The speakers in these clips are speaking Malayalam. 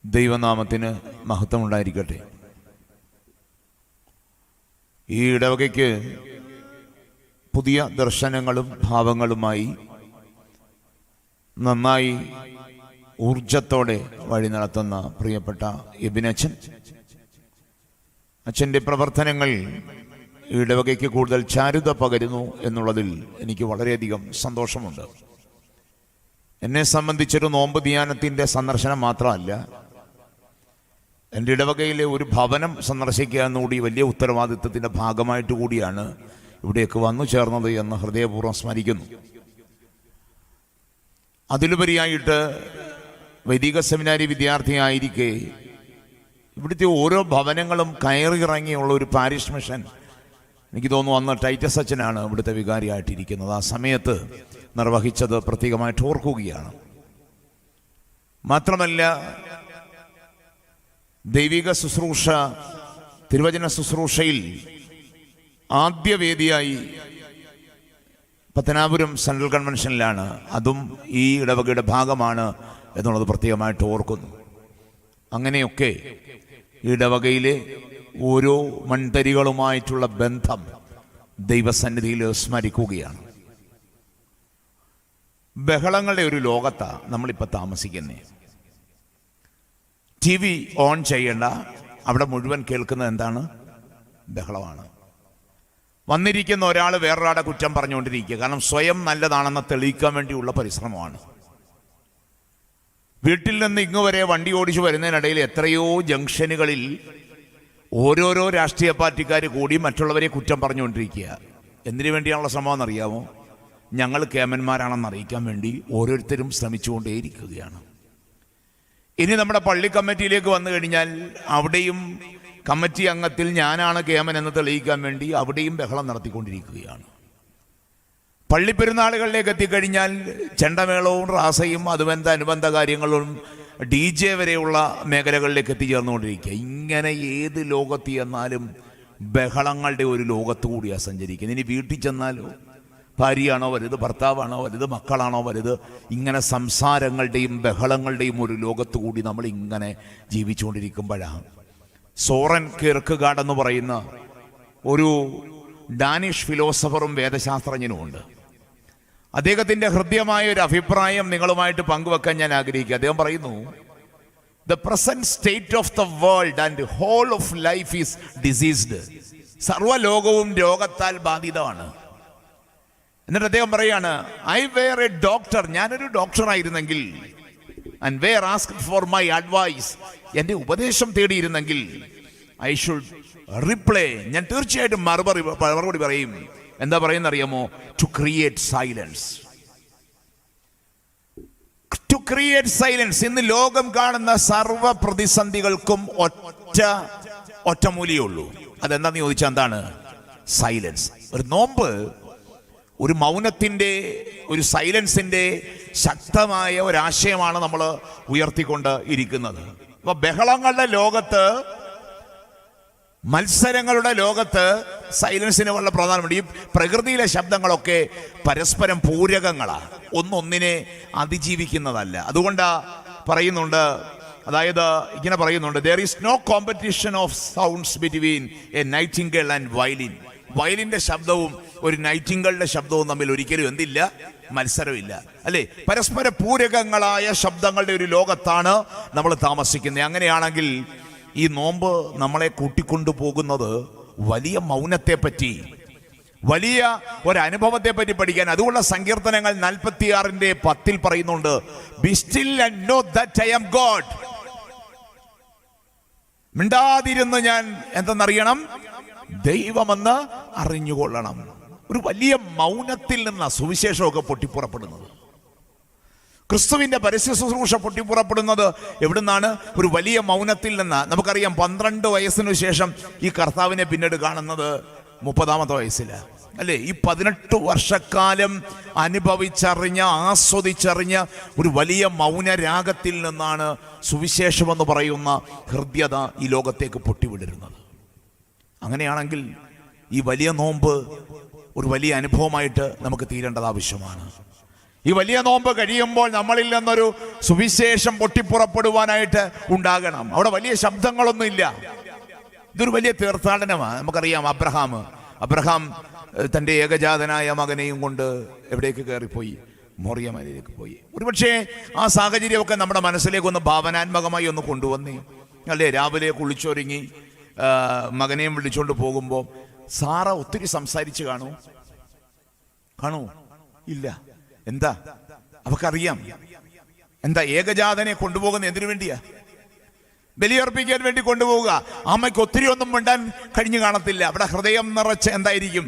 ദൈവനാമത്തിന് മഹത്വമുണ്ടായിരിക്കട്ടെ. ഈ ഇടവകയ്ക്ക് പുതിയ ദർശനങ്ങളും ഭാവങ്ങളുമായി നന്നായി ഊർജത്തോടെ വഴി നടത്തുന്ന പ്രിയപ്പെട്ട എബിനച്ചൻ, അച്ഛൻ്റെ പ്രവർത്തനങ്ങൾ ഈ ഇടവകയ്ക്ക് കൂടുതൽ ചാരുത പകരുന്നു എന്നുള്ളതിൽ എനിക്ക് വളരെയധികം സന്തോഷമുണ്ട്. എന്നെ സംബന്ധിച്ചൊരു നോമ്പ് ധ്യാനത്തിൻ്റെ സന്ദർശനം മാത്രമല്ല, എൻ്റെ ഇടവകയിലെ ഒരു ഭവനം സന്ദർശിക്കുക എന്നുകൂടി വലിയ ഉത്തരവാദിത്വത്തിൻ്റെ ഭാഗമായിട്ട് കൂടിയാണ് ഇവിടേക്ക് വന്നു ചേർന്നത് എന്ന് ഹൃദയപൂർവ്വം സ്മരിക്കുന്നു. അതിലുപരിയായിട്ട് വൈദിക സെമിനാരി വിദ്യാർത്ഥിയായിരിക്കെ ഇവിടുത്തെ ഓരോ ഭവനങ്ങളും കയറിയിറങ്ങിയുള്ള ഒരു പാരിഷ് മിഷൻ, എനിക്ക് തോന്നുന്നു അന്ന് ടൈറ്റസ് അച്ഛനാണ് ഇവിടുത്തെ വികാരിയായിട്ടിരിക്കുന്നത്, ആ സമയത്ത് നിർവഹിച്ചത് പ്രത്യേകമായിട്ട് ഓർക്കുകയാണ്. മാത്രമല്ല, ദൈവിക ശുശ്രൂഷ, തിരുവചന ശുശ്രൂഷയിൽ ആദ്യവേദിയായി പത്തനാപുരം സെൻട്രൽ കൺവെൻഷനിലാണ്. അതും ഈ ഇടവകയുടെ ഭാഗമാണ് എന്നുള്ളത് പ്രത്യേകമായിട്ട് ഓർക്കുന്നു. അങ്ങനെയൊക്കെ ഈ ഇടവകയിലെ ഓരോ മൺതരികളുമായിട്ടുള്ള ബന്ധം ദൈവസന്നിധിയിൽ സ്മരിക്കുകയാണ്. ബഹളങ്ങളുടെ ഒരു ലോകത്താണ് നമ്മളിപ്പോൾ താമസിക്കുന്നത്. TV ഓൺ ചെയ്യേണ്ട, അവിടെ മുഴുവൻ കേൾക്കുന്നത് എന്താണ്? ബഹളമാണ്. വന്നിരിക്കുന്ന ഒരാൾ വേറൊരാളുടെ കുറ്റം പറഞ്ഞുകൊണ്ടിരിക്കുക, കാരണം സ്വയം നല്ലതാണെന്ന് തെളിയിക്കാൻ വേണ്ടിയുള്ള പരിശ്രമമാണ്. വീട്ടിൽ നിന്ന് ഇങ്ങുവരെ വണ്ടി ഓടിച്ചു വരുന്നതിനിടയിൽ എത്രയോ ജംഗ്ഷനുകളിൽ ഓരോരോ രാഷ്ട്രീയ പാർട്ടിക്കാർ കൂടി മറ്റുള്ളവരെ കുറ്റം പറഞ്ഞുകൊണ്ടിരിക്കുക. എന്തിനു വേണ്ടിയാണുള്ള ശ്രമം എന്നറിയാമോ? ഞങ്ങൾ കേമന്മാരാണെന്ന് അറിയിക്കാൻ വേണ്ടി ഓരോരുത്തരും ശ്രമിച്ചുകൊണ്ടേയിരിക്കുകയാണ്. ഇനി നമ്മുടെ പള്ളി കമ്മിറ്റിയിലേക്ക് വന്നു കഴിഞ്ഞാൽ അവിടെയും കമ്മിറ്റി അംഗത്തിൽ ഞാനാണ് കേമൻ എന്ന് തെളിയിക്കാൻ വേണ്ടി അവിടെയും ബഹളം നടത്തിക്കൊണ്ടിരിക്കുകയാണ്. പള്ളിപ്പെരുന്നാളുകളിലേക്ക് എത്തിക്കഴിഞ്ഞാൽ ചെണ്ടമേളവും റാസയും അനുബന്ധ കാര്യങ്ങളും DJ വരെയുള്ള മേഖലകളിലേക്ക് എത്തിച്ചേർന്നുകൊണ്ടിരിക്കുക. ഇങ്ങനെ ഏത് ലോകത്ത് ചെന്നാലും ബഹളങ്ങളുടെ ഒരു ലോകത്ത് കൂടിയാണ് സഞ്ചരിക്കുന്നത്. ഇനി വീട്ടിൽ ചെന്നാലോ, ഭാര്യയാണോ വലുത്, ഭർത്താവാണോ വലുത്, മക്കളാണോ വലുത്, ഇങ്ങനെ സംസാരങ്ങളുടെയും ബഹളങ്ങളുടെയും ഒരു ലോകത്ത് കൂടി നമ്മൾ ഇങ്ങനെ ജീവിച്ചുകൊണ്ടിരിക്കുമ്പോഴാണ് സോറൻ കീർക്കെഗാഡ് എന്ന് പറയുന്ന ഒരു ഡാനിഷ് ഫിലോസഫറും വേദശാസ്ത്രജ്ഞനുമുണ്ട്. അദ്ദേഹത്തിൻ്റെ ഹൃദ്യമായ ഒരു അഭിപ്രായം നിങ്ങളുമായിട്ട് പങ്കുവെക്കാൻ ഞാൻ ആഗ്രഹിക്കുക. അദ്ദേഹം പറയുന്നു, the present state of the world and whole of life is diseased. സർവ്വലോകവും രോഗത്താൽ ബാധിതമാണ്. എന്നിട്ട് അദ്ദേഹം പറയാണ്, ഐ വെയർ എ ഡോക്ടർ, ഞാനൊരു ഡോക്ടറായിരുന്നെങ്കിൽ, and were asked for my advice, എൻ്റെ ഉപദേശം തേടിയിരുന്നെങ്കിൽ, ഐ ഷുഡ് റിപ്ലൈ, ഞാൻ തീർച്ചയായിട്ടും മറുപടി പറയും. എന്താ പറയുന്ന അറിയാമോ? To create silence. To create silence. ഇന്ന് ലോകം കാണുന്ന സർവ്വ പ്രതിസന്ധികൾക്കും ഒറ്റമൂലിയേ ഉള്ളൂ. അതെന്താന്ന് ചോദിച്ചാൽ എന്താണ്? സൈലൻസ്. ഒരു നോമ്പ് ഒരു മൗനത്തിൻ്റെ, ഒരു സൈലൻസിൻ്റെ ശക്തമായ ഒരാശയമാണ് നമ്മൾ ഉയർത്തിക്കൊണ്ട് ഇരിക്കുന്നത്. അപ്പൊ ബഹളങ്ങളുടെ ലോകത്ത്, മത്സരങ്ങളുടെ ലോകത്ത് സൈലൻസിന് വളരെ പ്രധാനമുണ്ട്. ഈ പ്രകൃതിയിലെ ശബ്ദങ്ങളൊക്കെ പരസ്പരം പൂരകങ്ങളാണ്, ഒന്നൊന്നിനെ അതിജീവിക്കുന്നതല്ല. അതുകൊണ്ടാ പറയുന്നുണ്ട്, അതായത് ഇങ്ങനെ പറയുന്നുണ്ട്, there is no competition of sounds between a nightingale and violin. വയലിൻ്റെ ശബ്ദവും ഒരു നൈറ്റിംഗിളുടെ ശബ്ദവും തമ്മിൽ ഒരിക്കലും എന്തില്ല? മത്സരമില്ല, അല്ലേ? പരസ്പര പൂരകങ്ങളായ ശബ്ദങ്ങളുടെ ഒരു ലോകത്താണ് നമ്മൾ താമസിക്കുന്നത്. അങ്ങനെയാണെങ്കിൽ ഈ നോമ്പ് നമ്മളെ കൂട്ടിക്കൊണ്ടു പോകുന്നത് വലിയ മൗനത്തെ പറ്റി, വലിയ ഒരനുഭവത്തെ പറ്റി പഠിക്കാൻ. അതുകൊള്ള സങ്കീർത്തനങ്ങൾ 46:10 പറയുന്നുണ്ട്, be still and know that I am God. മിണ്ടാതിരുന്ന് ഞാൻ എന്തെന്നറിയണം? ദൈവമെന്ന് അറിഞ്ഞുകൊള്ളണം. ഒരു വലിയ മൗനത്തിൽ നിന്ന് സുവിശേഷമൊക്കെ പൊട്ടിപ്പുറപ്പെടുന്നത്, ക്രിസ്തുവിന്റെ പരസ്യ ശുശ്രൂഷ പൊട്ടിപ്പുറപ്പെടുന്നത് എവിടുന്നാണ്? ഒരു വലിയ മൗനത്തിൽ നിന്ന്. നമുക്കറിയാം, 12 വയസ്സിനു ശേഷം ഈ കർത്താവിനെ പിന്നീട് കാണുന്നത് 30-ാമത്തെ വയസ്സില്, അല്ലേ? ഈ 18 വർഷക്കാലം അനുഭവിച്ചറിഞ്ഞ, ആസ്വദിച്ചറിഞ്ഞ ഒരു വലിയ മൗനരാഗത്തിൽ നിന്നാണ് സുവിശേഷമെന്ന് പറയുന്ന ഹൃദ്യത ഈ ലോകത്തേക്ക് പൊട്ടിവിടരുന്നത്. അങ്ങനെയാണെങ്കിൽ ഈ വലിയ നോമ്പ് ഒരു വലിയ അനുഭവമായിട്ട് നമുക്ക് തീരേണ്ടത് ആവശ്യമാണ്. ഈ വലിയ നോമ്പ് കഴിയുമ്പോൾ നമ്മളിൽ നിന്നൊരു സുവിശേഷം പൊട്ടിപ്പുറപ്പെടുവാനായിട്ട് ഉണ്ടാകണം. അവിടെ വലിയ ശബ്ദങ്ങളൊന്നും ഇല്ല. ഇതൊരു വലിയ തീർത്ഥാടനമാണ്. നമുക്കറിയാം അബ്രഹാം തൻ്റെ ഏകജാതനായ മകനെയും കൊണ്ട് എവിടേക്ക് കയറിപ്പോയി? മോറിയ മലയിലേക്ക് പോയി. ഒരുപക്ഷെ ആ സാഹചര്യമൊക്കെ നമ്മുടെ മനസ്സിലേക്ക് ഒന്ന് ഭാവനാത്മകമായി ഒന്ന് കൊണ്ടുവന്നേ അല്ലേ? രാവിലെ കുളിച്ചൊരുങ്ങി മകനെയും വിളിച്ചുകൊണ്ട് പോകുമ്പോൾ സാറ ഒത്തിരി സംസാരിച്ച് കാണൂ? ഇല്ല. എന്താ? അവക്കറിയാം. എന്താ? ഏകജാതനെ കൊണ്ടുപോകുന്ന എന്തിനു വേണ്ടിയാ? ബലിയർപ്പിക്കാൻ വേണ്ടി കൊണ്ടുപോവുക. അമ്മയ്ക്ക് ഒത്തിരി ഒന്നും മിണ്ടാൻ കഴിഞ്ഞു കാണത്തില്ല. അവിടെ ഹൃദയം നിറച്ച് എന്തായിരിക്കും?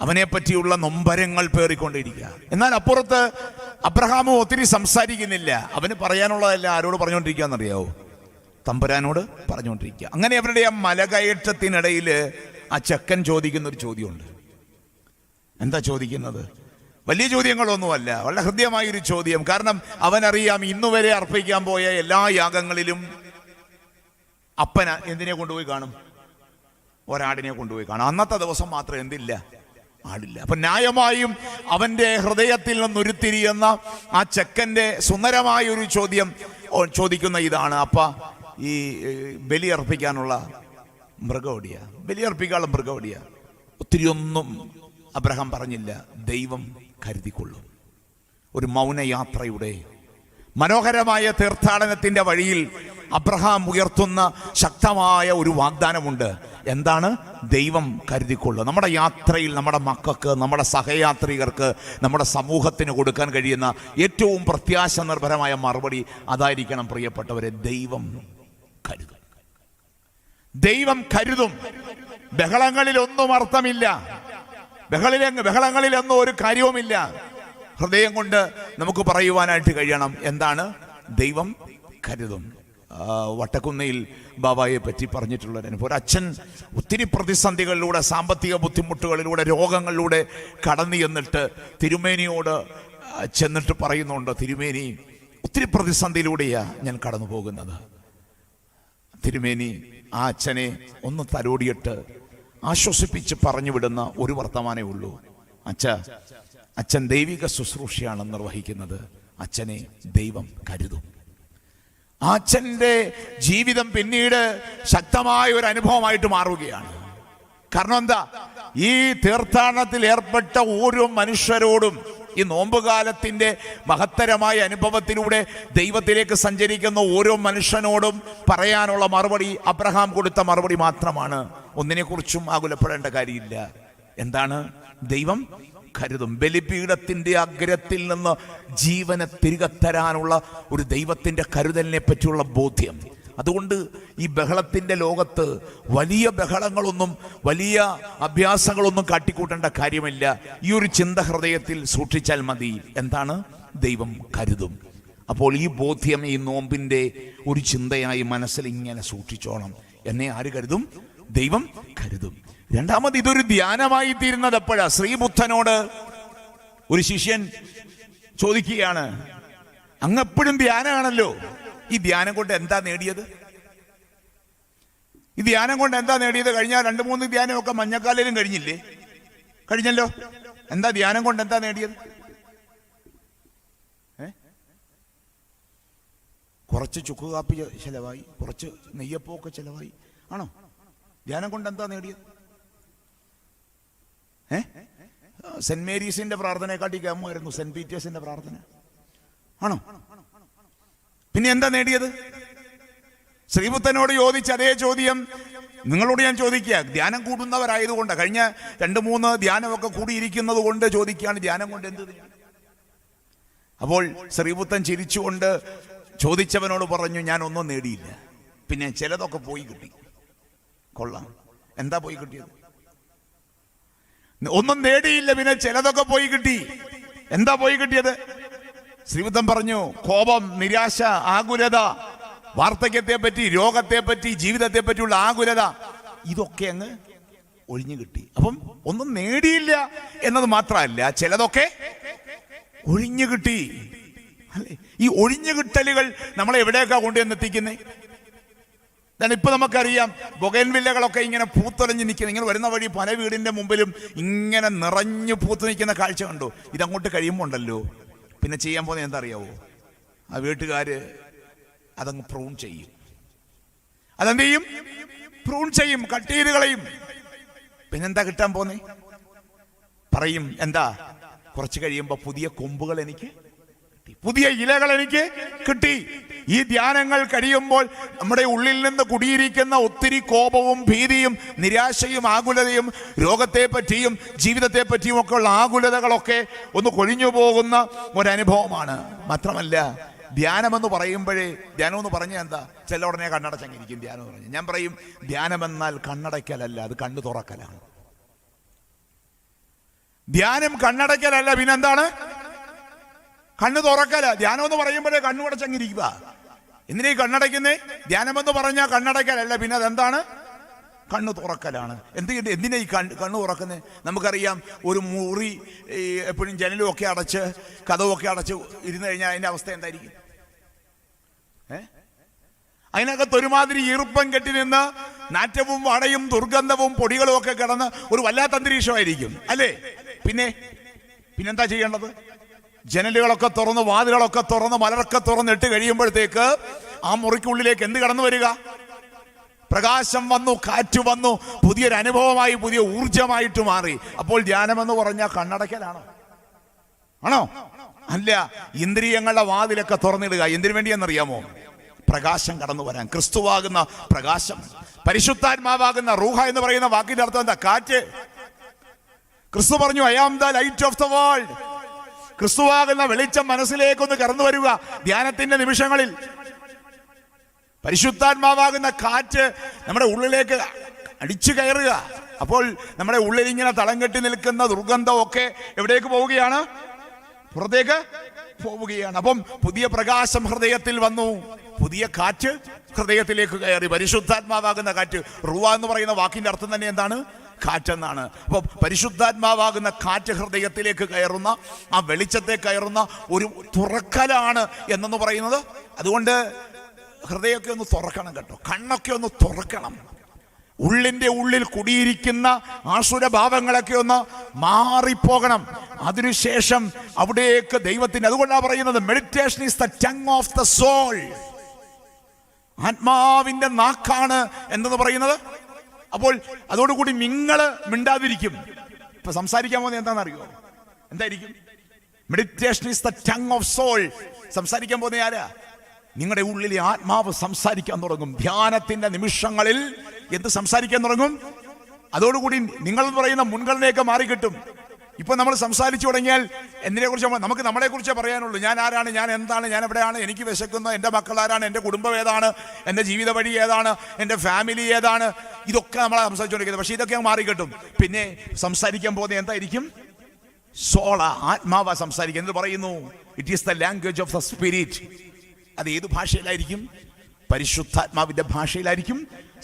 അവനെ പറ്റിയുള്ള നൊമ്പരങ്ങൾ പേറിക്കൊണ്ടിരിക്കുക. എന്നാൽ അപ്പുറത്ത് അബ്രഹാമും ഒത്തിരി സംസാരിക്കുന്നില്ല. അവന് പറയാനുള്ളതെല്ലാം ആരോട് പറഞ്ഞുകൊണ്ടിരിക്കുകയെന്നറിയാവോ? തമ്പുരാനോട് പറഞ്ഞുകൊണ്ടിരിക്കുക. അങ്ങനെ അവരുടെ ആ മലകയറ്റത്തിനിടയിൽ ആ ചെക്കൻ ചോദിക്കുന്ന ഒരു ചോദ്യമുണ്ട്. എന്താ ചോദിക്കുന്നത്? വലിയ ചോദ്യങ്ങളൊന്നുമല്ല, വളരെ ഹൃദ്യമായൊരു ചോദ്യം. കാരണം അവനറിയാം ഇന്നുവരെ അർപ്പിക്കാൻ പോയ എല്ലാ യാഗങ്ങളിലും അപ്പന എന്തിനെ കൊണ്ടുപോയി കാണും? ഒരാടിനെ കൊണ്ടുപോയി കാണും. അന്നത്തെ ദിവസം മാത്രം എന്തില്ല? ആടില്ല. അപ്പൊ ന്യായമായും അവന്റെ ഹൃദയത്തിൽ നിന്നുരുത്തിരിയുന്ന ആ ചെക്കന്റെ സുന്ദരമായ ഒരു ചോദ്യം ചോദിക്കുന്ന ഇതാണ്: അപ്പ ഈ ബലിയർപ്പിക്കാനുള്ള മൃഗോടിയ, ബലിയർപ്പിക്കാനുള്ള മൃഗോടിയ. ഒത്തിരി ഒന്നും അബ്രഹാം പറഞ്ഞില്ല. ദൈവം കരുതിക്കൊള്ളും. ഒരു മൗനയാത്രയുടെ മനോഹരമായ തീർത്ഥാടനത്തിന്റെ വഴിയിൽ അബ്രഹാം ഉയർത്തുന്ന ശക്തമായ ഒരു വാഗ്ദാനമുണ്ട്. എന്താണ്? ദൈവം കരുതിക്കൊള്ളും. നമ്മുടെ യാത്രയിൽ നമ്മുടെ മക്കൾക്ക്, നമ്മുടെ സഹയാത്രികർക്ക്, നമ്മുടെ സമൂഹത്തിന് കൊടുക്കാൻ കഴിയുന്ന ഏറ്റവും പ്രത്യാശ നിർഭരമായ മറുപടി അതായിരിക്കണം പ്രിയപ്പെട്ടവരെ. ദൈവം കരുതും. ദൈവം കരുതും. ബഹളങ്ങളിലൊന്നും അർത്ഥമില്ല. ബഹളങ്ങളിലൊന്നും ഒരു കാര്യവുമില്ല. ഹൃദയം കൊണ്ട് നമുക്ക് പറയുവാനായിട്ട് കഴിയണം. എന്താണ്? ദൈവം കരുതും. വട്ടക്കുന്നയിൽ ബാബായെ പറ്റി പറഞ്ഞിട്ടുള്ള അനുഭവം. ഒരു അച്ഛൻ ഒത്തിരി പ്രതിസന്ധികളിലൂടെ, സാമ്പത്തിക ബുദ്ധിമുട്ടുകളിലൂടെ, രോഗങ്ങളിലൂടെ കടന്നു ചെന്നിട്ട് തിരുമേനിയോട് ചെന്നിട്ട് പറയുന്നുണ്ട്: തിരുമേനി, ഒത്തിരി പ്രതിസന്ധിയിലൂടെയാ ഞാൻ കടന്നു പോകുന്നത്. തിരുമേനി ആ അച്ഛനെ ഒന്ന് തലോടിയിട്ട് ആശ്വസിപ്പിച്ച് പറഞ്ഞു വിടുന്ന ഒരു വർത്തമാനേ ഉള്ളൂ: അച്ഛൻ ദൈവിക ശുശ്രൂഷയാണ് നിർവഹിക്കുന്നത്. അച്ഛനെ ദൈവം കരുതും. ആ അച്ഛൻ്റെ ജീവിതം പിന്നീട് ശക്തമായ ഒരു അനുഭവമായിട്ട് മാറുകയാണ്. കാരണം എന്താ? ഈ തീർത്ഥാടനത്തിൽ ഏർപ്പെട്ട ഓരോ മനുഷ്യരോടും, ഈ നോമ്പുകാലത്തിന്റെ മഹത്തരമായ അനുഭവത്തിലൂടെ ദൈവത്തിലേക്ക് സഞ്ചരിക്കുന്ന ഓരോ മനുഷ്യനോടും പറയാനുള്ള മറുപടി അബ്രഹാം കൊടുത്ത മറുപടി മാത്രമാണ്. ഒന്നിനെക്കുറിച്ചും ആകുലപ്പെടേണ്ട കാര്യമില്ല. എന്താണ്? ദൈവം കരുതും. ബലിപീഠത്തിന്റെ അഗ്രത്തിൽ നിന്ന് ജീവനെ തിരികെ തരാനുള്ള ഒരു ദൈവത്തിന്റെ കരുതലിനെ പറ്റിയുള്ള ബോധ്യം. അതുകൊണ്ട് ഈ ബഹളത്തിന്റെ ലോകത്ത് വലിയ ബഹളങ്ങളൊന്നും, വലിയ അഭ്യാസങ്ങളൊന്നും കാട്ടിക്കൂട്ടേണ്ട കാര്യമില്ല. ഈ ഒരു ചിന്ത ഹൃദയത്തിൽ സൂക്ഷിച്ചാൽ മതി. എന്താണ്? ദൈവം കരുതും. അപ്പോൾ ഈ ബോധ്യം ഈ നോമ്പിന്റെ ഒരു ചിന്തയായി മനസ്സിൽ ഇങ്ങനെ സൂക്ഷിച്ചോണം. എന്നെ ആര് കരുതും? ദൈവം കരുതും. രണ്ടാമത്, ഇതൊരു ധ്യാനമായി തീരുന്നത് എപ്പോഴാ? ശ്രീബുദ്ധനോട് ഒരു ശിഷ്യൻ ചോദിക്കുകയാണ്: അങ്ങെപ്പോഴും ധ്യാനമാണല്ലോ, ഈ ധ്യാനം കൊണ്ട് എന്താ നേടിയത്? ഈ ധ്യാനം കൊണ്ട് എന്താ നേടിയത്? കഴിഞ്ഞ 2-3 ധ്യാനമൊക്കെ മഞ്ഞക്കാലിലും കഴിഞ്ഞില്ലേ? കഴിഞ്ഞല്ലോ. എന്താ ധ്യാനം കൊണ്ട് എന്താ നേടിയത്? കുറച്ച് ചുക്ക് കാപ്പി ചെലവായി, കുറച്ച് നെയ്യപ്പമൊക്കെ ചെലവായി. ആണോ? ധ്യാനം കൊണ്ട് എന്താ നേടിയത്? സെന്റ് മേരീസിന്റെ പ്രാർത്ഥനയെക്കാട്ടി കേമായിരുന്നു സെന്റ് പീറ്റേഴ്സിന്റെ പ്രാർത്ഥന. ആണോ? പിന്നെ എന്താ നേടിയത്? ശ്രീബുദ്ധനോട് ചോദിച്ച അതേ ചോദ്യം നിങ്ങളോട് ഞാൻ ചോദിക്കുക. ധ്യാനം കൂടുന്നവരായതുകൊണ്ട്, കഴിഞ്ഞ 2-3 ധ്യാനമൊക്കെ കൂടിയിരിക്കുന്നത് കൊണ്ട് ചോദിക്കുകയാണ്: ധ്യാനം കൊണ്ട് എന്ത്? അപ്പോൾ ശ്രീബുദ്ധൻ ചിരിച്ചുകൊണ്ട് ചോദിച്ചവനോട് പറഞ്ഞു: ഞാൻ ഒന്നും നേടിയില്ല, പിന്നെ ചിലതൊക്കെ പോയി കിട്ടി. കൊള്ളാം. എന്താ പോയി കിട്ടിയത്? ഒന്നും നേടിയില്ല, പിന്നെ ചിലതൊക്കെ പോയി കിട്ടി. എന്താ പോയി കിട്ടിയത്? ശ്രീബുദ്ധൻ പറഞ്ഞു: കോപം, നിരാശ, ആകുലത, വാർദ്ധക്യത്തെ പറ്റി, രോഗത്തെ പറ്റി, ജീവിതത്തെ പറ്റിയുള്ള ആകുലത, ഇതൊക്കെ അങ്ങ് ഒഴിഞ്ഞു കിട്ടി. അപ്പം ഒന്നും നേടിയില്ല എന്നത് മാത്രമല്ല, ചിലതൊക്കെ ഒഴിഞ്ഞു കിട്ടി. അല്ലേ? ഈ ഒഴിഞ്ഞു കിട്ടലുകൾ നമ്മളെ എവിടേക്കാ കൊണ്ടുവന്നെത്തിക്കുന്നേ? ഇപ്പൊ നമുക്കറിയാം, ബൊഗൈൻവില്ലകളൊക്കെ ഇങ്ങനെ പൂത്തൊലഞ്ഞ് നിൽക്കുന്നത്. ഇങ്ങനെ വരുന്ന വഴി പല വീടിന്റെ മുമ്പിലും ഇങ്ങനെ നിറഞ്ഞു പൂത്തു നിൽക്കുന്ന കാഴ്ച കണ്ടു. ഇതങ്ങോട്ട് കഴിയുമ്പോൾ ഉണ്ടല്ലോ, പിന്നെ ചെയ്യാൻ പോകുന്നത് എന്താ അറിയാവോ? ആ വീട്ടുകാര് അതങ്ങ് പ്രൂൺ ചെയ്യും. അതെന്ത് ചെയ്യും? പ്രൂൺ ചെയ്യും, കട്ട് ചെയ്ത് കളയും. പിന്നെന്താ കിട്ടാൻ പോന്നേ? പറയും എന്താ, കുറച്ച് കഴിയുമ്പോ പുതിയ കൊമ്പുകൾ എനിക്ക് കിട്ടി, പുതിയ ഇലകൾ എനിക്ക് കിട്ടി. ഈ ധ്യാനങ്ങൾ കഴിയുമ്പോൾ നമ്മുടെ ഉള്ളിൽ നിന്ന് കുടിയിരിക്കുന്ന ഒത്തിരി കോപവും ഭീതിയും നിരാശയും ആകുലതയും രോഗത്തെ പറ്റിയും ജീവിതത്തെ പറ്റിയും ഒക്കെ ഉള്ള ആകുലതകളൊക്കെ ഒന്ന് കൊഴിഞ്ഞു പോകുന്ന ഒരനുഭവമാണ്. മാത്രമല്ല, ധ്യാനമെന്ന് പറയുമ്പോഴേ, ധ്യാനം എന്ന് പറഞ്ഞാൽ എന്താ? ചില ഉടനെ കണ്ണടച്ചങ്ങിരിക്കും ധ്യാനം എന്ന് പറഞ്ഞു. ഞാൻ പറയും, ധ്യാനമെന്നാൽ കണ്ണടയ്ക്കലല്ല, അത് കണ്ണു തുറക്കലാണ്. ധ്യാനം കണ്ണടയ്ക്കലല്ല, പിന്നെന്താണ്? കണ്ണു തുറക്കല. ധ്യാനം എന്ന് പറയുമ്പോഴേ കണ്ണു അടച്ചങ്ങിരിക്കുക. എന്തിനാ ഈ കണ്ണടയ്ക്കുന്നേ? ധ്യാനമെന്ന് പറഞ്ഞാൽ കണ്ണടയ്ക്കലല്ല, പിന്നെ അതെന്താണ്? കണ്ണു തുറക്കലാണ്. എന്തിനാ ഈ കണ്ണു തുറക്കുന്നത്? നമുക്കറിയാം, ഒരു മുറി എപ്പോഴും ജനലും ഒക്കെ അടച്ച് കതവൊക്കെ അടച്ച് ഇരുന്ന് കഴിഞ്ഞാൽ അതിന്റെ അവസ്ഥ എന്തായിരിക്കും? അതിനകത്ത് ഒരുമാതിരി ഈർപ്പം കെട്ടി നിന്ന് നാറ്റവും വടയും ദുർഗന്ധവും പൊടികളും ഒക്കെ കിടന്ന് ഒരു വല്ലാത്ത അന്തരീക്ഷമായിരിക്കും, അല്ലേ? പിന്നെന്താ ചെയ്യേണ്ടത്? ജനലുകളൊക്കെ തുറന്ന് വാതിലുകളൊക്കെ തുറന്ന് മലരൊക്കെ തുറന്നിട്ട് കഴിയുമ്പോഴത്തേക്ക് ആ മുറിക്കുള്ളിലേക്ക് എന്ത് കടന്നു വരിക? പ്രകാശം വന്നു, കാറ്റ് വന്നു, പുതിയൊരു അനുഭവമായി, പുതിയ ഊർജമായിട്ട് മാറി. അപ്പോൾ ധ്യാനമെന്ന് പറഞ്ഞാൽ കണ്ണടയ്ക്കലാണോ? ആണോ? അല്ല. ഇന്ദ്രിയങ്ങളുടെ വാതിലൊക്കെ തുറന്നിടുക. എന്തിനു വേണ്ടിയെന്നറിയാമോ? പ്രകാശം കടന്നു വരാൻ. ക്രിസ്തുവാകുന്ന പ്രകാശം, പരിശുദ്ധാത്മാവാകുന്ന റൂഹ എന്ന് പറയുന്ന വാക്കിന്റെ അർത്ഥം എന്താ? കാറ്റ്. ക്രിസ്തു പറഞ്ഞു, I am the light of the world. ക്രിസ്തുവാകുന്ന വെളിച്ചം മനസ്സിലേക്കൊന്ന് കടന്നു വരിക ധ്യാനത്തിന്റെ നിമിഷങ്ങളിൽ. പരിശുദ്ധാത്മാവാകുന്ന കാറ്റ് നമ്മുടെ ഉള്ളിലേക്ക് അടിച്ചു കയറുക. അപ്പോൾ നമ്മുടെ ഉള്ളിൽ ഇങ്ങനെ തളം കെട്ടി നിൽക്കുന്ന ദുർഗന്ധമൊക്കെ എവിടേക്ക് പോവുകയാണ്? പുറത്തേക്ക് പോവുകയാണ്. അപ്പം പുതിയ പ്രകാശം ഹൃദയത്തിൽ വന്നു, പുതിയ കാറ്റ് ഹൃദയത്തിലേക്ക് കയറി. പരിശുദ്ധാത്മാവാകുന്ന കാറ്റ്, റൂവ എന്ന് പറയുന്ന വാക്കിന്റെ അർത്ഥം തന്നെ എന്താണ്? കാറ്റെന്നാണ്. അപ്പൊ പരിശുദ്ധാത്മാവാകുന്ന കാറ്റ് ഹൃദയത്തിലേക്ക് കയറുന്ന, ആ വെളിച്ചത്തെ കയറുന്ന ഒരു തുറക്കലാണ് എന്നു പറയുന്നത്. അതുകൊണ്ട് ഹൃദയമൊക്കെ ഒന്ന് തുറക്കണം കേട്ടോ, കണ്ണൊക്കെ ഒന്ന് തുറക്കണം. ഉള്ളിന്റെ ഉള്ളിൽ കുടിയിരിക്കുന്ന ആസുരഭാവങ്ങളൊക്കെ ഒന്ന് മാറിപ്പോകണം. അതിനുശേഷം അവിടേക്ക് ദൈവത്തിന്റെ, അതുകൊണ്ടാണ് പറയുന്നത് meditation is the tongue of the soul. ആത്മാവിന്റെ നാക്കാണ് എന്നത് പറയുന്നത്. അപ്പോൾ അതോടുകൂടി നിങ്ങള് മിണ്ടാതിരിക്കും. ഇപ്പൊ സംസാരിക്കാൻ പോകുന്നത് എന്താണെന്നറിയോ? എന്തായിരിക്കും? Meditation is the tongue of soul. സംസാരിക്കാൻ പോകുന്ന ആരാ? നിങ്ങളുടെ ഉള്ളിലെ ആത്മാവ് സംസാരിക്കാൻ തുടങ്ങും. ധ്യാനത്തിന്റെ നിമിഷങ്ങളിൽ എന്ത് സംസാരിക്കാൻ തുടങ്ങും? അതോടുകൂടി നിങ്ങൾ പറയുന്ന മുൻഗണനയൊക്കെ മാറിക്കിട്ടും. ഇപ്പൊ നമ്മൾ സംസാരിച്ചു തുടങ്ങിയാൽ എന്തിനെ കുറിച്ച് നമുക്ക് നമ്മളെ കുറിച്ചേ പറയാനുള്ളൂ. ഞാൻ ആരാണ്, ഞാൻ എന്താണ്, ഞാൻ എവിടെയാണ്, എനിക്ക് വിശക്കുന്ന എൻ്റെ മക്കൾ ആരാണ്, എൻ്റെ കുടുംബം ഏതാണ്, എൻ്റെ ജീവിത വഴി ഏതാണ്, എൻ്റെ ഫാമിലി ഏതാണ്, ഇതൊക്കെ നമ്മളെ സംസാരിച്ചുകൊണ്ടിരിക്കുന്നത്. പക്ഷെ ഇതൊക്കെ മാറിക്കിട്ടും. പിന്നെ സംസാരിക്കാൻ പോകുന്നത് എന്തായിരിക്കും? സോള, ആത്മാവ സംസാരിക്കുക. എന്ന് പറയുന്നു, it is the language of the spirit. അത് ഏത് ഭാഷയിലായിരിക്കും? പരിശുദ്ധാത്മാവിന്റെ ഭാഷയിലായിരിക്കും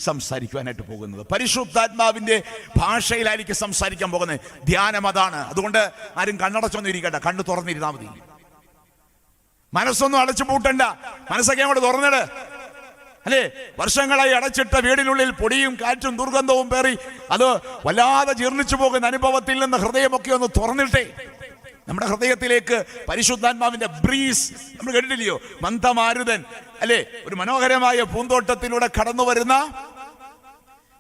സംസാരിക്കുവാനായിട്ട് പോകുന്നത്. പരിശുദ്ധാത്മാവിന്റെ ഭാഷയിലായിരിക്കും സംസാരിക്കാൻ പോകുന്നത്. ധ്യാനം അതാണ്. അതുകൊണ്ട് ആരും കണ്ണടച്ചൊന്നും ഇരിക്കണ്ട, കണ്ണ് തുറന്നിരുന്നാൽ മതി. മനസ്സൊന്നും അടച്ചു പൂട്ടണ്ട, മനസ്സൊക്കെ അങ്ങോട്ട് തുറന്നിട്, അല്ലേ? വർഷങ്ങളായി അടച്ചിട്ട വീടിനുള്ളിൽ പൊടിയും കാറ്റും ദുർഗന്ധവും പേറി അത് വല്ലാതെ ജീർണിച്ചു പോകുന്ന അനുഭവത്തിൽ നിന്ന് ഹൃദയമൊക്കെ ഒന്ന് തുറന്നിട്ടേ. നമ്മുടെ ഹൃദയത്തിലേക്ക് പരിശുദ്ധാത്മാവിന്റെ ബ്രീസ് നമ്മൾ കേട്ടിട്ടില്ലയോ? മന്ദമാരുതൻ, അല്ലേ? ഒരു മനോഹരമായ പൂന്തോട്ടത്തിലൂടെ കടന്നു വരുന്ന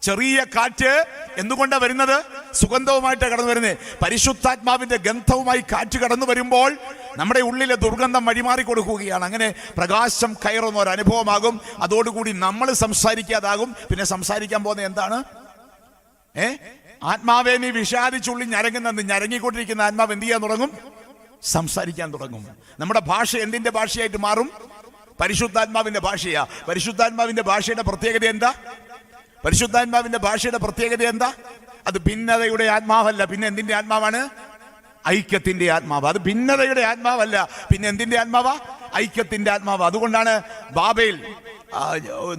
ചെറിയ കാറ്റ് എന്തുകൊണ്ടാണ് വരുന്നത്? സുഗന്ധവുമായിട്ടാണ് കടന്നു വരുന്നത്. പരിശുദ്ധാത്മാവിന്റെ ഗന്ധവുമായി കാറ്റ് കടന്നു വരുമ്പോൾ നമ്മുടെ ഉള്ളിലെ ദുർഗന്ധം വഴിമാറി കൊടുക്കുകയാണ്. അങ്ങനെ പ്രകാശം കയറുന്ന ഒരു അനുഭവമാകും. അതോടുകൂടി നമ്മൾ സംസാരിക്കാതാകും. പിന്നെ സംസാരിക്കാൻ പോകുന്നത് എന്താണ്? ആത്മാവെ നീ വിഷാദിച്ചുള്ളിൽ ഞരങ്ങിക്കൊണ്ടിരിക്കുന്ന ആത്മാവ് എന്ത് ചെയ്യാൻ തുടങ്ങും? സംസാരിക്കാൻ തുടങ്ങും. നമ്മുടെ ഭാഷ എന്തിന്റെ ഭാഷയായിട്ട് മാറും? പരിശുദ്ധാത്മാവിന്റെ ഭാഷയാ. പരിശുദ്ധാത്മാവിന്റെ ഭാഷയുടെ പ്രത്യേകത എന്താ? പരിശുദ്ധാത്മാവിന്റെ ഭാഷയുടെ പ്രത്യേകത എന്താ? അത് ഭിന്നതയുടെ ആത്മാവല്ല, പിന്നെ എന്തിന്റെ ആത്മാവാണ്? ഐക്യത്തിന്റെ ആത്മാവ്. അത് ഭിന്നതയുടെ ആത്മാവല്ല, പിന്നെ എന്തിന്റെ ആത്മാവാ? ഐക്യത്തിന്റെ ആത്മാവ്. അതുകൊണ്ടാണ് ബാബേൽ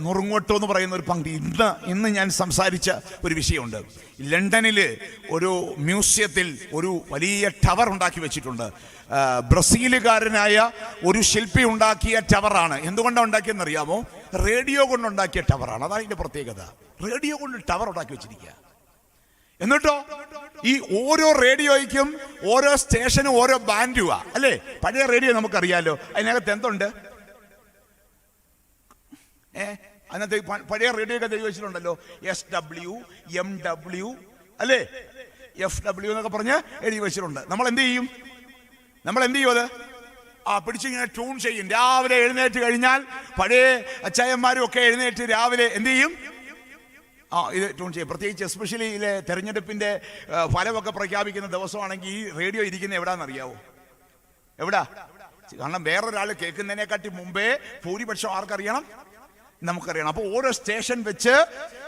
നുറുങ്ങോട്ടോ എന്ന് പറയുന്ന ഒരു പങ്ക്തി ഇന്ന് ഞാൻ സംസാരിച്ച ഒരു വിഷയമുണ്ട്. ലണ്ടനിൽ ഒരു മ്യൂസിയത്തിൽ ഒരു വലിയ ടവർ ഉണ്ടാക്കി വെച്ചിട്ടുണ്ട്. ബ്രസീലുകാരനായ ഒരു ശില്പി ഉണ്ടാക്കിയ ടവറാണ്. എന്തുകൊണ്ടാണ് ഉണ്ടാക്കിയെന്നറിയാമോ? റേഡിയോ കൊണ്ടുണ്ടാക്കിയ ടവറാണ്. അതാണ് ഇതിന്റെ പ്രത്യേകത. റേഡിയോ കൊണ്ട് ടവർ ഉണ്ടാക്കി വെച്ചിരിക്കുക. എന്നിട്ടോ ഈ ഓരോ റേഡിയോയ്ക്കും ഓരോ സ്റ്റേഷനും ഓരോ ബാൻഡുവാ അല്ലേ? പഴയ റേഡിയോ നമുക്കറിയാലോ, അതിനകത്ത് എന്തുണ്ട്? അതിനകത്ത് പഴയ റേഡിയോ ഒക്കെ എഴുതി വെച്ചിട്ടുണ്ടല്ലോ, SW MW അല്ലേ, FW എന്നൊക്കെ പറഞ്ഞ് എഴുതി വെച്ചിട്ടുണ്ട്. നമ്മൾ എന്ത് ചെയ്യും അത് പിടിച്ചിങ്ങനെ ട്യൂൺ ചെയ്യും. രാവിലെ എഴുന്നേറ്റ് കഴിഞ്ഞാൽ പഴയ അച്ചായന്മാരും ഒക്കെ എഴുന്നേറ്റ് രാവിലെ എന്ത് ചെയ്യും? ഇത് ട്യൂൺ ചെയ്യും. പ്രത്യേകിച്ച് എസ്പെഷ്യലി തെരഞ്ഞെടുപ്പിന്റെ ഫലമൊക്കെ പ്രഖ്യാപിക്കുന്ന ദിവസമാണെങ്കിൽ ഈ റേഡിയോ ഇരിക്കുന്ന എവിടാന്നറിയാവോ? എവിടാ? കാരണം വേറൊരാൾ കേൾക്കുന്നതിനെക്കാട്ടി മുമ്പേ ഭൂരിപക്ഷം ആർക്കറിയണം? നമുക്കറിയണം. അപ്പോൾ ഓരോ സ്റ്റേഷൻ വെച്ച്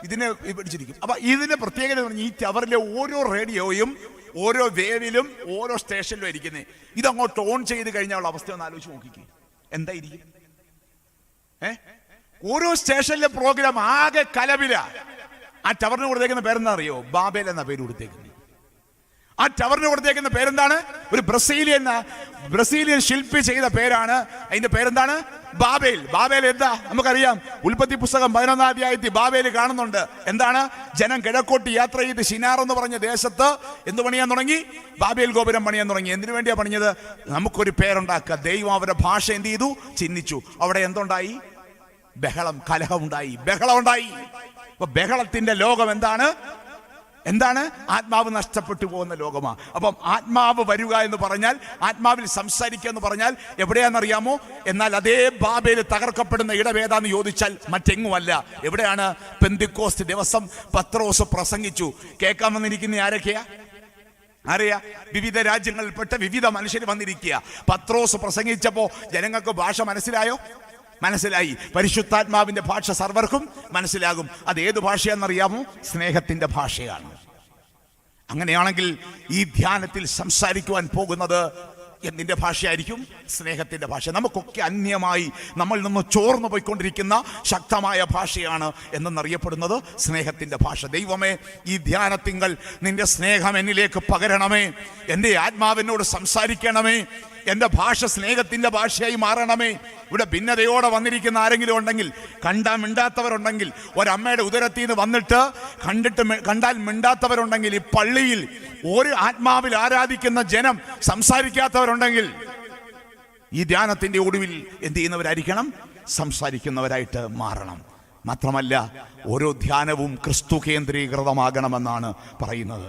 ഇതിനെ പിടിച്ചിരിക്കും. അപ്പൊ ഇതിന്റെ പ്രത്യേകത എന്ന് പറഞ്ഞാൽ ഈ ടവറിലെ ഓരോ റേഡിയോയും ഓരോ വേവിലും ഓരോ സ്റ്റേഷനിലും ഇരിക്കുന്നത്. ഇതങ്ങോട്ട് ഓൺ ചെയ്ത് കഴിഞ്ഞാൽ അവസ്ഥ ഒന്ന് ആലോചിച്ച് നോക്കിക്കേ, എന്തായിരിക്കും? ഓരോ സ്റ്റേഷനിലെ പ്രോഗ്രാം ആകെ കലപില. ആ ടവറിന് കൊടുത്തേക്കുന്ന പേരെന്താ അറിയോ? ബാബേൽ എന്ന പേര് കൊടുത്തേക്കുന്നത്. ആ ടവറിന് കൊടുത്തേക്കുന്ന പേരെന്താണ്? ഒരു ബ്രസീലിയൻ ശില്പി ചെയ്ത പേരാണ്. അതിന്റെ പേരെന്താണ്? ബാബേൽ. ബാബേൽ എന്താ നമുക്കറിയാം. ഉൽപ്പത്തി പുസ്തകം 11-ാം അധ്യായത്തിൽ ബാബേൽ കാണുന്നുണ്ട്. എന്താണ്? ജനം കിഴക്കോട്ട് യാത്ര ചെയ്ത് ശിനാർ എന്ന് പറഞ്ഞ ദേശത്ത് എന്ത് പണിയാൻ തുടങ്ങി? ബാബേൽ ഗോപുരം പണിയാൻ തുടങ്ങി. എന്തിനു വേണ്ടിയാ പണിഞ്ഞത്? നമുക്കൊരു പേരുണ്ടാക്കുക. ദൈവം അവരുടെ ഭാഷ എന്ത് ചെയ്തു? ചിഹ്നിച്ചു. അവിടെ എന്തുണ്ടായി? ബഹളം, കലഹമുണ്ടായി, ബഹളമുണ്ടായി. അപ്പൊ ബഹളത്തിന്റെ ലോകം എന്താണ്? ആത്മാവ് നഷ്ടപ്പെട്ടു പോകുന്ന ലോകമാണ്. അപ്പം ആത്മാവ് വരിക എന്ന് പറഞ്ഞാൽ, ആത്മാവിൽ സംസാരിക്കുക എന്ന് പറഞ്ഞാൽ എവിടെയാണെന്നറിയാമോ? എന്നാൽ അതേ ബാബേൽ തകർക്കപ്പെടുന്ന ഇടവേതാന്ന് ചോദിച്ചാൽ മറ്റെങ്ങുമല്ല. എവിടെയാണ്? പെന്തിക്കോസ്ത് ദിവസം പത്രോസ് പ്രസംഗിച്ചു. കേൾക്കാൻ വന്നിരിക്കുന്ന ആരൊക്കെയാ? വിവിധ രാജ്യങ്ങളിൽപ്പെട്ട വിവിധ മനുഷ്യർ വന്നിരിക്കുക. പത്രോസ് പ്രസംഗിച്ചപ്പോ ജനങ്ങൾക്ക് ഭാഷ മനസ്സിലായി. പരിശുദ്ധാത്മാവിന്റെ ഭാഷ സർവർക്കും മനസ്സിലാകും. അത് ഏത് ഭാഷയാണെന്നറിയാമോ? സ്നേഹത്തിന്റെ ഭാഷയാണ്. അങ്ങനെയാണെങ്കിൽ ഈ ധ്യാനത്തിൽ സംസാരിക്കുവാൻ പോകുന്നത് എന്തിന്റെ ഭാഷയായിരിക്കും? സ്നേഹത്തിന്റെ ഭാഷ. നമുക്കൊക്കെ അന്യമായി നമ്മളിൽ നിന്ന് ചോർന്നു പോയിക്കൊണ്ടിരിക്കുന്ന ശക്തമായ ഭാഷയാണ് എന്നറിയപ്പെടുന്നത് സ്നേഹത്തിന്റെ ഭാഷ. ദൈവമേ, ഈ ധ്യാനത്തിങ്കൽ നിന്റെ സ്നേഹം എന്നിലേക്ക് പകരണമേ. എൻ്റെ ആത്മാവിനോട് സംസാരിക്കണമേ. എൻ്റെ ഭാഷ സ്നേഹത്തിന്റെ ഭാഷയായി മാറണമേ. ഇവിടെ ഭിന്നതയോടെ വന്നിരിക്കുന്ന ആരെങ്കിലും ഉണ്ടെങ്കിൽ, കണ്ടാൽ മിണ്ടാത്തവരുണ്ടെങ്കിൽ, ഒരമ്മയുടെ ഉദരത്തിൽ നിന്ന് വന്നിട്ട് കണ്ടാൽ മിണ്ടാത്തവരുണ്ടെങ്കിൽ, ഈ പള്ളിയിൽ ഒരു ആത്മാവിൽ ആരാധിക്കുന്ന ജനം സംസാരിക്കാത്തവരുണ്ടെങ്കിൽ, ഈ ധ്യാനത്തിന്റെ ഒടുവിൽ എന്ത് ചെയ്യുന്നവരായിരിക്കണം? സംസാരിക്കുന്നവരായിട്ട് മാറണം. മാത്രമല്ല, ഓരോ ധ്യാനവും ക്രിസ്തു കേന്ദ്രീകൃതമാകണമെന്നാണ് പറയുന്നത്.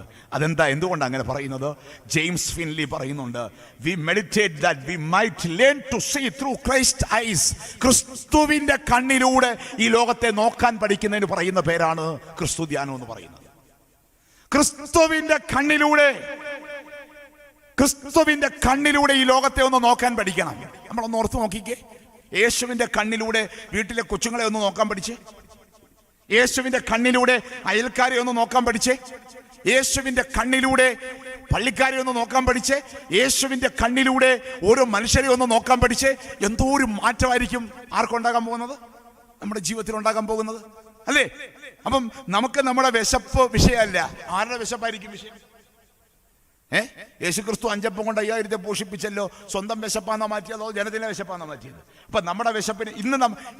എന്തുകൊണ്ടാണ് അങ്ങനെ പറയുന്നത്? ജെയിംസ് ഫിൻലി പറയുന്നുണ്ട്, we meditate that we might learn to see through Christ eyes. ക്രിസ്തുവിന്റെ കണ്ണിലൂടെ ഈ ലോകത്തെ നോക്കാൻ പഠിക്കുന്നതിന് പറയുന്ന പേരാണ് ക്രിസ്തു ധ്യാനം എന്ന് പറയുന്നത്. ക്രിസ്തുവിന്റെ കണ്ണിലൂടെ ഈ ലോകത്തെ ഒന്ന് നോക്കാൻ പഠിക്കണം. നമ്മളൊന്ന് ഓർത്ത് നോക്കിക്കേ. യേശുവിന്റെ കണ്ണിലൂടെ വീട്ടിലെ കൊച്ചുങ്ങളെ ഒന്ന് നോക്കാൻ പഠിച്ചേ. യേശുവിന്റെ കണ്ണിലൂടെ അയൽക്കാരെ ഒന്ന് നോക്കാൻ പഠിച്ചേ. യേശുവിന്റെ കണ്ണിലൂടെ പള്ളിക്കാരെ ഒന്ന് നോക്കാൻ പഠിച്ചേ. യേശുവിന്റെ കണ്ണിലൂടെ ഓരോ മനുഷ്യരെ ഒന്ന് നോക്കാൻ പഠിച്ചേ. എന്തോ ഒരു മാറ്റമായിരിക്കും ആർക്കുണ്ടാകാൻ പോകുന്നത്? നമ്മുടെ ജീവിതത്തിൽ ഉണ്ടാകാൻ പോകുന്നത്, അല്ലേ? അപ്പം നമുക്ക് നമ്മുടെ വിശപ്പ് വിഷയമല്ല. ആരുടെ വിശപ്പായിരിക്കും വിഷയം? യേശുക്രിസ്തു 5 അപ്പം കൊണ്ട് 5000 പോഷിപ്പിച്ചല്ലോ. സ്വന്തം വിശപ്പാന്നാ മാറ്റിയതോ ജനത്തിൻ്റെ വിശപ്പാന്നാ മാറ്റിയത്? അപ്പൊ നമ്മുടെ വിശപ്പിന്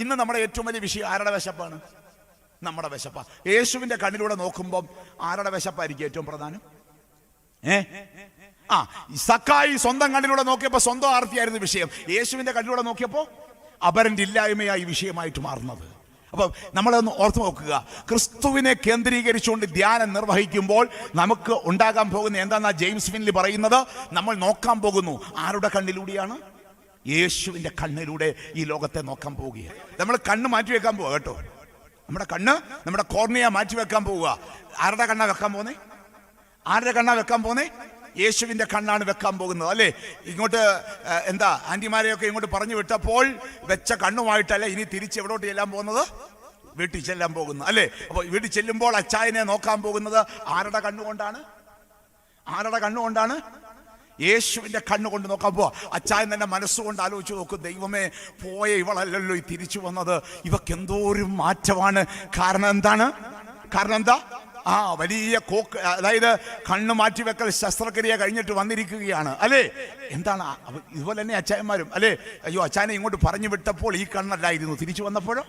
ഇന്ന് നമ്മുടെ ഏറ്റവും വലിയ വിഷയം ആരുടെ വിശപ്പാണ്? നമ്മുടെ വിശപ്പാ. യേശുവിന്റെ കണ്ണിലൂടെ നോക്കുമ്പോൾ ആരുടെ വിശപ്പായിരിക്കും ഏറ്റവും പ്രധാനം? സക്കായി സ്വന്തം കണ്ണിലൂടെ നോക്കിയപ്പോ സ്വന്തം ആർത്തിയായിരുന്നു വിഷയം. യേശുവിന്റെ കണ്ണിലൂടെ നോക്കിയപ്പോ അപരന്റെ ഇല്ലായ്മയായി വിഷയമായിട്ട് മാറുന്നത്. അപ്പൊ നമ്മളൊന്ന് ഓർത്ത് നോക്കുക. ക്രിസ്തുവിനെ കേന്ദ്രീകരിച്ചുകൊണ്ട് ധ്യാനം നിർവഹിക്കുമ്പോൾ നമുക്ക് ഉണ്ടാകാൻ പോകുന്ന എന്താണെന്നാ ജെയിംസ് ഫിൻലി പറയുന്നത്? നമ്മൾ നോക്കാൻ പോകുന്നു ആരുടെ കണ്ണിലൂടെയാണ്? യേശുവിന്റെ കണ്ണിലൂടെ ഈ ലോകത്തെ നോക്കാൻ പോവുകയാണ്. നമ്മൾ കണ്ണ് മാറ്റിവെക്കാൻ പോവുക കേട്ടോ. നമ്മുടെ കോർണിയ മാറ്റിവെക്കാൻ പോവുക. ആരുടെ കണ്ണാ വെക്കാൻ പോകുന്നേ? യേശുവിന്റെ കണ്ണാണ് വെക്കാൻ പോകുന്നത്, അല്ലേ? ഇങ്ങോട്ട് ആന്റിമാരെയൊക്കെ ഇങ്ങോട്ട് പറഞ്ഞു വിട്ടപ്പോൾ വെച്ച കണ്ണുമായിട്ടല്ല ഇനി തിരിച്ച് എവിടോട്ട് ചെല്ലാൻ പോകുന്നത്? വീട്ടിൽ ചെല്ലാൻ പോകുന്നു, അല്ലേ? അപ്പോൾ വീട്ടിൽ ചെല്ലുമ്പോൾ അച്ചായനെ നോക്കാൻ പോകുന്നത് ആരുടെ കണ്ണുകൊണ്ടാണ്? യേശുവിന്റെ കണ്ണുകൊണ്ട് നോക്കാൻ പോവാ. അച്ചായൻ തന്നെ മനസ്സുകൊണ്ട് ആലോചിച്ച് നോക്കും, ദൈവമേ, പോയ ഇവളല്ലല്ലോ ഈ തിരിച്ചു വന്നത്, ഇവക്ക് എന്തോ ഒരു മാറ്റമാണ്. കാരണം എന്താ? വലിയ അതായത് കണ്ണ് മാറ്റിവെക്കൽ ശസ്ത്രക്രിയ കഴിഞ്ഞിട്ട് വന്നിരിക്കുകയാണ്, അല്ലേ? എന്താണ്? ഇതുപോലെ തന്നെ അച്ചായന്മാരും, അല്ലേ? അയ്യോ, അച്ചായനെ ഇങ്ങോട്ട് പറഞ്ഞു വിട്ടപ്പോൾ ഈ കണ്ണല്ലായിരുന്നു, തിരിച്ചു വന്നപ്പോഴോ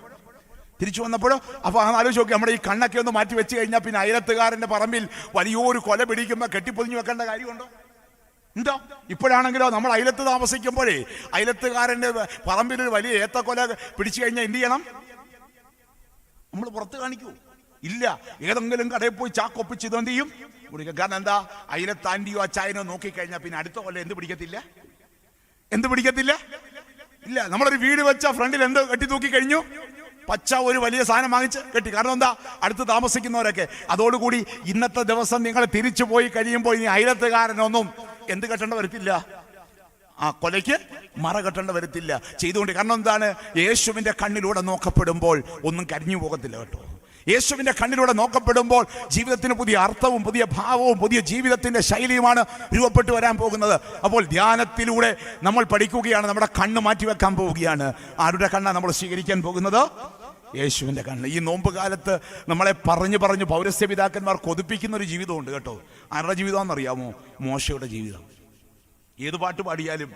തിരിച്ചു വന്നപ്പോഴോ അപ്പോൾ ആലോചിച്ച് നോക്കി, നമ്മുടെ ഈ കണ്ണൊക്കെ ഒന്ന് മാറ്റി വെച്ച് കഴിഞ്ഞാൽ പിന്നെ അയലത്തുകാരൻ്റെ പറമ്പിൽ വലിയൊരു കൊല പിടിക്കുമ്പോൾ കെട്ടിപ്പൊതിഞ്ഞ് വെക്കേണ്ട കാര്യമുണ്ടോ? ഉണ്ടോ? ഇപ്പോഴാണെങ്കിലോ നമ്മൾ അയലത്ത് താമസിക്കുമ്പോഴേ അയലത്തുകാരൻ്റെ പറമ്പിൽ ഒരു വലിയ ഏത്തക്കൊല പിടിച്ചു കഴിഞ്ഞാൽ എന്ത് ചെയ്യണം? നമ്മൾ പുറത്ത് കാണിക്കൂ? ഇല്ല. ഏതെങ്കിലും കടയിൽ പോയി ചാക്കൊപ്പിച്ച് ഇതെന്ത് ചെയ്യും? കുടിക്കുക. കാരണം എന്താ? അയലത്ത് ആൻറ്റിയോ അച്ചായനോ നോക്കിക്കഴിഞ്ഞാൽ പിന്നെ അടുത്ത കൊല്ലം എന്ത് പിടിക്കത്തില്ല? എന്ത് പിടിക്കത്തില്ല? ഇല്ല. നമ്മളൊരു വീട് വെച്ച ഫ്രണ്ടിൽ എന്ത് കെട്ടി തൂക്കി കഴിഞ്ഞു? പച്ച ഒരു വലിയ സാധനം വാങ്ങിച്ച് കെട്ടി. കാരണം എന്താ? അടുത്ത് താമസിക്കുന്നവരൊക്കെ. അതോടുകൂടി ഇന്നത്തെ ദിവസം നിങ്ങൾ തിരിച്ചു പോയി കഴിയുമ്പോൾ ഇനി അയലത്തുകാരനൊന്നും എന്ത് കെട്ടേണ്ട വരത്തില്ല? ആ കൊലയ്ക്ക് മറ കെട്ടേണ്ട വരത്തില്ല. ചെയ്തുകൊണ്ട് കാരണം എന്താണ്? യേശുവിന്റെ കണ്ണിലൂടെ നോക്കപ്പെടുമ്പോൾ ഒന്നും കരിഞ്ഞു പോകത്തില്ല കേട്ടോ. യേശുവിന്റെ കണ്ണിലൂടെ നോക്കപ്പെടുമ്പോൾ ജീവിതത്തിന് പുതിയ അർത്ഥവും പുതിയ ഭാവവും പുതിയ ജീവിതത്തിന്റെ ശൈലിയുമാണ് രൂപപ്പെട്ടു വരാൻ പോകുന്നത്. അപ്പോൾ ധ്യാനത്തിലൂടെ നമ്മൾ പഠിക്കുകയാണ്, നമ്മുടെ കണ്ണ് മാറ്റിവെക്കാൻ പോവുകയാണ്. ആരുടെ കണ്ണാണ് നമ്മൾ സ്വീകരിക്കാൻ പോകുന്നത്? യേശുവിന്റെ കണ്ണ്. ഈ നോമ്പ് കാലത്ത് നമ്മളെ പറഞ്ഞു പൗരസ്ത്യ പിതാക്കന്മാർ കൊതിപ്പിക്കുന്ന ഒരു ജീവിതമുണ്ട് കേട്ടോ. ആരുടെ ജീവിതമാണെന്നറിയാമോ? മോശയുടെ ജീവിതം. ഏത് പാട്ട് പാടിയാലും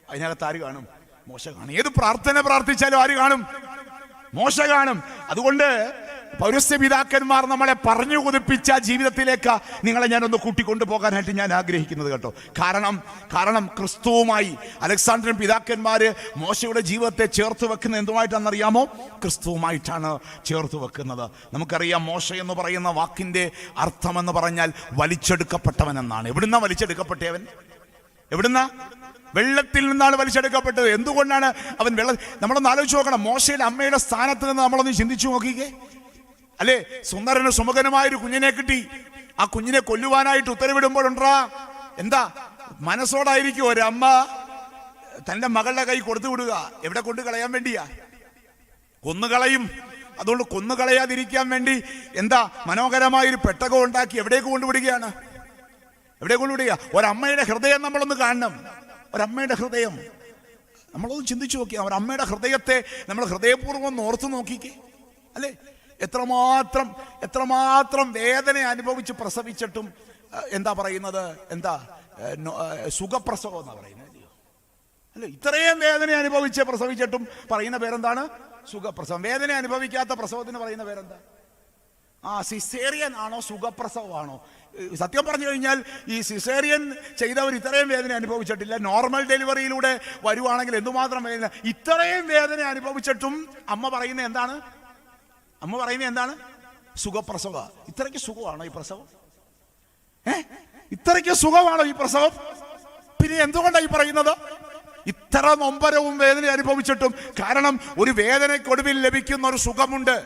അതിനകത്ത് ആര് കാണും? മോശ കാണും. ഏത് പ്രാർത്ഥന പ്രാർത്ഥിച്ചാലും ആര് കാണും? മോശ കാണും. അതുകൊണ്ട് പൗരസ്ത്യ പിതാക്കന്മാർ നമ്മളെ പറഞ്ഞു കൊതിപ്പിച്ച ജീവിതത്തിലേക്ക് നിങ്ങളെ ഞാനൊന്ന് കൂട്ടിക്കൊണ്ടു പോകാനായിട്ട് ഞാൻ ആഗ്രഹിക്കുന്നത് കേട്ടോ. കാരണം ക്രിസ്തുവുമായി അലക്സാണ്ട്രിയൻ പിതാക്കന്മാര് മോശയുടെ ജീവിതത്തെ ചേർത്ത് വെക്കുന്നത് എന്തുമായിട്ടാണെന്നറിയാമോ? ക്രിസ്തുവുമായിട്ടാണ് ചേർത്ത് വെക്കുന്നത്. നമുക്കറിയാം മോശ എന്ന് പറയുന്ന വാക്കിന്റെ അർത്ഥം എന്ന് പറഞ്ഞാൽ വലിച്ചെടുക്കപ്പെട്ടവൻ എന്നാണ്. എവിടുന്നാ വലിച്ചെടുക്കപ്പെട്ടവൻ? എവിടുന്ന? വെള്ളത്തിൽ നിന്നാണ് വലിച്ചെടുക്കപ്പെട്ടത്. എന്തുകൊണ്ടാണ് അവൻ നമ്മളൊന്ന് ആലോചിച്ച് നോക്കണം. മോശയുടെ അമ്മയുടെ സ്ഥാനത്ത് നിന്ന് നമ്മളൊന്ന് ചിന്തിച്ചു നോക്കിക്കേ. അല്ലേ? സുന്ദരന് സുമുഖനുമായൊരു കുഞ്ഞിനെ കിട്ടി. ആ കുഞ്ഞിനെ കൊല്ലുവാനായിട്ട് ഉത്തരവിടുമ്പോഴുണ്ടാ എന്താ മനസ്സോടായിരിക്കും ഒരമ്മ തന്റെ മകളുടെ കൈ കൊടുത്തു വിടുക? എവിടെ കൊണ്ട് കളയാൻ വേണ്ടിയാ? കൊന്നുകളയും. അതുകൊണ്ട് കൊന്നുകളയാതിരിക്കാൻ വേണ്ടി എന്താ മനോഹരമായൊരു പെട്ടകം ഉണ്ടാക്കി എവിടേക്ക് കൊണ്ടുവിടുകയാണ്? എവിടെ കൊണ്ടുവിടുക? ഒരമ്മയുടെ ഹൃദയം നമ്മളൊന്ന് കാണണം. ഒരമ്മയുടെ ഹൃദയം നമ്മളൊന്ന് ചിന്തിച്ചു നോക്കിയാൽ ഒരമ്മയുടെ ഹൃദയത്തെ നമ്മൾ ഹൃദയപൂർവ്വം ഓർത്തു നോക്കിക്കേ. അല്ലേ? എത്രമാത്രം വേദന അനുഭവിച്ച് പ്രസവിച്ചിട്ടും എന്താ പറയുന്നത്? എന്താ സുഖപ്രസവം എന്നാ പറയുന്നത്? അല്ലേ? ഇത്രയും വേദന അനുഭവിച്ച് പ്രസവിച്ചിട്ടും പറയുന്ന പേരെന്താണ്? സുഖപ്രസവം. വേദന അനുഭവിക്കാത്ത പ്രസവത്തിന് പറയുന്ന പേരെന്താ? സിസേറിയൻ ആണോ സുഖപ്രസവമാണോ? സത്യം പറഞ്ഞു കഴിഞ്ഞാൽ ഈ സിസേറിയൻ ചെയ്തവർ ഇത്രയും വേദന അനുഭവിച്ചിട്ടില്ല. നോർമൽ ഡെലിവറിയിലൂടെ വരുവാണെങ്കിൽ എന്തുമാത്രം വേദന. ഇത്രയും വേദന അനുഭവിച്ചിട്ടും അമ്മ പറയുന്നത് എന്താണ്? സുഖപ്രസവ. ഇത്രയ്ക്ക് സുഖമാണോ ഈ പ്രസവം? ഇത്രയ്ക്ക് സുഖമാണോ ഈ പ്രസവം? പിന്നെ എന്തുകൊണ്ടാണ് ഈ പറയുന്നത്? ഇത്ര നൊമ്പരവും വേദന അനുഭവിച്ചിട്ടും. കാരണം ഒരു വേദനയ്ക്കൊടുവിൽ ലഭിക്കുന്ന ഒരു സുഖമുണ്ട്.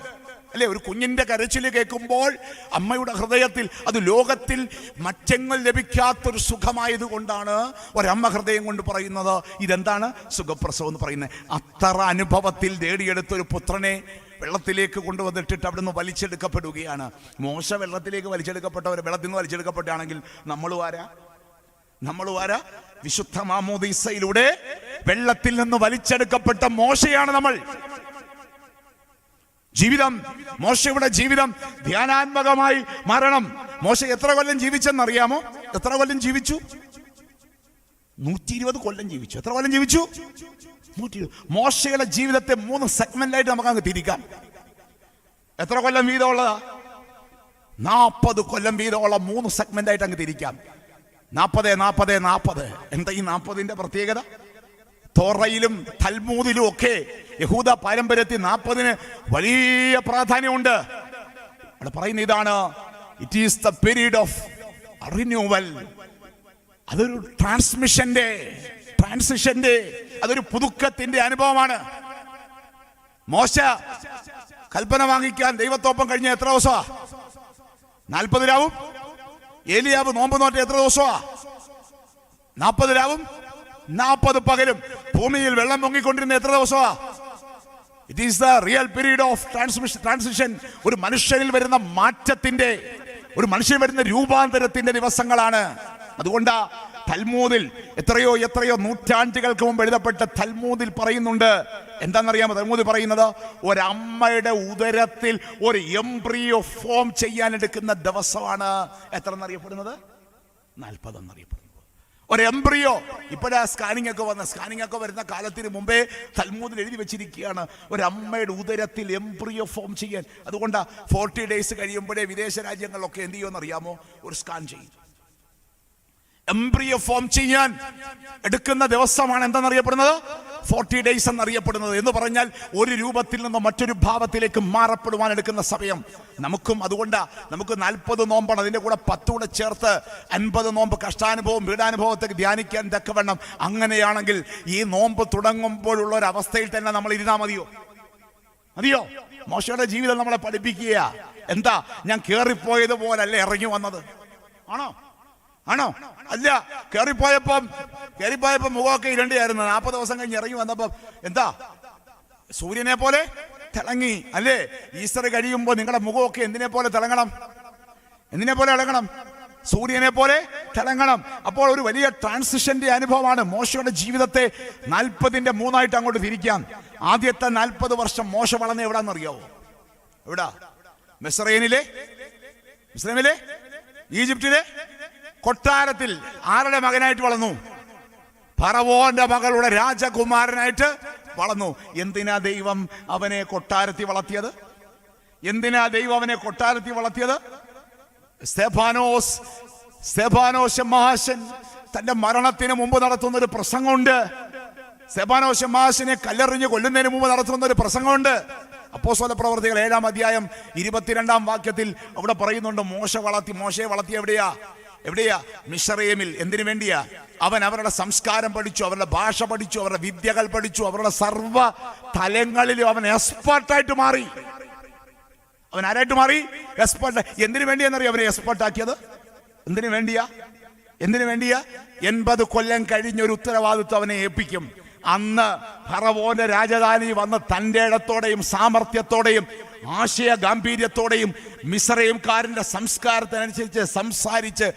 അല്ലെ? ഒരു കുഞ്ഞിന്റെ കരച്ചിൽ കേൾക്കുമ്പോൾ അമ്മയുടെ ഹൃദയത്തിൽ അത് ലോകത്തിൽ മറ്റെങ്ങൾ ലഭിക്കാത്തൊരു സുഖമായത് കൊണ്ടാണ് ഒരമ്മ ഹൃദയം കൊണ്ട് പറയുന്നത് ഇതെന്താണ്? സുഖപ്രസവം എന്ന് പറയുന്നത്. അത്ര അനുഭവത്തിൽ നേടിയെടുത്തൊരു പുത്രനെ വെള്ളത്തിലേക്ക് കൊണ്ടുവന്നിട്ടിട്ട് അവിടെ നിന്ന് വലിച്ചെടുക്കപ്പെടുകയാണ്. മോശ വെള്ളത്തിലേക്ക് വലിച്ചെടുക്കപ്പെട്ടവർ വെള്ളത്തിൽ നിന്ന് വലിച്ചെടുക്കപ്പെട്ടാണെങ്കിൽ നമ്മൾ ആരാ? വിശുദ്ധ മാമോദീസയിലൂടെ വെള്ളത്തിൽ നിന്ന് വലിച്ചെടുക്കപ്പെട്ട മോശയാണ് നമ്മൾ. ജീവിതം, മോശയുടെ ജീവിതം ധ്യാനാത്മകമായി മാറണം. മോശ എത്ര കൊല്ലം ജീവിച്ചെന്നറിയാമോ? എത്ര കൊല്ലം ജീവിച്ചു? 120 കൊല്ലം ജീവിച്ചു. എത്ര കൊല്ലം ജീവിച്ചു? 120. മോശയുടെ ജീവിതത്തെ 3 സെഗ്മെന്റായിട്ട് നമുക്ക് അങ്ങ് തിരിക്കാം. എത്ര കൊല്ലം വീതമുള്ളതാ? 40 കൊല്ലം വീതമുള്ള 3 സെഗ്മെന്റായിട്ട് അങ്ങ് തിരിക്കാം. 40. എന്താ ഈ 40ന്റെ പ്രത്യേകത? തോറയിലും തൽമൂദിലും ഒക്കെ യഹൂദ പാരമ്പര്യത്തിൽ 40ന് വലിയ പ്രാധാന്യമുണ്ട്. അവിടെ പറയുന്ന ഇതാണ്, it is the period of renewal. അതൊരു ട്രാൻസിഷന്റെ അതൊരു പുതുക്കത്തിന്റെ അനുഭവമാണ്. മോശ കൽപ്പന വാങ്ങിക്കാൻ ദൈവത്തോപ്പം കഴിഞ്ഞ എത്ര ദിവസമാ? 40 രാവും. ഏലിയാവ് നോമ്പ് നോറ്റ എത്ര ദിവസമാ? 40 രാവും 40 പകലും. ഭൂമിയിൽ വെള്ളം പൊങ്ങിക്കൊണ്ടിരുന്ന എത്ര ദിവസമാ? It is the real period of transition. ഒരു മനുഷ്യനിൽ വരുന്ന മാറ്റത്തിന്റെ, ഒരു മനുഷ്യൻ വരുന്ന രൂപാന്തരത്തിന്റെ ദിവസങ്ങളാണ്. അതുകൊണ്ട് തൽമൂദിൽ എത്രയോ നൂറ്റാണ്ടുകൾക്ക് മുമ്പ് എഴുതപ്പെട്ട തൽമൂദിൽ പറയുന്നുണ്ട്. എന്താണെന്നറിയാമോ തൽമൂദിൽ പറയുന്നത്? ഒരമ്മയുടെ ഉദരത്തിൽ ഒരു എംബ്രിയോ ഫോം ചെയ്യാൻ എടുക്കുന്ന ദിവസമാണ് എത്ര എന്നറിയപ്പെടുന്നത്? 40 എന്നറിയപ്പെടുന്നത്. ഒരു എംബ്രിയോ. ഇപ്പോഴാ സ്കാനിങ് ഒക്കെ വരുന്ന കാലത്തിന് മുമ്പേ തൽമൂദിൽ എഴുതി വെച്ചിരിക്കുകയാണ് ഒരു അമ്മയുടെ ഉദരത്തിൽ എംബ്രിയോ ഫോം ചെയ്യാൻ. അതുകൊണ്ടാ 40 days കഴിയുമ്പോഴേ വിദേശ രാജ്യങ്ങളിലൊക്കെ എന്ത് ചെയ്യുമെന്ന് അറിയാമോ? ഒരു സ്കാൻ ചെയ്യും. എംബ്രിയോ ഫോം ചെയ്യാൻ എടുക്കുന്ന ദിവസമാണ് എന്തെന്നറിയപ്പെടുന്നത്? 40 days എന്നറിയപ്പെടുന്നത്. എന്ന് പറഞ്ഞാൽ ഒരു രൂപത്തിൽ നിന്ന് മറ്റൊരു ഭാവത്തിലേക്ക് മാറപ്പെടുവാൻ എടുക്കുന്ന സമയം. നമുക്കും അതുകൊണ്ടാ നമുക്ക് 40 നോമ്പാണ്, അതിന്റെ കൂടെ 10 കൂടെ ചേർത്ത് 50 നോമ്പ് കഷ്ടാനുഭവം പീഡാനുഭവത്തേക്ക് ധ്യാനിക്കാൻ തക്കവണ്ണം. അങ്ങനെയാണെങ്കിൽ ഈ നോമ്പ് തുടങ്ങുമ്പോഴുള്ള ഒരു അവസ്ഥയിൽ തന്നെ നമ്മൾ ഇരുന്നാ മതിയോ? മോശയുടെ ജീവിതം നമ്മളെ പഠിപ്പിക്കുക. എന്താ, ഞാൻ കേറിപ്പോയതുപോലല്ലേ ഇറങ്ങി വന്നത്? ആണോ? അല്ല. കേറിപ്പോയപ്പം മുഖമൊക്കെ ഇരണ്ടിയായിരുന്നു. 40 ദിവസം കഴിഞ്ഞ് ഇറങ്ങി വന്നപ്പം എന്താ, സൂര്യനെ പോലെ തിളങ്ങി അല്ലേ? ഈസ്റ്റർ കഴിയുമ്പോൾ നിങ്ങളുടെ മുഖമൊക്കെ എന്തിനെ പോലെ തിളങ്ങണം? സൂര്യനെ പോലെ തിളങ്ങണം. അപ്പോൾ ഒരു വലിയ ട്രാൻസിഷന്റെ അനുഭവമാണ്. മോശയുടെ ജീവിതത്തെ 40ന്റെ 3 അങ്ങോട്ട് തിരിക്കാം. ആദ്യത്തെ 40 വർഷം മോശ വളർന്ന എവിടാന്നറിയാവോ? എവിടാ? മിസ്രൈമിലെ ഈജിപ്തിലെ കൊട്ടാരത്തിൽ. ആരുടെ മകനായിട്ട് വളർന്നു? ഫറവോന്റെ മകളുടെ രാജകുമാരനായിട്ട് വളർന്നു. എന്തിനാ ദൈവം അവനെ കൊട്ടാരത്തിൽ വളർത്തിയത്? സ്തെഫാനോസ് മഹാശൻ തന്റെ മരണത്തിന് മുമ്പ് നടത്തുന്ന ഒരു പ്രസംഗമുണ്ട്. സ്തെഫാനോസ് മഹാശനെ കല്ലെറിഞ്ഞ് കൊല്ലുന്നതിന് മുമ്പ് നടത്തുന്ന ഒരു പ്രസംഗമുണ്ട്. അപ്പോസ്തല പ്രവർത്തികൾ 7-ാം അധ്യായം 22-ാം വാക്യത്തിൽ അവിടെ പറയുന്നുണ്ട്, മോശയെ വളർത്തി എവിടെയാ? മിസ്രയീമിൽ. എന്തിനു വേണ്ടിയാ? അവൻ അവരുടെ സംസ്കാരം പഠിച്ചു, അവരുടെ ഭാഷ പഠിച്ചു, അവരുടെ വിദ്യകൾ പഠിച്ചു, അവരുടെ സർവ്വ തലങ്ങളിലും അവൻ എക്സ്പെർട്ടായിട്ട് മാറി. അവൻ ആരായിട്ട് മാറി? എക്സ്പെർട്ട്. എന്തിനു വേണ്ടിയാന്നറിയോ അവനെ എക്സ്പെർട്ട് ആക്കിയത്? എന്തിനു വേണ്ടിയാ? 80 കൊല്ലം കഴിഞ്ഞൊരു ഉത്തരവാദിത്വം അവനെ ഏൽപ്പിക്കും. അന്ന് ഫറവോന്റെ രാജധാനി വന്ന് തന്റെ ഇടത്തോടെയും സാമർത്ഥ്യത്തോടെയും ആശയ ഗാംഭീര്യത്തോടെയും മിസ്രയീംകാരന്റെ സംസ്കാരത്തിനനുസരിച്ച് സംസാരിച്ച്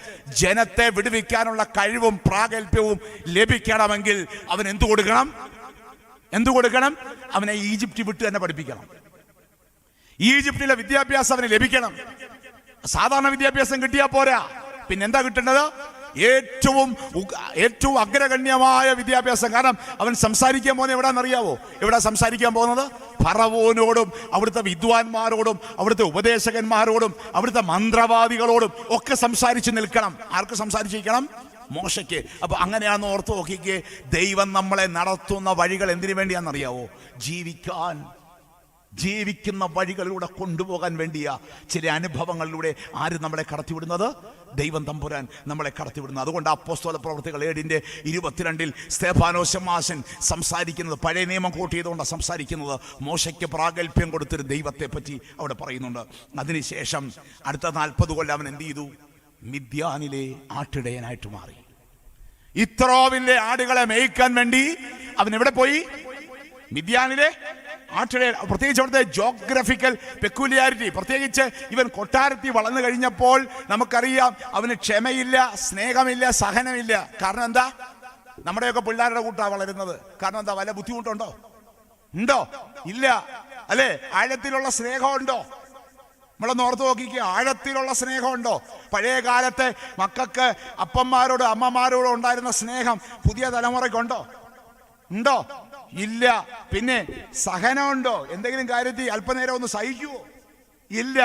ജനത്തെ വിടുവിക്കാനുള്ള കഴിവും പ്രാഗൽഭ്യവും ലഭിക്കണമെങ്കിൽ അവൻ എന്തു കൊടുക്കണം? അവനെ ഈജിപ്റ്റ് വിട്ട് തന്നെ പഠിപ്പിക്കണം. ഈജിപ്തിലെ വിദ്യാഭ്യാസം അവന് ലഭിക്കണം. സാധാരണ വിദ്യാഭ്യാസം കിട്ടിയാൽ പോരാ, പിന്നെന്താ കിട്ടേണ്ടത്? ഏറ്റവും അഗ്രഗണ്യമായ വിദ്യാഭ്യാസം. കാരണം അവൻ സംസാരിക്കാൻ പോകുന്നത് എവിടാന്നറിയാവോ? എവിടാ സംസാരിക്കാൻ പോകുന്നത്? ഫറവോനോടും അവിടുത്തെ വിദ്വാൻമാരോടും അവിടുത്തെ ഉപദേശകന്മാരോടും അവിടുത്തെ മന്ത്രവാദികളോടും ഒക്കെ സംസാരിച്ച് നിൽക്കണം. ആർക്ക് സംസാരിച്ചിരിക്കണം? മോശയ്ക്ക്. അപ്പൊ അങ്ങനെയാണെന്ന് ഓർത്ത് നോക്കിക്കേ. ദൈവം നമ്മളെ നടത്തുന്ന വഴികൾ എന്തിനു വേണ്ടിയാണെന്നറിയാവോ? ജീവിക്കുന്ന വഴികളിലൂടെ കൊണ്ടുപോകാൻ വേണ്ടിയാ. ചില അനുഭവങ്ങളിലൂടെ ആര് നമ്മളെ കടത്തിവിടുന്നത്? ദൈവം തമ്പുരാൻ നമ്മളെ കടത്തിവിടുന്നത്. അതുകൊണ്ട് അപ്പോസ്തല പ്രവർത്തികൾ 7:22 സ്തെഫാനോസ് ശമാശൻ സംസാരിക്കുന്നത്, പഴയ നിയമം കോട്ട് ചെയ്തുകൊണ്ടാണ് സംസാരിക്കുന്നത്. മോശയ്ക്ക് പ്രാഗൽഭ്യം കൊടുത്തൊരു ദൈവത്തെ പറ്റി അവിടെ പറയുന്നുണ്ട്. അതിനുശേഷം അടുത്ത 40 കൊല്ലം അവൻ എന്ത് ചെയ്തു? മിദ്യാനിലെ ആട്ടിടയനായിട്ട് മാറി. ഇത്രോവിലെ ആടുകളെ മേയ്ക്കാൻ വേണ്ടി അവൻ എവിടെ പോയി? മിദ്യാനിലെ ആട്ടിടയൻ. പ്രത്യേകിച്ച് അവിടുത്തെ ജോഗ്രഫിക്കൽ പെക്യുലിയാരിറ്റി, പ്രത്യേകിച്ച് ഇവൻ കൊട്ടാരത്തിൽ വളർന്നു കഴിഞ്ഞപ്പോൾ നമുക്കറിയാം അവന് ക്ഷമയില്ല, സ്നേഹമില്ല, സഹനമില്ല. കാരണം എന്താ? നമ്മുടെയൊക്കെ പിള്ളേരുടെ കൂട്ടാണ് വളരുന്നത്. കാരണം എന്താ? വല്ല ബുദ്ധിമുട്ടുണ്ടോ? ഇല്ല അല്ലേ? ആഴത്തിലുള്ള സ്നേഹമുണ്ടോ? നമ്മളൊന്ന് ഓർത്ത് നോക്കിക്കുക. ആഴത്തിലുള്ള സ്നേഹമുണ്ടോ? പഴയ കാലത്തെ മക്കൾക്ക് അപ്പന്മാരോട് അമ്മമാരോട് ഉണ്ടായിരുന്ന സ്നേഹം പുതിയ തലമുറയ്ക്കുണ്ടോ? ഇല്ല. പിന്നെ സഹനമുണ്ടോ? എന്തെങ്കിലും കാര്യത്തിൽ അല്പനേരം ഒന്ന് സഹിക്കുവോ? ഇല്ല.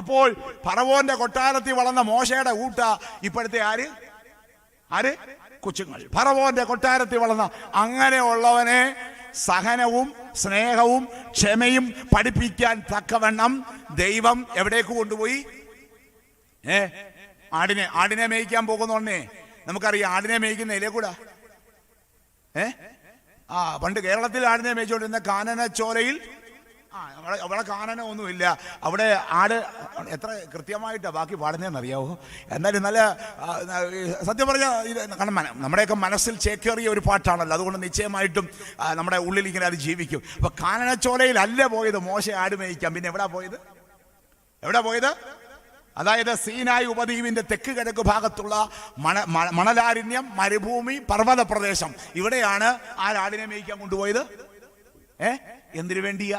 അപ്പോൾ ഫറവോന്റെ കൊട്ടാരത്തിൽ വളർന്ന മോശയുടെ കൂട്ട ഇപ്പോഴത്തെ ആര്? കൊച്ചുങ്ങൾ. ഫറവോന്റെ കൊട്ടാരത്തിൽ വളർന്ന അങ്ങനെയുള്ളവനെ സഹനവും സ്നേഹവും ക്ഷമയും പഠിപ്പിക്കാൻ തക്കവണ്ണം ദൈവം എവിടേക്ക് കൊണ്ടുപോയി? ആടിനെ മേയ്ക്കാൻ പോകുന്നോണ്ടേ നമുക്കറിയാം. ആടിനെ മേയ്ക്കുന്ന ഇല്ലേ കൂടാ? പണ്ട് കേരളത്തിൽ ആടിനെ മേയിച്ചുകൊണ്ടിരുന്ന കാനനച്ചോലയിൽ, അവിടെ കാനന ഒന്നുമില്ല. അവിടെ ആട് എത്ര കൃത്യമായിട്ടാണ് ബാക്കി പാടുന്നതെന്നറിയാവോ? എന്നാലും നല്ല സത്യം പറഞ്ഞാൽ കാരണം നമ്മുടെയൊക്കെ മനസ്സിൽ ചേക്കേറിയ ഒരു പാട്ടാണല്ലോ. അതുകൊണ്ട് നിശ്ചയമായിട്ടും നമ്മുടെ ഉള്ളിൽ ഇങ്ങനെ അത് ജീവിക്കും. അപ്പൊ കാനനച്ചോലയിൽ അല്ല പോയത് മോശ ആട് മേയിക്കാൻ. പിന്നെ എവിടാ പോയത്? അതായത് സീനായി ഉപദ്വീപിന്റെ തെക്ക് കിഴക്ക് ഭാഗത്തുള്ള മണലാരണ്യം, മരുഭൂമി, പർവ്വത പ്രദേശം. ഇവിടെയാണ് ആ ആടിനെ മേയ്ക്കാൻ കൊണ്ടുപോയത്. എന്തിനു വേണ്ടിയാ?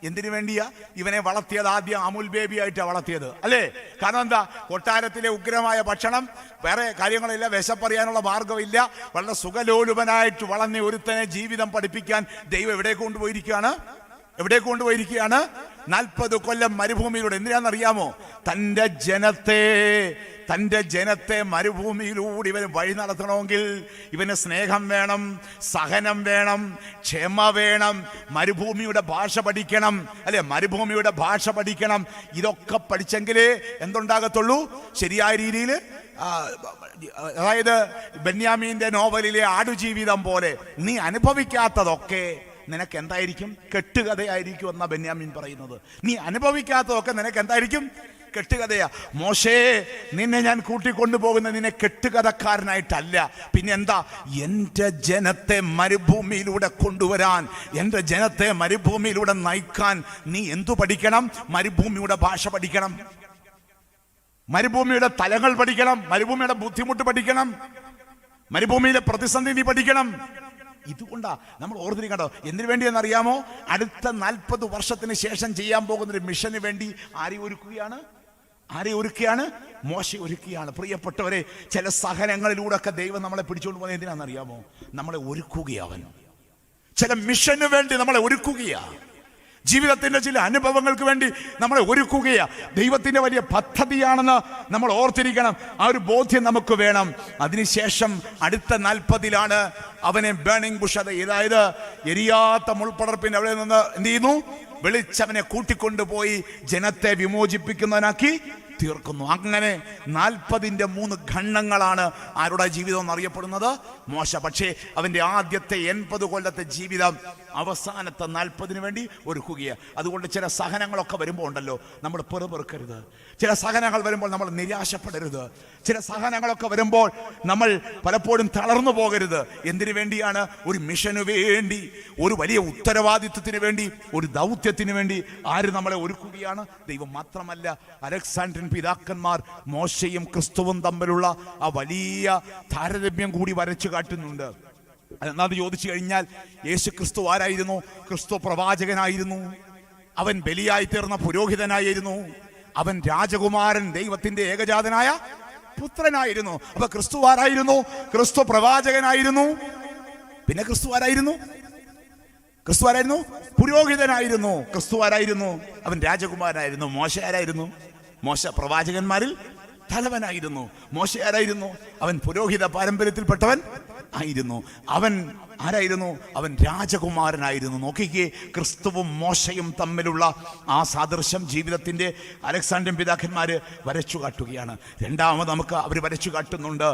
എന്തിനു വേണ്ടിയാ ഇവനെ വളർത്തിയത്? ആദ്യം അമുൽ ബേബി ആയിട്ടാണ് വളർത്തിയത്, അല്ലേ? കാരണം എന്താ? കൊട്ടാരത്തിലെ ഉഗ്രമായ ഭക്ഷണം, വേറെ കാര്യങ്ങളില്ല, വിശപ്പറിയാനുള്ള മാർഗമില്ല. വളരെ സുഖലോലുപനായിട്ട് വളർന്ന ഒരുത്തനെ ജീവിതം പഠിപ്പിക്കാൻ ദൈവം എവിടേക്ക് കൊണ്ടുപോയിരിക്കുകയാണ്? 40 കൊല്ലം മരുഭൂമിയിലൂടെ. എന്തിനാണെന്നറിയാമോ? തൻ്റെ ജനത്തെ മരുഭൂമിയിലൂടെ ഇവന് വഴി നടത്തണമെങ്കിൽ ഇവന് സ്നേഹം വേണം, സഹനം വേണം, ക്ഷമ വേണം, മരുഭൂമിയുടെ ഭാഷ പഠിക്കണം, അല്ലെ? മരുഭൂമിയുടെ ഭാഷ പഠിക്കണം. ഇതൊക്കെ പഠിച്ചെങ്കിലേ എന്തുണ്ടാകത്തുള്ളൂ? ശരിയായ രീതിയിൽ, അതായത് ബെന്യാമീന്റെ നോവലിലെ ആടുജീവിതം പോലെ നീ അനുഭവിക്കാത്തതൊക്കെ നിനക്ക് എന്തായിരിക്കും? കെട്ടുകഥയായിരിക്കും എന്നാ ബെന്യാമീൻ പറയുന്നത്. നീ അനുഭവിക്കാത്തതൊക്കെ നിനക്ക് എന്തായിരിക്കും? കെട്ടുകഥയാ. മോശേ, നിന്നെ ഞാൻ കൂട്ടിക്കൊണ്ടുപോകുന്ന നിന്നെ കെട്ടുകഥക്കാരനായിട്ടല്ല, പിന്നെ എന്താ? എൻ്റെ ജനത്തെ മരുഭൂമിയിലൂടെ കൊണ്ടുവരാൻ, എൻ്റെ ജനത്തെ മരുഭൂമിയിലൂടെ നയിക്കാൻ നീ എന്തു പഠിക്കണം? മരുഭൂമിയുടെ ഭാഷ പഠിക്കണം, മരുഭൂമിയുടെ തലങ്ങൾ പഠിക്കണം, മരുഭൂമിയുടെ ബുദ്ധിമുട്ട് പഠിക്കണം, മരുഭൂമിയിലെ പ്രതിസന്ധി നീ പഠിക്കണം. ഇതുകൊണ്ടാ നമ്മൾ ഓർത്തിരിക്കണ്ടോ? എന്തിനു വേണ്ടിയെന്നറിയാമോ? അടുത്ത 40 വർഷത്തിന് ശേഷം ചെയ്യാൻ പോകുന്നൊരു മിഷന് വേണ്ടി ആരെ ഒരുക്കുകയാണ്? മോശെ ഒരുക്കുകയാണ്. പ്രിയപ്പെട്ടവരെ, ചില സഹനങ്ങളിലൂടെ ഒക്കെ ദൈവം നമ്മളെ പിടിച്ചുകൊണ്ട് പോകുന്നത് എന്തിനാണെന്നറിയാമോ? നമ്മളെ ഒരുക്കുകയാവൻ. ചില മിഷന് വേണ്ടി നമ്മളെ ഒരുക്കുകയാ. ജീവിതത്തിന്റെ ചില അനുഭവങ്ങൾക്ക് വേണ്ടി നമ്മളെ ഒരുക്കുകയാ. ദൈവത്തിന്റെ വലിയ പദ്ധതിയാണെന്ന് നമ്മൾ ഓർത്തിരിക്കണം. ആ ഒരു ബോധ്യം നമുക്ക് വേണം. അതിനുശേഷം അടുത്ത 40-ലാണ് അവനെ ബേണിംഗ് ബുഷ്, അതായത് എരിയാത്ത മുൾപ്പടർപ്പിന്റെ അവിടെ നിന്ന് എന്ത് ചെയ്യുന്നു? വിളിച്ചവനെ കൂട്ടിക്കൊണ്ടുപോയി ജനത്തെ വിമോചിപ്പിക്കുന്നവനാക്കി തീർക്കുന്നു. അങ്ങനെ 40-ന്റെ 3 ഖണ്ഡങ്ങളാണ് ആരുടെ ജീവിതം എന്നറിയപ്പെടുന്നത്? മോശ. പക്ഷേ അവന്റെ ആദ്യത്തെ 80 കൊല്ലത്തെ ജീവിതം അവസാനത്തെ 40-ന് വേണ്ടി ഒരുക്കുകയാണ്. അതുകൊണ്ട് ചില സഹനങ്ങളൊക്കെ വരുമ്പോൾ ഉണ്ടല്ലോ, നമ്മൾ പെറുപെറുക്കരുത്. ചില സഹനങ്ങൾ വരുമ്പോൾ നമ്മൾ നിരാശപ്പെടരുത്. ചില സഹനങ്ങളൊക്കെ വരുമ്പോൾ നമ്മൾ പലപ്പോഴും തളർന്നു പോകരുത്. എന്തിനു വേണ്ടിയാണ്? ഒരു മിഷന് വേണ്ടി, ഒരു വലിയ ഉത്തരവാദിത്വത്തിന് വേണ്ടി, ഒരു ദൗത്യത്തിന് വേണ്ടി ആര് നമ്മളെ ഒരുക്കുകയാണ്? ദൈവം. മാത്രമല്ല, അലക്സാണ്ട്രിയൻ പിതാക്കന്മാർ മോശയും ക്രിസ്തുവും തമ്മിലുള്ള ആ വലിയ താരതമ്യം കൂടി വരച്ചു കാട്ടുന്നുണ്ട്. അതെന്താന്ന് ചോദിച്ചു കഴിഞ്ഞാൽ, യേശു ക്രിസ്തു ആരായിരുന്നു? ക്രിസ്തു പ്രവാചകനായിരുന്നു. അവൻ ബലിയായി തീർന്ന പുരോഹിതനായിരുന്നു. അവൻ രാജകുമാരൻ, ദൈവത്തിന്റെ ഏകജാതനായ പുത്രനായിരുന്നു. അപ്പൊ ക്രിസ്തു ആരായിരുന്നു? ക്രിസ്തു പ്രവാചകനായിരുന്നു. പിന്നെ ക്രിസ്തു ആരായിരുന്നു? പുരോഹിതനായിരുന്നു. ക്രിസ്തു ആരായിരുന്നു? അവൻ രാജകുമാരനായിരുന്നു. മോശ ആരായിരുന്നു? മോശ പ്രവാചകന്മാരിൽ തലവനായിരുന്നു. മോശ ആരായിരുന്നു? അവൻ പുരോഹിത പാരമ്പര്യത്തിൽപ്പെട്ടവൻ ആയിരുന്നു. അവൻ ആരായിരുന്നു? അവൻ രാജകുമാരനായിരുന്നു. നോക്കിക്കേ, ക്രിസ്തുവും മോശയും തമ്മിലുള്ള ആ സാദൃശ്യം ജീവിതത്തിന്റെ അലക്സാണ്ട്രിയൻ പിതാക്കന്മാര് വരച്ചു കാട്ടുകയാണ്. രണ്ടാമത് നമുക്ക് അവർ വരച്ചു കാട്ടുന്നുണ്ട്,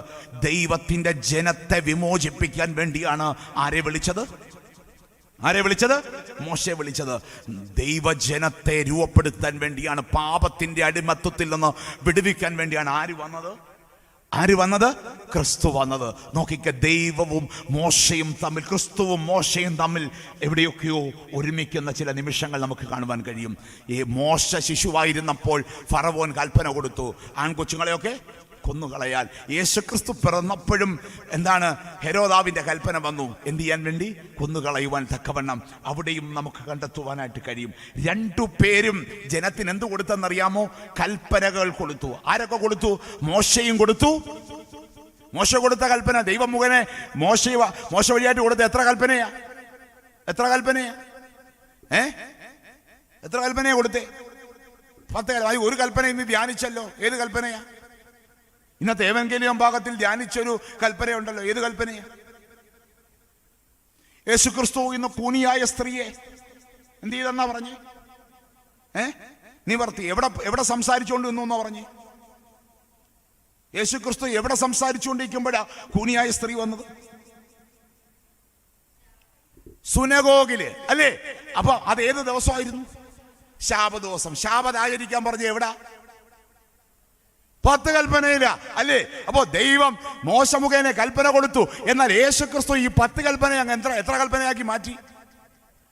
ദൈവത്തിന്റെ ജനത്തെ വിമോചിപ്പിക്കാൻ വേണ്ടിയാണ് ആരെ വിളിച്ചത്? മോശയെ വിളിച്ചത്. ദൈവജനത്തെ രൂപപ്പെടുത്താൻ വേണ്ടിയാണ്, പാപത്തിന്റെ അടിമത്വത്തിൽ നിന്ന് വിടുവിക്കാൻ വേണ്ടിയാണ് ആര് വന്നത്? ക്രിസ്തു വന്നത്. നോക്കിക്ക, ദൈവവും മോശയും തമ്മിൽ, ക്രിസ്തുവും മോശയും തമ്മിൽ എവിടെയൊക്കെയോ ഒരുമിക്കുന്ന ചില നിമിഷങ്ങൾ നമുക്ക് കാണുവാൻ കഴിയും. ഈ മോശ ശിശുവായിരുന്നപ്പോൾ ഫറവോൻ കൽപ്പന കൊടുത്തു, ആൺകൊച്ചുങ്ങളെയൊക്കെ കൊന്നുകളയാൽ. യേശുക്രിസ്തു പിറന്നപ്പോഴും എന്താണ്? ഹെരോദാവിന്റെ കൽപ്പന വന്നു. എന്ത് ചെയ്യാൻ വേണ്ടി? കൊന്നുകളയുവാൻ തക്കവണ്ണം. അവിടെയും നമുക്ക് കണ്ടെത്തുവാനായിട്ട് കഴിയും. 2 പേരും ജനത്തിന് എന്ത് കൊടുത്തെന്നറിയാമോ? കൽപ്പനകൾ കൊടുത്തു. ആരൊക്കെ കൊടുത്തു? മോശയും കൊടുത്തു. മോശ കൊടുത്ത കൽപ്പന ദൈവം മുഖേന മോശ വഴിയായിട്ട് കൊടുത്ത എത്ര കൽപ്പനയാ എത്ര കൽപ്പനയാ കൊടുത്തേ? 10. ഒരു കൽപ്പന ഇന്ന് ധ്യാനിച്ചല്ലോ. ഏത് കൽപ്പനയാ? ഇന്നത്തെ ഏവൻഗേലിയം ഭാഗത്തിൽ ധ്യാനിച്ചൊരു കൽപ്പനയുണ്ടല്ലോ. ഏത് കൽപ്പനയാ? യേശുക്രിസ്തു ഇന്ന് കൂനിയായ സ്ത്രീയെ എന്ത് ചെയ്തെന്നാ പറഞ്ഞേ? നിവർത്തി. എവിടെ സംസാരിച്ചുകൊണ്ട് നിന്നു എന്നാ പറഞ്ഞേ? യേശുക്രിസ്തു എവിടെ സംസാരിച്ചുകൊണ്ടിരിക്കുമ്പോഴാ കൂനിയായ സ്ത്രീ വന്നത്? സുനഗോഗില്, അല്ലേ? അപ്പൊ അത് ഏത് ദിവസമായിരുന്നു? ശാബത്ത് ദിവസം. ശാബത്ത് ആചരിക്കാൻ പറഞ്ഞ എവിടാ? 10 കൽപ്പനയില്ല, അല്ലേ? അപ്പോ ദൈവം മോശ മുഖേന കൽപ്പന കൊടുത്തു. എന്നാൽ യേശുക്രിസ്തു ഈ 10 കൽപ്പന അങ്ങ് എത്ര കൽപ്പനയാക്കി മാറ്റി?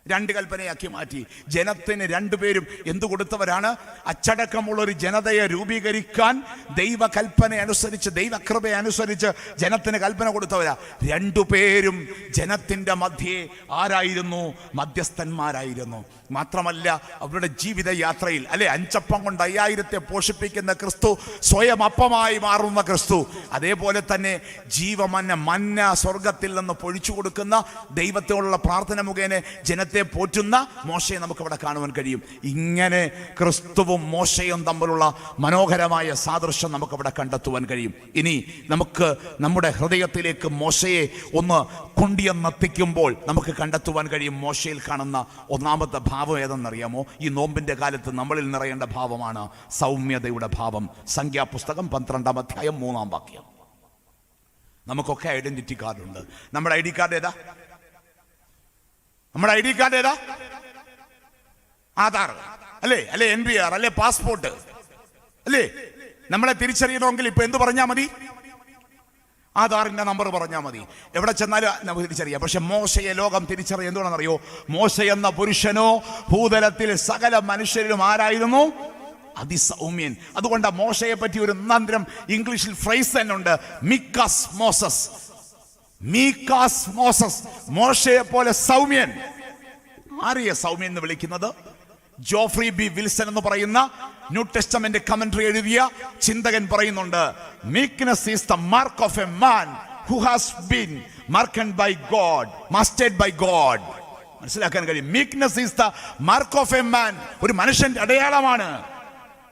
2 കൽപ്പനയാക്കി മാറ്റി. ജനത്തിന് 2 പേരും എന്തു കൊടുത്തവരാണ്? അച്ചടക്കമുള്ളൊരു ജനതയെ രൂപീകരിക്കാൻ ദൈവകൽപ്പന അനുസരിച്ച്, ദൈവകൃപ അനുസരിച്ച് ജനത്തിന് കൽപ്പന കൊടുത്തവരാ. 2 പേരും ജനത്തിന്റെ മധ്യേ ആരായിരുന്നു? മധ്യസ്ഥന്മാരായിരുന്നു. മാത്രമല്ല അവരുടെ ജീവിതയാത്രയിൽ, അല്ലെ, 5 അപ്പം കൊണ്ട് 5000 പോഷിപ്പിക്കുന്ന ക്രിസ്തു, സ്വയം അപ്പമായി മാറുന്ന ക്രിസ്തു, അതേപോലെ തന്നെ മന്ന സ്വർഗത്തിൽ നിന്ന് പൊഴിച്ചു കൊടുക്കുന്ന, ദൈവത്തോടുള്ള പ്രാർത്ഥന മുഖേന ജനത്തെ പോറ്റുന്ന മോശയെ നമുക്ക് അവിടെ കാണുവാൻ കഴിയും. ഇങ്ങനെ ക്രിസ്തുവും മോശയും തമ്മിലുള്ള മനോഹരമായ സാദൃശ്യം നമുക്ക് അവിടെ കണ്ടെത്തുവാൻ കഴിയും. ഇനി നമുക്ക് നമ്മുടെ ഹൃദയത്തിലേക്ക് മോശയെ ഒന്ന് കൊണ്ടിയെന്നെത്തിക്കുമ്പോൾ നമുക്ക് കണ്ടെത്തുവാൻ കഴിയും മോശയിൽ കാണുന്ന ഒന്നാമത്തെ ഭാവം ഏതെന്നറിയാമോ? ഈ നോമ്പിന്റെ കാലത്ത് നമ്മളിൽ നിറയേണ്ട ഭാവമാണ് സൗമ്യതയുടെ ഭാവം. സംഖ്യാപുസ്തകം 12-ാം അധ്യായം 3-ാം വാക്യം. നമുക്കൊക്കെ ഐഡന്റിറ്റി കാർഡ് ഉണ്ട്. നമ്മുടെ ID കാർഡ് ഏതാ? നമ്മുടെ ID കാർഡ് ഏതാ? ആധാർ അല്ലേ, അല്ലെ NPR, അല്ലെ പാസ്പോർട്ട്, അല്ലേ? നമ്മളെ തിരിച്ചറിയണമെങ്കിൽ ഇപ്പൊ എന്ത് പറഞ്ഞാൽ മതി? ആധാറിന്റെ നമ്പർ പറഞ്ഞാൽ മതി. എവിടെ ചെന്നാലും നമുക്ക് തിരിച്ചറിയാം. പക്ഷെ മോശയെ ലോകം തിരിച്ചറിയാൻ എന്തുകൊണ്ടാണെന്നറിയോ? മോശ എന്ന പുരുഷനോ ഭൂതലത്തിൽ സകല മനുഷ്യരിലും ആരായിരുന്നു? അതിസൗമ്യൻ. അതുകൊണ്ട് മോശയെ പറ്റി ഒരു നന്ദ്രം ഇംഗ്ലീഷിൽ ഫ്രേസ് തന്നെ ഉണ്ട്, മീക്കാസ് മോസസ്. മീക്കാസ് മോസസ്, മോശയെ പോലെ സൗമ്യൻ. ആരെയാ സൗമ്യൻ എന്ന് വിളിക്കുന്നത്? ജോഫ്രി ബി വിൽസൺ എന്ന് പറയുന്ന ന്യൂ ടെസ്റ്റമെന്റ് കമന്ററി എഴുതിയ ചിന്തകൻ പറയുന്നുണ്ട്, meekness is the mark of a man who has been marked by God, mastered by God. മനസ്സിലാക്കാൻ കഴിയും. Meekness is the mark of a man, ഒരു മനുഷ്യന്റെ അടയാളമാണ്.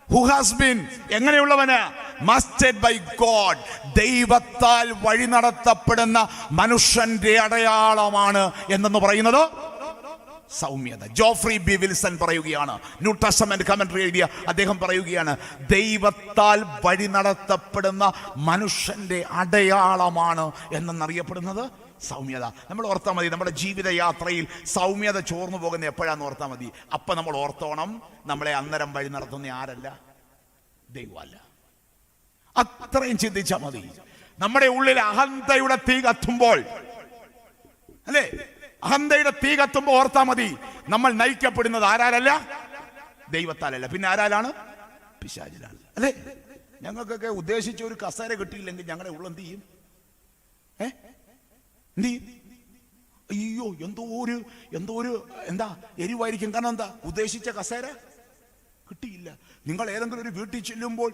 ഹു ഹാസ് ബീൻ, എങ്ങനെയുള്ളവന്? മാസ്റ്റേഡ് ബൈ ഗോഡ്, ദൈവത്താൽ വഴി നടത്തപ്പെടുന്ന മനുഷ്യന്റെ അടയാളമാണ് എന്നെന്ന് പറയുന്നത് സൗമ്യത. ജോഫ്രി ബി വിൽസൺ പറയുകയാണ്, ന്യൂ ടെസ്റ്റമെന്റ് കമന്ററി എഴുതിയ അദ്ദേഹം പറയുകയാണ്, ദൈവത്താൽ വഴി നടത്തപ്പെടുന്ന മനുഷ്യന്റെ അടയാളമാണ് എന്നറിയപ്പെടുന്നത് സൗമ്യത. നമ്മൾ ഓർത്താൽ മതി, നമ്മുടെ ജീവിതയാത്രയിൽ സൗമ്യത ചോർന്നു പോകുന്ന എപ്പോഴാന്ന് ഓർത്താൽ മതി. അപ്പൊ നമ്മൾ ഓർത്തോണം, നമ്മളെ അന്നേരം വഴി നടത്തുന്ന ആരല്ല? ദൈവമല്ല. അത്രയും ചിന്തിച്ചാൽ മതി. നമ്മുടെ ഉള്ളിൽ അഹന്തയുടെ തീ കത്തുമ്പോൾ, അല്ലേ, അഹന്തയുടെ തീ കത്തുമ്പോൾ ഓർത്താൽ മതി, നമ്മൾ നയിക്കപ്പെടുന്നത് ആരാലല്ല? ദൈവത്താലല്ല. പിന്നെ ആരാലാണ്? പിശാചിലാണ്. അല്ലേ? ഞങ്ങൾക്കൊക്കെ ഉദ്ദേശിച്ച ഒരു കസേര കിട്ടിയില്ലെങ്കിൽ ഞങ്ങളുടെ ഉള്ള എന്ത് ചെയ്യും? എന്ത് ചെയ്യും? അയ്യോ, എന്തോ ഒരു എന്താ എരിവായിരിക്കും. കാരണം എന്താ? ഉദ്ദേശിച്ച കസേര കിട്ടിയില്ല. നിങ്ങൾ ഏതെങ്കിലും ഒരു വീട്ടിൽ ചെല്ലുമ്പോൾ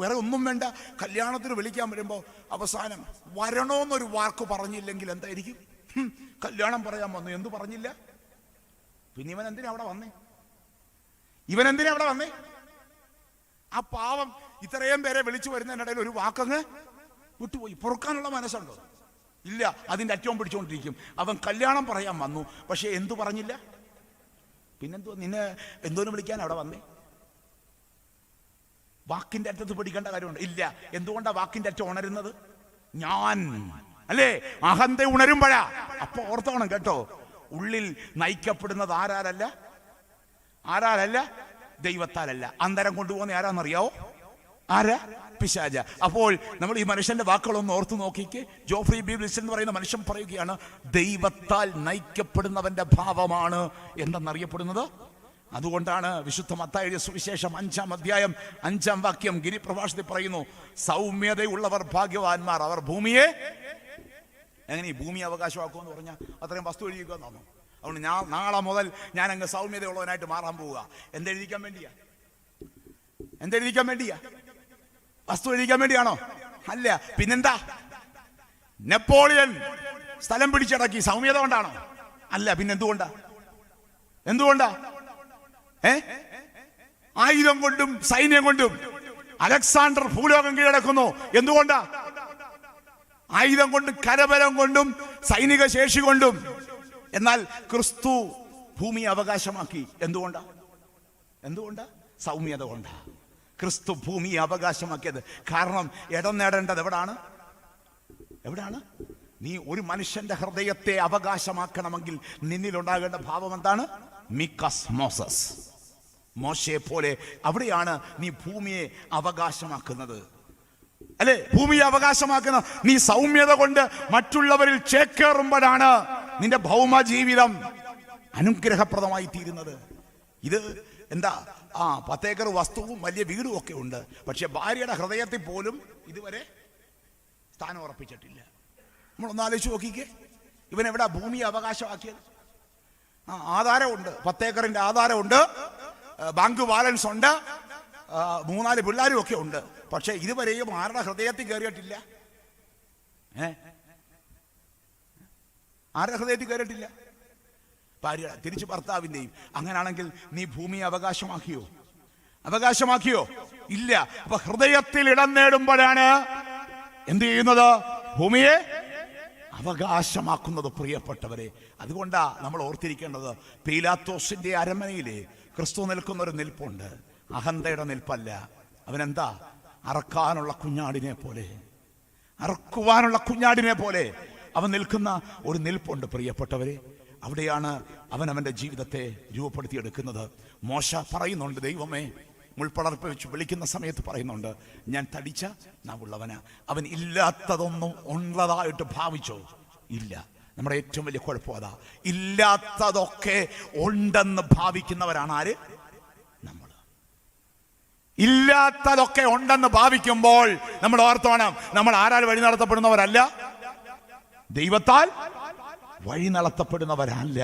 വേറെ ഒന്നും വേണ്ട, കല്യാണത്തിന് വിളിക്കാൻ വരുമ്പോൾ അവസാനം വരണോന്നൊരു വാക്ക് പറഞ്ഞില്ലെങ്കിൽ എന്തായിരിക്കും? കല്യാണം പറയാൻ വന്നു, എന്തു പറഞ്ഞില്ല? പിന്നെ ഇവൻ എന്തിനാ അവിടെ വന്നേ? ആ പാവം ഇത്രയും പേരെ വിളിച്ചു വരുന്നതിനിടയിൽ ഒരു വാക്കങ്ങ് വിട്ടുപോയി. പൊറുക്കാനുള്ള മനസ്സുണ്ടോ? ഇല്ല. അതിന്റെ അറ്റവും പിടിച്ചുകൊണ്ടിരിക്കും. അവൻ കല്യാണം പറയാൻ വന്നു, പക്ഷെ എന്തു പറഞ്ഞില്ല? പിന്നെന്തോ, നിന്നെ എന്തോന്ന് വിളിക്കാൻ അവിടെ വന്നേ? വാക്കിന്റെ അറ്റത്ത് പിടിക്കേണ്ട കാര്യമുണ്ട്? ഇല്ല. എന്തുകൊണ്ടാ വാക്കിന്റെ അറ്റം ഉണരുന്നത്? ഞാൻ, അല്ലേ? അഹന്ത ഉണരുമ്പോഴാ. അപ്പൊ ഓർത്തോണം കേട്ടോ, ഉള്ളിൽ നയിക്കപ്പെടുന്നത് ആരാലല്ല? ദൈവത്താലല്ല. അന്തരം കൊണ്ടുപോകുന്ന ആരാന്നറിയാവോ? ആരാ? പിശാച. അപ്പോൾ നമ്മൾ ഈ മനുഷ്യന്റെ വാക്കുകളൊന്ന് ഓർത്തു നോക്കിക്ക്. ജോഫ്രി ബി വിൽസൺ എന്ന് പറയുന്ന മനുഷ്യൻ പറയുകയാണ്, ദൈവത്താൽ നയിക്കപ്പെടുന്നവന്റെ ഭാവമാണ് എന്തെന്നറിയപ്പെടുന്നത്. അതുകൊണ്ടാണ് വിശുദ്ധ മത്തായിയുടെ സുവിശേഷം 5-ാം അധ്യായം 5-ാം വാക്യം ഗിരിപ്രഭാഷണത്തിൽ പറയുന്നു, സൗമ്യതയുള്ളവർ ഭാഗ്യവാന്മാർ, അവർ ഭൂമിയെ എങ്ങനെ ഭൂമി അവകാശമാക്കുമെന്ന് പറഞ്ഞാൽ അത്രയും വസ്തു എഴുതിക്കുമെന്നാണോ? അതുകൊണ്ട് നാളെ മുതൽ ഞാൻ അങ്ങ് സൗമ്യതയുള്ളവനായിട്ട് മാറാൻ പോവുക. എന്തെഴുതിക്കാൻ വേണ്ടിയാ? വസ്തു എഴുതിക്കാൻ വേണ്ടിയാണോ? അല്ല. പിന്നെന്താ? നെപ്പോളിയൻ സ്ഥലം പിടിച്ചടക്കി സൗമ്യത കൊണ്ടാണോ? അല്ല. പിന്നെന്തുകൊണ്ടാ? ആയുധം കൊണ്ടും സൈന്യം കൊണ്ടും അലക്സാണ്ടർ ഭൂലോകം കീഴടക്കുന്നു. എന്തുകൊണ്ടാ? ആയുധം കൊണ്ടും കരബലം കൊണ്ടും സൈനിക ശേഷി കൊണ്ടും. എന്നാൽ ക്രിസ്തു ഭൂമി അവകാശമാക്കി. എന്തുകൊണ്ടാ? സൗമ്യത കൊണ്ടാ ക്രിസ്തു ഭൂമി അവകാശമാക്കിയത്. കാരണം ഇടം നേടേണ്ടത് എവിടാണ്? നീ ഒരു മനുഷ്യന്റെ ഹൃദയത്തെ അവകാശമാക്കണമെങ്കിൽ നിന്നിലുണ്ടാകേണ്ട ഭാവം എന്താണ്? മീക്കാസ് മോസസ്, മോശയെ പോലെ. അവിടെയാണ് നീ ഭൂമിയെ അവകാശമാക്കുന്നത്, അല്ലെ? ഭൂമിയെ അവകാശമാക്കുന്ന നീ സൗമ്യത കൊണ്ട് മറ്റുള്ളവരിൽ ചേക്കേറുമ്പോഴാണ് നിന്റെ ഭൗമ ജീവിതം അനുഗ്രഹപ്രദമായി തീരുന്നത്. ഇത് എന്താ? 10 ഏക്കർ വസ്തുവും വലിയ വീടും ഒക്കെ ഉണ്ട്. പക്ഷെ ഭാര്യയുടെ ഹൃദയത്തിൽ പോലും ഇതുവരെ സ്ഥാനം ഉറപ്പിച്ചിട്ടില്ല. നമ്മളൊന്ന് ആലോചിച്ച് നോക്കിക്കേ, ഇവൻ എവിടെ ഭൂമി അവകാശമാക്കിയത്? ആധാരമുണ്ട്, 10 ഏക്കറിന്റെ ആധാരമുണ്ട്, ബാങ്ക് ബാലൻസ് ഉണ്ട്, 3-4 പിള്ളേരും ഒക്കെ ഉണ്ട്. പക്ഷെ ഇതുവരെയും ആരുടെ ഹൃദയത്തിൽ കയറിയിട്ടില്ല? ആരുടെ ഹൃദയത്തിൽ കയറിയിട്ടില്ല? ഭാര്യ തിരിച്ച് ഭർത്താവിൻ്റെയും. അങ്ങനാണെങ്കിൽ നീ ഭൂമിയെ അവകാശമാക്കിയോ? അവകാശമാക്കിയോ? ഇല്ല. അപ്പൊ ഹൃദയത്തിൽ ഇടം നേടുമ്പോഴാണ് എന്ത് ചെയ്യുന്നത്? ഭൂമിയെ അവകാശമാക്കുന്നത്. പ്രിയപ്പെട്ടവരെ, അതുകൊണ്ടാ നമ്മൾ ഓർത്തിരിക്കേണ്ടത്, പീലാത്തോസിന്റെ അരമനയിലെ ക്രിസ്തു നിൽക്കുന്ന ഒരു നിൽപ്പുണ്ട്. അഹന്തയുടെ നിൽപ്പല്ല. അവനെന്താ? അറക്കാനുള്ള കുഞ്ഞാടിനെ പോലെ, അറക്കുവാനുള്ള കുഞ്ഞാടിനെ പോലെ അവൻ നിൽക്കുന്ന ഒരു നിൽപ്പുണ്ട്. പ്രിയപ്പെട്ടവരെ, അവിടെയാണ് അവൻ അവന്റെ ജീവിതത്തെ രൂപപ്പെടുത്തിയെടുക്കുന്നത്. മോശ പറയുന്നുണ്ട്, ദൈവമേ, മുൾപ്പടർപ്പ് വെച്ച് വിളിക്കുന്ന സമയത്ത് പറയുന്നുണ്ട്, ഞാൻ തടിച്ച നാവുള്ളവനാ. അവൻ ഇല്ലാത്തതൊന്നും ഉള്ളതായിട്ട് ഭാവിച്ചോ? ഇല്ല. നമ്മുടെ ഏറ്റവും വലിയ കുഴപ്പം അതാ. ഇല്ലാത്തതൊക്കെ ഉണ്ടെന്ന് ഭാവിക്കുന്നവരാണ് ആര്? നമ്മൾ. ഇല്ലാത്തതൊക്കെ ഉണ്ടെന്ന് ഭാവിക്കുമ്പോൾ നമ്മൾ ഓർത്തോണം, നമ്മൾ ആരാൽ വഴി നടത്തപ്പെടുന്നവരല്ല, ദൈവത്താൽ വഴി നടത്തപ്പെടുന്നവരല്ല.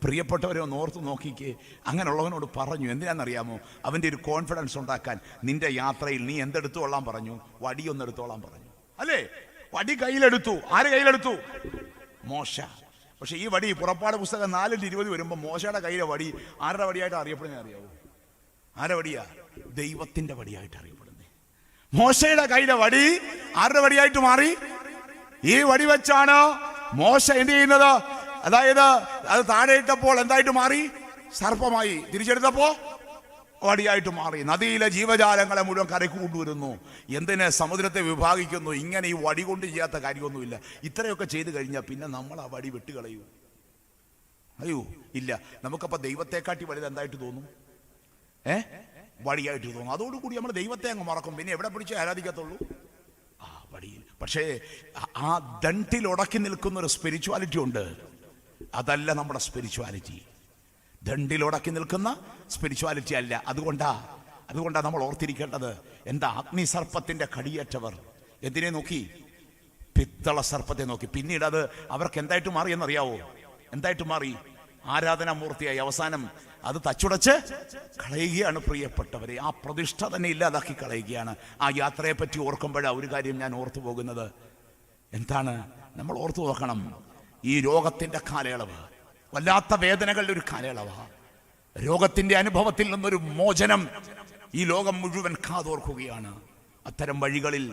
പ്രിയപ്പെട്ടവരെ, ഒന്ന് ഓർത്ത് നോക്കിക്കേ. അങ്ങനെയുള്ളവനോട് പറഞ്ഞു, എന്തിനാണെന്നറിയാമോ? അവൻ്റെ ഒരു കോൺഫിഡൻസ് ഉണ്ടാക്കാൻ. നിന്റെ യാത്രയിൽ നീ എന്തെടുത്തോളാൻ പറഞ്ഞു? വടിയൊന്ന് എടുത്തോളാൻ പറഞ്ഞു, അല്ലേ? വടി കയ്യിലെടുത്തു. ആര് കയ്യിലെടുത്തു? മോശ. പക്ഷെ ഈ വടി പുറപ്പാട് പുസ്തകം 4:20 വരുമ്പോൾ മോശയുടെ കയ്യിലെ വടി ആരുടെ വടിയായിട്ട് അറിയപ്പെടുന്നത് അറിയാവോ? ആരുടെ വടിയാ? ദൈവത്തിന്റെ വടിയായിട്ട് അറിയപ്പെടുന്നത്. മോശയുടെ കയ്യിലെ വടി ആരുടെ വടിയായിട്ട് മാറി? ഈ വടി വെച്ചാണ് മോശ എന്ത് ചെയ്യുന്നത്? അതായത് അത് താഴെ ഇട്ടപ്പോൾ എന്തായിട്ട് മാറി? സർപ്പമായി. തിരിച്ചെടുത്തപ്പോ വടിയായിട്ട് മാറി. നദിയിലെ ജീവജാലങ്ങളെ മുഴുവൻ കരയ്ക്ക് കൊണ്ടുവരുന്നു. എന്തിന്? സമുദ്രത്തെ വിഭാഗിക്കുന്നു. ഇങ്ങനെ ഈ വടി കൊണ്ട് ചെയ്യാത്ത കാര്യമൊന്നുമില്ല. ഇത്രയൊക്കെ ചെയ്തു കഴിഞ്ഞാൽ പിന്നെ നമ്മൾ ആ വടി വിട്ടുകളയൂ? അയ്യോ, ഇല്ല. നമുക്കപ്പോ ദൈവത്തെക്കാട്ടി വലുത് എന്തായിട്ട് തോന്നും? വടിയായിട്ട് തോന്നും. അതോടുകൂടി നമ്മൾ ദൈവത്തെ അങ്ങ് മറക്കും. പിന്നെ എവിടെ പിടിച്ച് ആരാധിക്കത്തുള്ളൂ? വടിയിൽ. പക്ഷേ ആ ദണ്ടിൽ ഉടക്കി നിൽക്കുന്ന ഒരു സ്പിരിച്വാലിറ്റി ഉണ്ട്. അതല്ല നമ്മുടെ സ്പിരിച്വാലിറ്റി. ദണ്ടിൽ ഉടക്കി നിൽക്കുന്ന സ്പിരിച്വാലിറ്റി അല്ല. അതുകൊണ്ടാ നമ്മൾ ഓർത്തിരിക്കേണ്ടത്. എന്താ? അഗ്നിസർപ്പത്തിന്റെ കടിയേറ്റവർ എന്തിനെ നോക്കി? പിത്തള സർപ്പത്തെ നോക്കി. പിന്നീട് അത് അവർക്ക് എന്തായിട്ട് മാറി എന്നറിയാവോ? എന്തായിട്ട് മാറി? ആരാധനാമൂർത്തിയായി. അവസാനം അത് തച്ചുടച്ച് കളയുകയാണ്. പ്രിയപ്പെട്ടവരെ, ആ പ്രതിഷ്ഠ തന്നെ ഇല്ലാതാക്കി കളയുകയാണ്. ആ യാത്രയെ പറ്റി ഓർക്കുമ്പോഴാണ് ഒരു കാര്യം ഞാൻ ഓർത്തു പോകുന്നത്. എന്താണ്? നമ്മൾ ഓർത്തു നോക്കണം, ഈ രോഗത്തിന്റെ കാലയളവ് വല്ലാത്ത വേദനകളുടെ ഒരു കാലയളവാണ്. രോഗത്തിന്റെ അനുഭവത്തിൽ നിന്നൊരു മോചനം ഈ ലോകം മുഴുവൻ കാതോർക്കുകയാണ്. അത്തരം വഴികളിൽ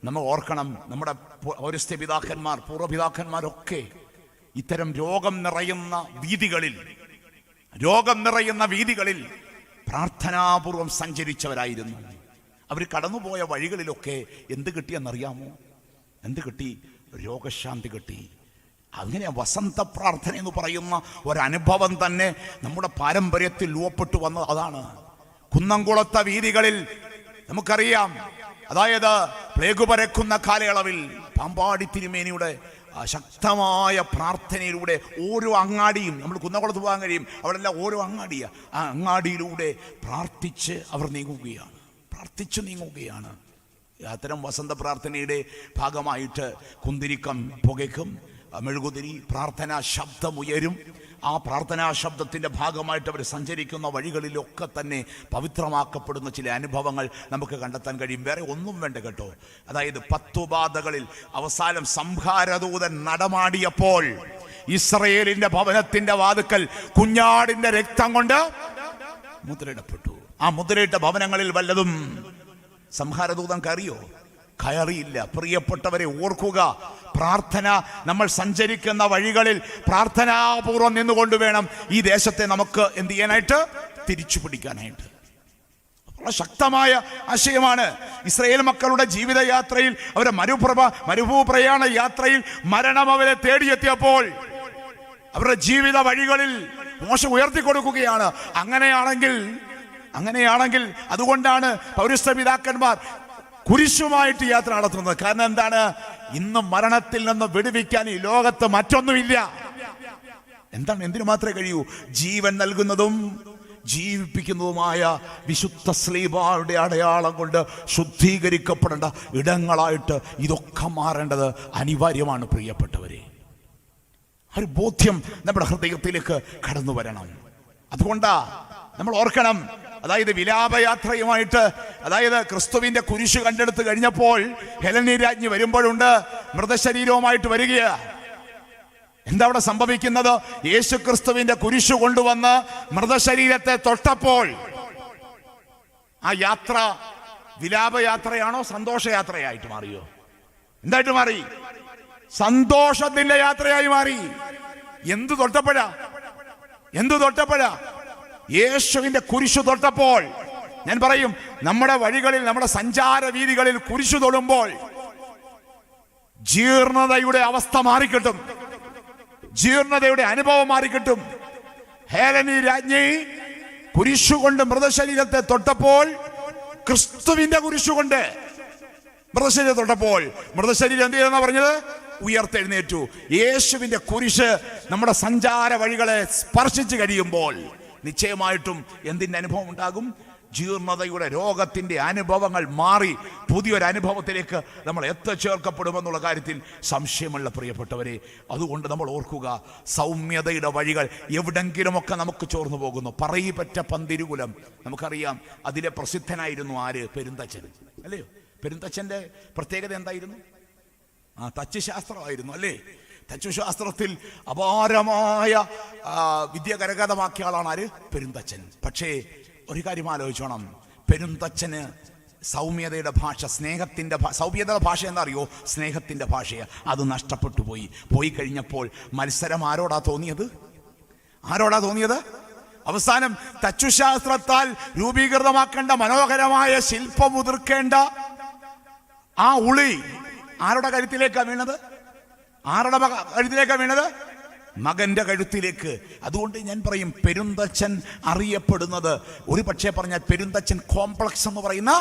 നമ്മൾ ഓർക്കണം, നമ്മുടെ പൗരസ്ത്യ പിതാക്കന്മാർ, പൂർവ്വപിതാക്കന്മാരൊക്കെ ഇത്തരം രോഗം നിറയുന്ന വീതികളിൽ പ്രാർത്ഥനാപൂർവം സഞ്ചരിച്ചവരായിരുന്നു. അവർ കടന്നുപോയ വഴികളിലൊക്കെ എന്ത് കിട്ടിയെന്നറിയാമോ? എന്ത് കിട്ടി? രോഗശാന്തി കിട്ടി. അങ്ങനെ വസന്ത പ്രാർത്ഥന എന്ന് പറയുന്ന ഒരനുഭവം തന്നെ നമ്മുടെ പാരമ്പര്യത്തിൽ രൂപപ്പെട്ടു വന്നത് അതാണ്. കുന്നംകുളത്തെ വീതികളിൽ നമുക്കറിയാം, അതായത് പ്ലേഗ് പരക്കുന്ന കാലയളവിൽ പാമ്പാടി തിരുമേനിയുടെ ശക്തമായ പ്രാർത്ഥനയിലൂടെ ഓരോ അങ്ങാടിയും, നമ്മൾ കുന്നംകുളത്ത് പോകാൻ കഴിയും, അവിടെ എല്ലാം ഓരോ അങ്ങാടിയാണ്. ആ അങ്ങാടിയിലൂടെ പ്രാർത്ഥിച്ച് അവർ നീങ്ങുകയാണ്. അത്തരം വസന്ത പ്രാർത്ഥനയുടെ ഭാഗമായിട്ട് കുന്തിരിക്കം പുകയ്ക്കും, മെഴുകുതിരി, പ്രാർത്ഥനാ ശബ്ദം ഉയരും. ആ പ്രാർത്ഥനാ ശബ്ദത്തിന്റെ ഭാഗമായിട്ട് അവർ സഞ്ചരിക്കുന്ന വഴികളിലൊക്കെ തന്നെ പവിത്രമാക്കപ്പെടുന്ന ചില അനുഭവങ്ങൾ നമുക്ക് കണ്ടെത്താൻ കഴിയും. വേറെ ഒന്നും വേണ്ട കേട്ടോ. അതായത് 10 ബാധകളിൽ അവസാനം സംഹാരദൂതൻ നടമാടിയപ്പോൾ ഇസ്രയേലിന്റെ ഭവനത്തിന്റെ വാതുക്കൽ കുഞ്ഞാടിന്റെ രക്തം കൊണ്ട് മുദ്രയിടപ്പെട്ടു. ആ മുദ്രയിട്ട ഭവനങ്ങളിൽ വല്ലതും സംഹാരദൂതൻ കയറിയില്ല. പ്രിയപ്പെട്ടവരെ, ഓർക്കുക, പ്രാർത്ഥന, നമ്മൾ സഞ്ചരിക്കുന്ന വഴികളിൽ പ്രാർത്ഥനാപൂർവം നിന്നുകൊണ്ട് വേണം ഈ ദേശത്തെ നമുക്ക് എന്ത് ചെയ്യാനായിട്ട്? തിരിച്ചു പിടിക്കാനായിട്ട്. ശക്തമായ ആശയമാണ്. ഇസ്രായേൽ മക്കളുടെ ജീവിതയാത്രയിൽ, അവരുടെ മരുഭൂപ്രയാണ യാത്രയിൽ മരണം അവരെ തേടിയെത്തിയപ്പോൾ അവരുടെ ജീവിത വഴികളിൽ മോശ ഉയർത്തിക്കൊടുക്കുകയാണ്. അങ്ങനെയാണെങ്കിൽ അതുകൊണ്ടാണ് പൗരസ്ത്യ പിതാക്കന്മാർ കുരിശുമായിട്ട് യാത്ര നടത്തുന്നത്. കാരണം എന്താണ്? ഇന്ന് മരണത്തിൽ നിന്ന് വിടുവിക്കാൻ ഈ ലോകത്ത് മറ്റൊന്നുമില്ല. എന്താണ്? എന്തിനു മാത്രമേ കഴിയൂ? ജീവൻ നൽകുന്നതും ജീവിപ്പിക്കുന്നതുമായ വിശുദ്ധ സ്ലീബായുടെ അടയാളം കൊണ്ട് ശുദ്ധീകരിക്കപ്പെടേണ്ട ഇടങ്ങളായിട്ട് ഇതൊക്കെ മാറേണ്ടത് അനിവാര്യമാണ് പ്രിയപ്പെട്ടവരെ. ഒരു ബോധ്യം നമ്മുടെ ഹൃദയത്തിലേക്ക് കടന്നു വരണം. അതുകൊണ്ടാ നമ്മൾ ഓർക്കണം, അതായത് വിലാപയാത്രയുമായിട്ട്, അതായത് ക്രിസ്തുവിന്റെ കുരിശ് കണ്ടെടുത്ത് കഴിഞ്ഞപ്പോൾ ഹെലനി രാജ്ഞി വരുമ്പോഴുണ്ട് മൃതശരീരവുമായിട്ട് വരികയാ. എന്താ അവിടെ സംഭവിക്കുന്നത്? യേശു ക്രിസ്തുവിന്റെ കുരിശു കൊണ്ടുവന്ന് മൃതശരീരത്തെ തൊട്ടപ്പോൾ ആ യാത്ര വിലാപയാത്രയാണോ സന്തോഷയാത്രയായിട്ട് മാറിയോ? എന്തായിട്ട് മാറി? സന്തോഷത്തിന്റെ യാത്രയായി മാറി. എന്തു തൊട്ടപ്പോഴാ? യേശുവിന്റെ കുരിശു തൊട്ടപ്പോൾ. ഞാൻ പറയും, നമ്മുടെ വഴികളിൽ, നമ്മുടെ സഞ്ചാര വീതികളിൽ കുരിശു തൊടുമ്പോൾ ജീർണതയുടെ അവസ്ഥ മാറിക്കിട്ടും, ജീർണതയുടെ അനുഭവം മാറിക്കിട്ടും. ഹേലനി രാജ്ഞി കുരിശുകൊണ്ട് മൃതശരീരത്തെ തൊട്ടപ്പോൾ, ക്രിസ്തുവിന്റെ കുരിശുകൊണ്ട് മൃതശരീരം തൊട്ടപ്പോൾ മൃതശരീരം എന്ത് ചെയ്തെന്നാ പറഞ്ഞത്? ഉയർത്തെഴുന്നേറ്റു. യേശുവിന്റെ കുരിശ് നമ്മുടെ സഞ്ചാര വഴികളെ സ്പർശിച്ചു കഴിയുമ്പോൾ നിശ്ചയമായിട്ടും എന്തിന്റെ അനുഭവം ഉണ്ടാകും? ജീർണതയുടെ, രോഗത്തിന്റെ അനുഭവങ്ങൾ മാറി പുതിയൊരു അനുഭവത്തിലേക്ക് നമ്മൾ എത്തിച്ചേർക്കപ്പെടുമെന്നുള്ള കാര്യത്തിൽ സംശയമുള്ള പ്രിയപ്പെട്ടവരെ. അതുകൊണ്ട് നമ്മൾ ഓർക്കുക, സൗമ്യതയുടെ വഴികൾ എവിടെങ്കിലുമൊക്കെ നമുക്ക് ചോർന്നു പോകുന്നു. പറയിപ്പറ്റ പന്തിരുകുലം നമുക്കറിയാം. അതിലെ പ്രസിദ്ധനായിരുന്നു ആര്? പെരുന്തച്ഛൻ, അല്ലയോ? പെരുന്തച്ഛന്റെ പ്രത്യേകത എന്തായിരുന്നു? തച്ചുശാസ്ത്രമായിരുന്നു, അല്ലേ? തച്ചുശാസ്ത്രത്തിൽ അപാരമായ വിദ്യ കരഗതമാക്കിയ ആളാണ് ആര്? പെരുന്തച്ഛൻ. പക്ഷേ ഒരു കാര്യം ആലോചിച്ചോണം, പെരുന്തച്ഛന് സൗമ്യതയുടെ ഭാഷ, സ്നേഹത്തിന്റെ സൗമ്യതയുടെ ഭാഷ എന്താ അറിയോ? സ്നേഹത്തിന്റെ ഭാഷയാണ്. അത് നഷ്ടപ്പെട്ടു പോയി കഴിഞ്ഞപ്പോൾ മത്സരം ആരോടാ തോന്നിയത്? അവസാനം തച്ചുശാസ്ത്രത്താൽ രൂപീകൃതമാക്കേണ്ട മനോഹരമായ ശില്പം ഉതിർക്കേണ്ട ആ ഉളി ആരുടെ കഴുത്തിലേക്കാണ് വീണത്? മകന്റെ കഴുത്തിലേക്ക്. അതുകൊണ്ട് ഞാൻ പറയും, പെരുന്തച്ഛൻ അറിയപ്പെടുന്നത്, ഒരു പക്ഷേ പറഞ്ഞാൽ പെരുന്തച്ഛൻ കോംപ്ലക്സ് എന്ന് പറയുന്ന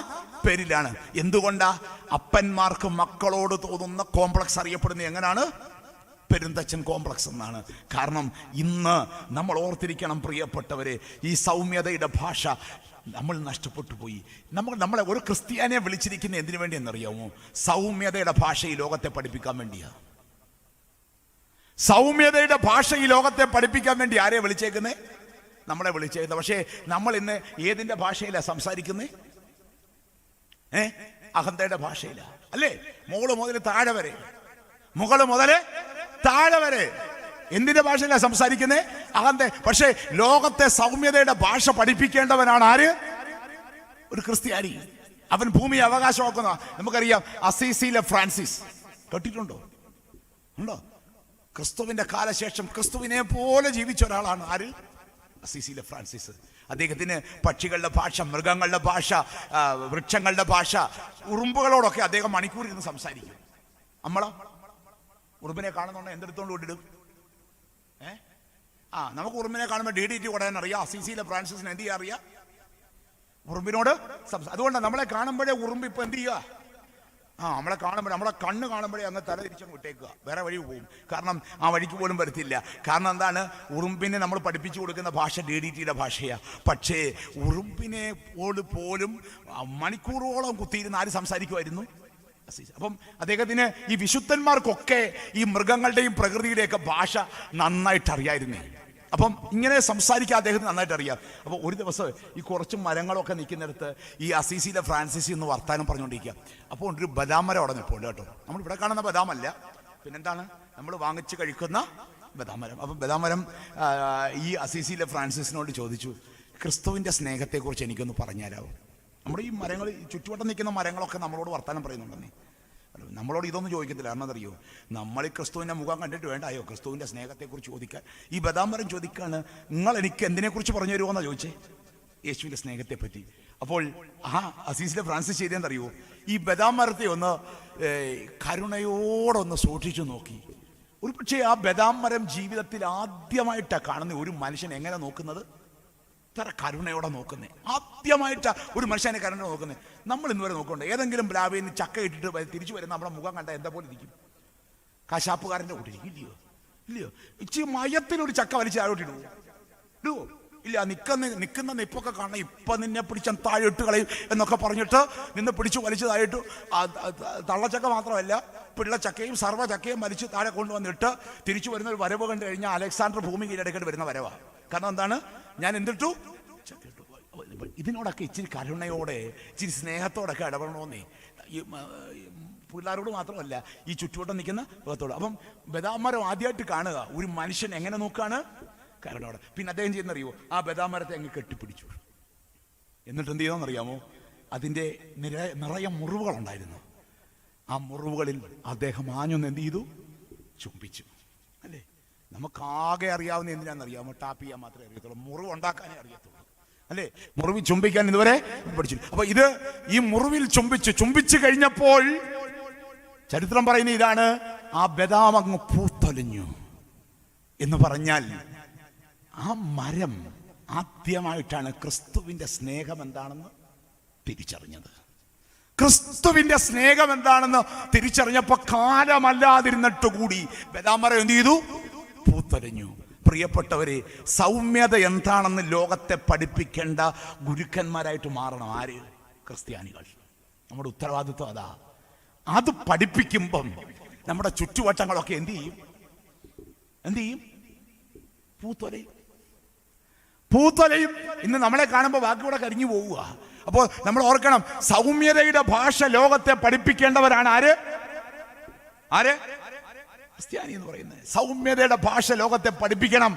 പേരിലാണ്. എന്തുകൊണ്ടാ? അപ്പന്മാർക്ക് മക്കളോട് തോന്നുന്ന കോംപ്ലക്സ് അറിയപ്പെടുന്നത് എങ്ങനെയാണ്? പെരുന്തച്ഛൻ കോംപ്ലക്സ് എന്നാണ്. കാരണം ഇന്ന് നമ്മൾ ഓർത്തിരിക്കണം പ്രിയപ്പെട്ടവരെ, ഈ സൗമ്യതയുടെ ഭാഷ നമ്മൾ നഷ്ടപ്പെട്ടു പോയി. നമ്മളെ ഒരു ക്രിസ്ത്യാനിയെ വിളിച്ചിരിക്കുന്ന എന്തിനു വേണ്ടി എന്നറിയാമോ? സൗമ്യതയുടെ ഭാഷ ഈ ലോകത്തെ പഠിപ്പിക്കാൻ വേണ്ടിയാ. സൗമ്യതയുടെ ഭാഷ ഈ ലോകത്തെ പഠിപ്പിക്കാൻ വേണ്ടി ആരെയാ വിളിച്ചേക്കുന്നേ? നമ്മളെ വിളിച്ചേക്കുന്നത്. പക്ഷേ നമ്മൾ ഇന്ന് ഏതിന്റെ ഭാഷയിലാ സംസാരിക്കുന്നേ? അഹന്തയുടെ ഭാഷയിലാ, അല്ലേ? മുകള് മുതൽ താഴെ വരെ എന്തിന്റെ ഭാഷയിലാ സംസാരിക്കുന്നേ? അഹന്ത. പക്ഷേ ലോകത്തെ സൗമ്യതയുടെ ഭാഷ പഠിപ്പിക്കേണ്ടവനാണ് ആര്? ഒരു ക്രിസ്ത്യാനി. അവൻ ഭൂമിയെ അവകാശമാക്കുന്ന. നമുക്കറിയാം, അസീസിയിലെ ഫ്രാൻസിസ് കേട്ടിട്ടുണ്ടോ? ക്രിസ്തുവിന്റെ കാലശേഷം ക്രിസ്തുവിനെ പോലെ ജീവിച്ച ഒരാളാണ് ആര്? അസീസിയിലെ ഫ്രാൻസിസ്. അദ്ദേഹത്തിന് പക്ഷികളുടെ ഭാഷ, മൃഗങ്ങളുടെ ഭാഷ, വൃക്ഷങ്ങളുടെ ഭാഷ, ഉറുമ്പുകളോടൊക്കെ അദ്ദേഹം മണിക്കൂറിൽ നിന്ന് സംസാരിക്കും. നമ്മളോ ഉറുമ്പിനെ കാണുന്നുണ്ടോ എന്തെടുത്തോണ്ട് കൊണ്ടിടും? നമുക്ക് ഉറുമ്പിനെ കാണുമ്പോൾ DDT കൊടാൻ അറിയാം. അസീസിയിലെ ഫ്രാൻസിസിന് എന്ത് ചെയ്യാൻ അറിയാം? ഉറുമ്പിനോട് അതുകൊണ്ട് നമ്മളെ കാണുമ്പോഴേ ഉറുമ്പ് ഇപ്പൊ എന്ത് ചെയ്യുക? നമ്മളെ കാണുമ്പോഴേ, നമ്മളെ കണ്ണ് കാണുമ്പോഴേ അങ്ങ് തല തിരിച്ചങ്ങ് വിട്ടേക്കുക, വേറെ വഴി പോകും. കാരണം ആ വഴിക്ക് പോലും വരത്തില്ല. കാരണം എന്താണ്? ഉറുമ്പിനെ നമ്മൾ പഠിപ്പിച്ചു കൊടുക്കുന്ന ഭാഷ DDTയുടെ ഭാഷയാണ്. പക്ഷേ ഉറുമ്പിനെ പോലും മണിക്കൂറോളം കുത്തിയിരുന്ന് ആര് സംസാരിക്കുമായിരുന്നു? അപ്പം അദ്ദേഹത്തിന് ഈ വിശുദ്ധന്മാർക്കൊക്കെ ഈ മൃഗങ്ങളുടെയും പ്രകൃതിയുടെയൊക്കെ ഭാഷ നന്നായിട്ട് അറിയായിരുന്നേ. അപ്പം ഇങ്ങനെ സംസാരിക്കാൻ അദ്ദേഹത്തിന് നന്നായിട്ട് അറിയാം. അപ്പോൾ ഒരു ദിവസം ഈ കുറച്ച് മരങ്ങളൊക്കെ നിൽക്കുന്നിടത്ത് ഈ അസീസിയിലെ ഫ്രാൻസിസ് എന്ന് വർത്താനം പറഞ്ഞുകൊണ്ടിരിക്കുക. അപ്പോൾ ഒരു ബദാം മരം അവിടെ നിൽപ്പുണ്ട് കേട്ടോ. നമ്മളിവിടെ കാണുന്ന ബദാമല്ല, പിന്നെന്താണ് നമ്മൾ വാങ്ങിച്ച് കഴിക്കുന്ന ബദാം മരം. അപ്പം ബദാം മരം ഈ അസീസിയിലെ ഫ്രാൻസിസിനോട് ചോദിച്ചു, ക്രിസ്തുവിൻ്റെ സ്നേഹത്തെക്കുറിച്ച് എനിക്കൊന്ന് പറഞ്ഞുതരാമോ? നമ്മുടെ ഈ മരങ്ങൾ, ചുറ്റുവട്ടം നിൽക്കുന്ന മരങ്ങളൊക്കെ നമ്മളോട് വർത്താനം പറയുന്നുണ്ടെന്നേ. നമ്മളോട് ഇതൊന്നും ചോദിക്കത്തില്ല. കാരണം അറിയോ, നമ്മൾ ഈ ക്രിസ്തുവിൻ്റെ മുഖം കണ്ടിട്ട് വേണ്ടായോ ക്രിസ്തുവിൻ്റെ സ്നേഹത്തെക്കുറിച്ച് ചോദിക്കാൻ? ഈ ബദാം മരം ചോദിക്കാണ്, നിങ്ങൾ എനിക്ക് എന്തിനെക്കുറിച്ച് പറഞ്ഞു തരുമോന്നാ ചോദിച്ചേ? യേശുവിൻ്റെ സ്നേഹത്തെപ്പറ്റി. അപ്പോൾ അസീസിലെ ഫ്രാൻസിസ് ചെയ്തെന്നറിയോ, ഈ ബദാം മരത്തെ ഒന്ന് കരുണയോടൊന്ന് സൂക്ഷിച്ചു നോക്കി. ഒരു പക്ഷേ ആ ബദാം മരം ജീവിതത്തിൽ ആദ്യമായിട്ടാണ് കാണുന്ന ഒരു മനുഷ്യൻ എങ്ങനെ നോക്കുന്നത്? ഇത്ര കരുണയോടെ നോക്കുന്നേ. ആദ്യമായിട്ടാ ഒരു മനുഷ്യനെ കരുണ നോക്കുന്നത്. നമ്മൾ ഇന്നുവരെ നോക്കണ്ടേ? ഏതെങ്കിലും പ്ലാവിൽ നിന്ന് ചക്ക ഇട്ടിട്ട് തിരിച്ചു വരുന്ന നമ്മുടെ മുഖം കണ്ട എന്താ പോലെ ഇരിക്കും? കശാപ്പുകാരൻ്റെ കൂട്ടിരിക്കും, ഇല്ലയോ? ഇല്ലയോ? ഇച്ചിരി മയത്തിലൊരു ചക്ക വലിച്ച് താഴോട്ട് ഇടുവോ? ഇല്ല. നിൽക്കുന്ന നിപ്പൊക്കെ കാണണം, ഇപ്പൊ നിന്നെ പിടിച്ച താഴോട്ട് കളയും എന്നൊക്കെ പറഞ്ഞിട്ട് നിന്ന് പിടിച്ചു വലിച്ചു താഴോട്ട്. തള്ളച്ചക്ക മാത്രമല്ല, പിള്ളച്ചക്കയും സർവ്വ ചക്കയും വലിച്ച് താഴെ കൊണ്ടുവന്നിട്ട് തിരിച്ചു വരുന്ന ഒരു വരവ് കണ്ടു കഴിഞ്ഞാൽ അലക്സാണ്ടർ ഭൂമി കീഴടക്കേണ്ടി വരുന്ന വരവാണ്. കാരണം എന്താണ്? ഞാൻ എന്തിട്ടു? ചക്ക ഇട്ടു. ഇതിനോടൊക്കെ ഇച്ചിരി കരുണയോടെ ഇച്ചിരി സ്നേഹത്തോടൊക്കെ ഇടപെടണമെന്നേ. ഈ പിള്ളേരോട് മാത്രമല്ല, ഈ ചുറ്റുവട്ടം നിൽക്കുന്ന ലോകത്തോട്. അപ്പം ബദാമരം ആദ്യമായിട്ട് കാണുക ഒരു മനുഷ്യൻ എങ്ങനെ നോക്കാണ്? കരുണയോടെ. പിന്നെ അദ്ദേഹം ചെയ്യുന്നറിയോ? ആ ബദാമരത്തെ അങ്ങ് കെട്ടിപ്പിടിച്ചു. എന്നിട്ട് എന്ത് ചെയ്തോന്നറിയാമോ? അതിൻ്റെ നിറയെ മുറിവുകളുണ്ടായിരുന്നു. ആ മുറിവുകളിൽ അദ്ദേഹം ആഞ്ഞൊന്ന് എന്ത് ചെയ്തു? ചുംബിച്ചു. അല്ലേ? നമുക്കാകെ അറിയാവുന്ന എന്തിനാണെന്നറിയാമോ? ടാപ്പ് ചെയ്യാൻ മാത്രമേ അറിയത്തുള്ളൂ, മുറിവ് ഉണ്ടാക്കാനേ അറിയത്തുള്ളൂ. അല്ലേ? മുറിവ് ചുംബിക്കാൻ ഇതുവരെ പഠിച്ചു. അപ്പൊ ഇത് ഈ മുറിവിൽ ചുംബിച്ചു കഴിഞ്ഞപ്പോൾ ചരിത്രം പറയുന്ന ഇതാണ്, ആ ബദാം അങ്ങ് പൂത്തൊലിഞ്ഞു എന്ന് പറഞ്ഞാൽ ആ മരം ആദ്യമായിട്ടാണ് ക്രിസ്തുവിന്റെ സ്നേഹം എന്താണെന്ന് തിരിച്ചറിഞ്ഞത്. ക്രിസ്തുവിന്റെ സ്നേഹം എന്താണെന്ന് തിരിച്ചറിഞ്ഞപ്പോ കാലമല്ലാതിരുന്നിട്ട് കൂടി ബദാമരം എന്ത് ചെയ്തു? പൂത്തൊലിഞ്ഞു. പ്രിയപ്പെട്ടവരെ, സൗമ്യത എന്താണെന്ന് ലോകത്തെ പഠിപ്പിക്കേണ്ട ഗുരുക്കന്മാരായിട്ട് മാറണം ആര്? ക്രിസ്ത്യാനികൾ. നമ്മുടെ ഉത്തരവാദിത്വം അതാ. അത് പഠിപ്പിക്കുമ്പം നമ്മുടെ ചുറ്റുവട്ടങ്ങളൊക്കെ എന്ത് ചെയ്യും? പൂത്തൊലയും. ഇന്ന് നമ്മളെ കാണുമ്പോൾ ബാക്കിയൂടെ കരിഞ്ഞു പോവുക. അപ്പോൾ നമ്മൾ ഓർക്കണം, സൗമ്യതയുടെ ഭാഷ ലോകത്തെ പഠിപ്പിക്കേണ്ടവരാണ് ആര്? ക്രിസ്ത്യാനി എന്ന് പറയുന്നത്. സൗമ്യതയുടെ ഭാഷ ലോകത്തെ പഠിപ്പിക്കണം.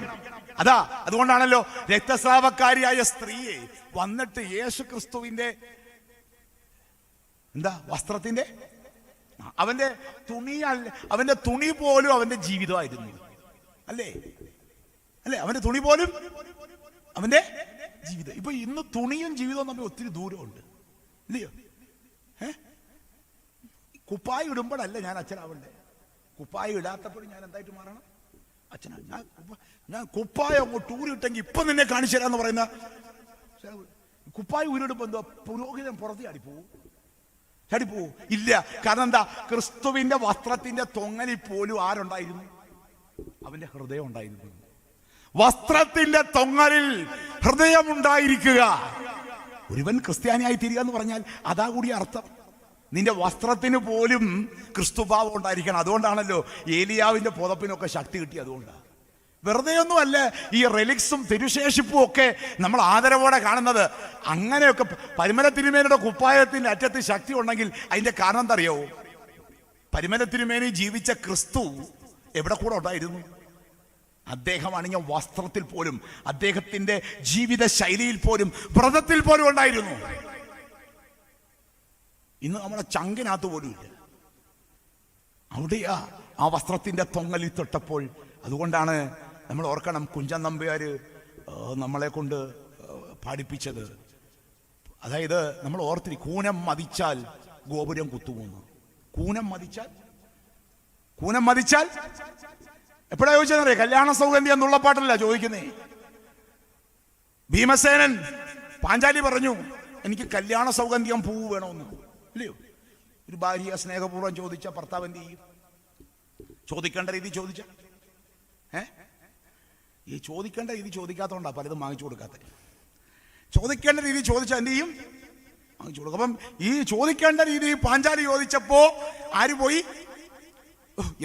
അതുകൊണ്ടാണല്ലോ രക്തസ്രാവക്കാരിയായ സ്ത്രീയെ വന്നിട്ട് യേശു ക്രിസ്തുവിന്റെ വസ്ത്രത്തിന്റെ അവന്റെ തുണി പോലും അവന്റെ ജീവിതമായിരുന്നു. അല്ലേ? അവന്റെ തുണി പോലും അവന്റെ ജീവിതം. ഇപ്പൊ ഇന്ന് തുണിയും ജീവിതവും തമ്മിൽ ഒത്തിരി ദൂരമുണ്ട്, ഇല്ലയോ? കുപ്പായി ഇടുമ്പോഴല്ല ഞാൻ അച്ഛനാവണ്ടേ. കുപ്പായി ഇടാത്തപ്പോഴും ഞാൻ എന്തായിട്ട് മാറണം? അച്ഛനാ. ഞാൻ കുപ്പായം അങ്ങോട്ട് ഊരിട്ടെങ്കിൽ ഇപ്പൊ നിന്നെ കാണിച്ചു തരാന്ന് പറയുന്ന കുപ്പായി ഊരിടുമ്പോ എന്തോ പുരോഹിതൻ പുറത്ത് ചാടിപ്പോവൂ? ഇല്ല. കാരണം എന്താ? ക്രിസ്തുവിന്റെ വസ്ത്രത്തിന്റെ തൊങ്ങലിൽ പോലും ആരുണ്ടായിരുന്നു? അവന്റെ ഹൃദയം ഉണ്ടായിരുന്നു. വസ്ത്രത്തിന്റെ തൊങ്ങലിൽ ഹൃദയമുണ്ടായിരിക്കുക. ഒരുവൻ ക്രിസ്ത്യാനിയായി തീരുക എന്ന് പറഞ്ഞാൽ അതാ കൂടി അർത്ഥം. നിന്റെ വസ്ത്രത്തിന് പോലും ക്രിസ്തുഭാവം ഉണ്ടായിരിക്കണം. അതുകൊണ്ടാണല്ലോ ഏലിയാവിന്റെ പുതപ്പിനൊക്കെ ശക്തി കിട്ടി. അതുകൊണ്ടാണ്. വെറുതെ ഒന്നുമല്ല ഈ റെലിക്സും തിരുശേഷിപ്പും ഒക്കെ നമ്മൾ ആദരവോടെ കാണുന്നത്. അങ്ങനെയൊക്കെ പരിമല തിരുമേനിയുടെ കുപ്പായത്തിന്റെ അറ്റത്ത് ശക്തി ഉണ്ടെങ്കിൽ അതിന്റെ കാരണം എന്താ അറിയോ? പരിമല തിരുമേനി ജീവിച്ച ക്രിസ്തു എവിടെ കൂടെ ഉണ്ടായിരുന്നു? അദ്ദേഹം അണിഞ്ഞ വസ്ത്രത്തിൽ പോലും, അദ്ദേഹത്തിന്റെ ജീവിത ശൈലിയിൽ പോലും, വ്രതത്തിൽ പോലും ഉണ്ടായിരുന്നു. ഇന്ന് നമ്മുടെ ചങ്കിനകത്ത് പോലും ഇല്ല. അവിടെയാ ആ വസ്ത്രത്തിന്റെ തൊങ്ങലിൽ തൊട്ടപ്പോൾ. അതുകൊണ്ടാണ് നമ്മൾ ഓർക്കണം, കുഞ്ചൻ നമ്പ്യാര് നമ്മളെ കൊണ്ട് പാടിപ്പിച്ചത്. അതായത് നമ്മൾ ഓർത്തിരി, കൂനം മതിച്ചാൽ ഗോപുരം കുത്തുപോകുന്നു. കൂനം മതിച്ചാൽ എപ്പോഴാ ചോദിച്ചതറിയാം? കല്യാണ സൗഗന്ധ്യം എന്നുള്ള പാട്ടല്ല ചോദിക്കുന്നേ. ഭീമസേനൻ പാഞ്ചാലി പറഞ്ഞു, എനിക്ക് കല്യാണ സൗഗന്ധ്യം പൂവ് വേണമെന്ന്. ഇല്ലയോ? ഒരു ഭാര്യ സ്നേഹപൂർവ്വം ചോദിച്ച ഭർത്താവ് എന്ത് ചെയ്യും? ചോദിക്കേണ്ട രീതി ചോദിച്ച ഈ ചോദിക്കേണ്ട രീതി ചോദിക്കാത്തതുകൊണ്ടാ പലതും വാങ്ങിച്ചു കൊടുക്കാത്ത. ചോദിക്കേണ്ട രീതി ചോദിച്ചാൽ എന്ത് ചെയ്യും? വാങ്ങിച്ചു കൊടുക്കും. അപ്പം ഈ ചോദിക്കേണ്ട രീതി പാഞ്ചാലി ചോദിച്ചപ്പോ ആര് പോയി?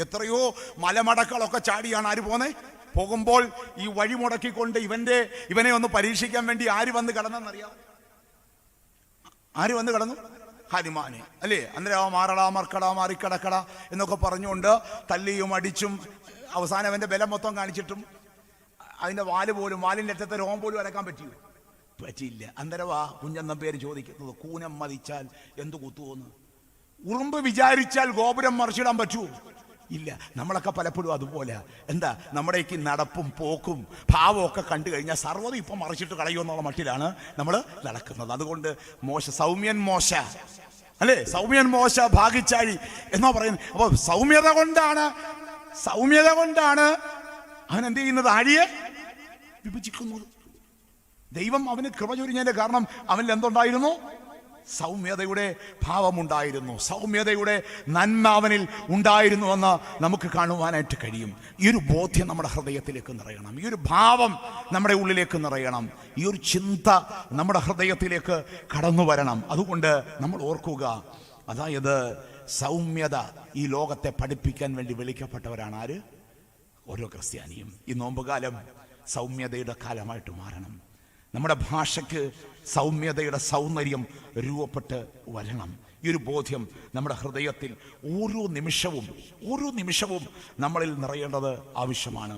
എത്രയോ മലമടക്കളൊക്കെ ചാടിയാണ് ആര് പോന്നെ? പോകുമ്പോൾ ഈ വഴി മുടക്കിക്കൊണ്ട് ഇവനെ ഒന്ന് പരീക്ഷിക്കാൻ വേണ്ടി ആര് വന്ന് കടന്നെന്നറിയാം? ആര് വന്ന് കടന്നു? ഹനുമാന്. അല്ലേ? അന്നേരം മാറട മർക്കട മാറിക്കടക്കട എന്നൊക്കെ പറഞ്ഞുകൊണ്ട് തല്ലിയും അടിച്ചും അവസാനം അവന്റെ ബലം മൊത്തം കാണിച്ചിട്ടും അതിന്റെ വാലിന്റെ അറ്റത്തെ രോമം പോലും അടക്കാൻ പറ്റിയില്ല. അന്നേരവാ കുഞ്ഞൻ നമ്പ്യാര് ചോദിക്കുന്നത്, കൂനം മതിച്ചാൽ എന്ത് കുത്തുവോന്ന്? ഉറുമ്പ് വിചാരിച്ചാൽ ഗോപുരം മറിച്ചിടാൻ പറ്റുമോ? ഇല്ല. നമ്മളൊക്കെ പലപ്പോഴും അതുപോലെ എന്താ നമ്മുടെയൊക്കെ നടപ്പും പോക്കും ഭാവവും ഒക്കെ കണ്ടു കഴിഞ്ഞാൽ സർവ്വതും ഇപ്പം മറിച്ചിട്ട് കളയുമെന്നുള്ള മട്ടിലാണ് നമ്മൾ നടക്കുന്നത്. അതുകൊണ്ട് സൗമ്യൻ മോശ ഭാഗിച്ചാഴി എന്നോ പറയുന്നത്. അപ്പൊ സൗമ്യത കൊണ്ടാണ് അവൻ എന്ത് ചെയ്യുന്നത്? ആഴിയെ വിഭജിക്കുന്നത്. ദൈവം അവന് കൃപ ചൊരിഞ്ഞതിന്റെ കാരണം അവനിൽ എന്തുണ്ടായിരുന്നു? സൗമ്യതയുടെ ഭാവമുണ്ടായിരുന്നു, സൗമ്യതയുടെ നന്മ അവനിൽ ഉണ്ടായിരുന്നുവെന്ന് നമുക്ക് കാണുവാനായിട്ട് കഴിയും. ഈ ഒരു ബോധ്യം നമ്മുടെ ഹൃദയത്തിലേക്ക് നിറയണം, ഈ ഒരു ഭാവം നമ്മുടെ ഉള്ളിലേക്ക് നിറയണം, ഈ ഒരു ചിന്ത നമ്മുടെ ഹൃദയത്തിലേക്ക് കടന്നു വരണം. അതുകൊണ്ട് നമ്മൾ ഓർക്കുക, അതായത് സൗമ്യത ഈ ലോകത്തെ പഠിപ്പിക്കാൻ വേണ്ടി വിളിക്കപ്പെട്ടവരാണ് ആര്? ഓരോ ക്രിസ്ത്യാനിയും. ഈ നോമ്പുകാലം സൗമ്യതയുടെ കാലമായിട്ട് മാറണം. നമ്മുടെ ഭാഷയ്ക്ക് സൗമ്യതയുടെ സൗന്ദര്യം രൂപപ്പെട്ട് വരണം. ഈ ഒരു ബോധ്യം നമ്മുടെ ഹൃദയത്തിൽ ഓരോ നിമിഷവും നമ്മളിൽ നിറയേണ്ടത് ആവശ്യമാണ്.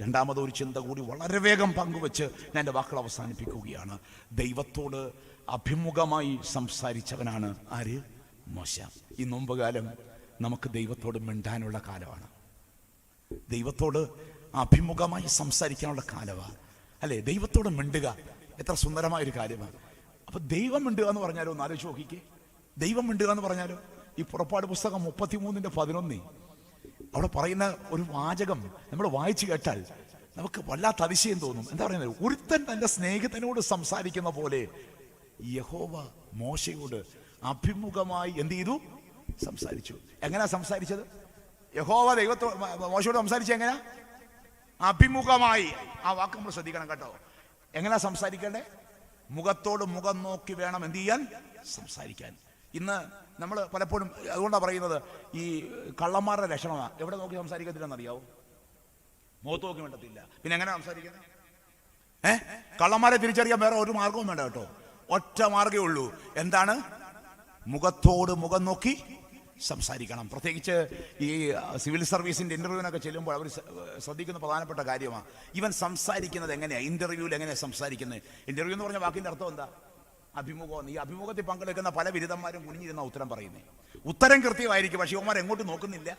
രണ്ടാമതൊരു ചിന്ത കൂടി വളരെ വേഗം പങ്കുവെച്ച് ഞാൻ എൻ്റെ വാക്കുകൾ അവസാനിപ്പിക്കുകയാണ്. ദൈവത്തോട് അഭിമുഖമായി സംസാരിച്ചവനാണ് ആര്? മോശ. ഈ നോമ്പുകാലം നമുക്ക് ദൈവത്തോട് മിണ്ടാനുള്ള കാലമാണ്, ദൈവത്തോട് അഭിമുഖമായി സംസാരിക്കാനുള്ള കാലമാണ്, അല്ലേ? ദൈവത്തോട് മിണ്ടുക എത്ര സുന്ദരമായൊരു കാര്യമാണ്. അപ്പൊ ദൈവം മിണ്ടുക എന്ന് പറഞ്ഞാലോ, ഒന്ന് ആലോചിച്ച് നോക്കിക്കേ. ദൈവം മിണ്ടുക എന്ന് പറഞ്ഞാലോ, ഈ പുറപ്പാട് പുസ്തകം 33:11 അവിടെ പറയുന്ന ഒരു വാചകം നമ്മൾ വായിച്ചു കേട്ടാൽ നമുക്ക് വല്ലാത്ത അതിശയം തോന്നും. എന്താ പറയുന്നത്? ഒരുത്തൻ തന്റെ സ്നേഹിതനോട് സംസാരിക്കുന്ന പോലെ യഹോവ മോശയോട് അഭിമുഖമായി എന്ത് ചെയ്തു? സംസാരിച്ചു. എങ്ങനെയാ സംസാരിച്ചത്? യഹോവ മോശയോട് സംസാരിച്ചത് എങ്ങനെയാ? അഭിമുഖമായി. ആ വാക്ക് നമ്മൾ ശ്രദ്ധിക്കണം കേട്ടോ. എങ്ങനെയാ സംസാരിക്കണ്ടേ? മുഖത്തോട് മുഖം നോക്കി വേണം എന്ത് ചെയ്യാൻ? സംസാരിക്കാൻ. ഇന്ന് നമ്മൾ പലപ്പോഴും അതുകൊണ്ടാണ് പറയുന്നത്, ഈ കള്ളന്മാരുടെ ലക്ഷണമാണ്. എവിടെ നോക്കി സംസാരിക്കത്തില്ലെന്നറിയാവോ? മുഖത്ത് നോക്കി വേണ്ടത്തില്ല. പിന്നെ എങ്ങനെ സംസാരിക്കുന്നത്? കള്ളന്മാരെ തിരിച്ചറിയാൻ വേറെ ഒരു മാർഗവും വേണ്ട കേട്ടോ. ഒറ്റ മാർഗമേ ഉള്ളൂ. എന്താണ്? മുഖത്തോട് മുഖം നോക്കി സംസാരിക്കണം. പ്രത്യേകിച്ച് ഈ സിവിൽ സർവീസിന്റെ ഇന്റർവ്യൂവിനൊക്കെ ചെല്ലുമ്പോൾ അവർ ശ്രദ്ധിക്കുന്ന പ്രധാനപ്പെട്ട കാര്യമാണ് ഇവൻ സംസാരിക്കുന്നത് എങ്ങനെയാണ്, ഇന്റർവ്യൂവിൽ എങ്ങനെയാണ് സംസാരിക്കുന്നത്. ഇന്റർവ്യൂ എന്ന് പറഞ്ഞ വാക്കിന്റെ അർത്ഥം എന്താ? അഭിമുഖം. ഈ അഭിമുഖത്തിൽ പങ്കെടുക്കുന്ന പല ബിരുദന്മാരും കുനിഞ്ഞിരുന്ന ഉത്തരം പറയുന്നത്. ഉത്തരം കൃത്യമായിരിക്കും, പക്ഷെ ഇവന്മാർ എങ്ങോട്ട് നോക്കുന്നില്ല?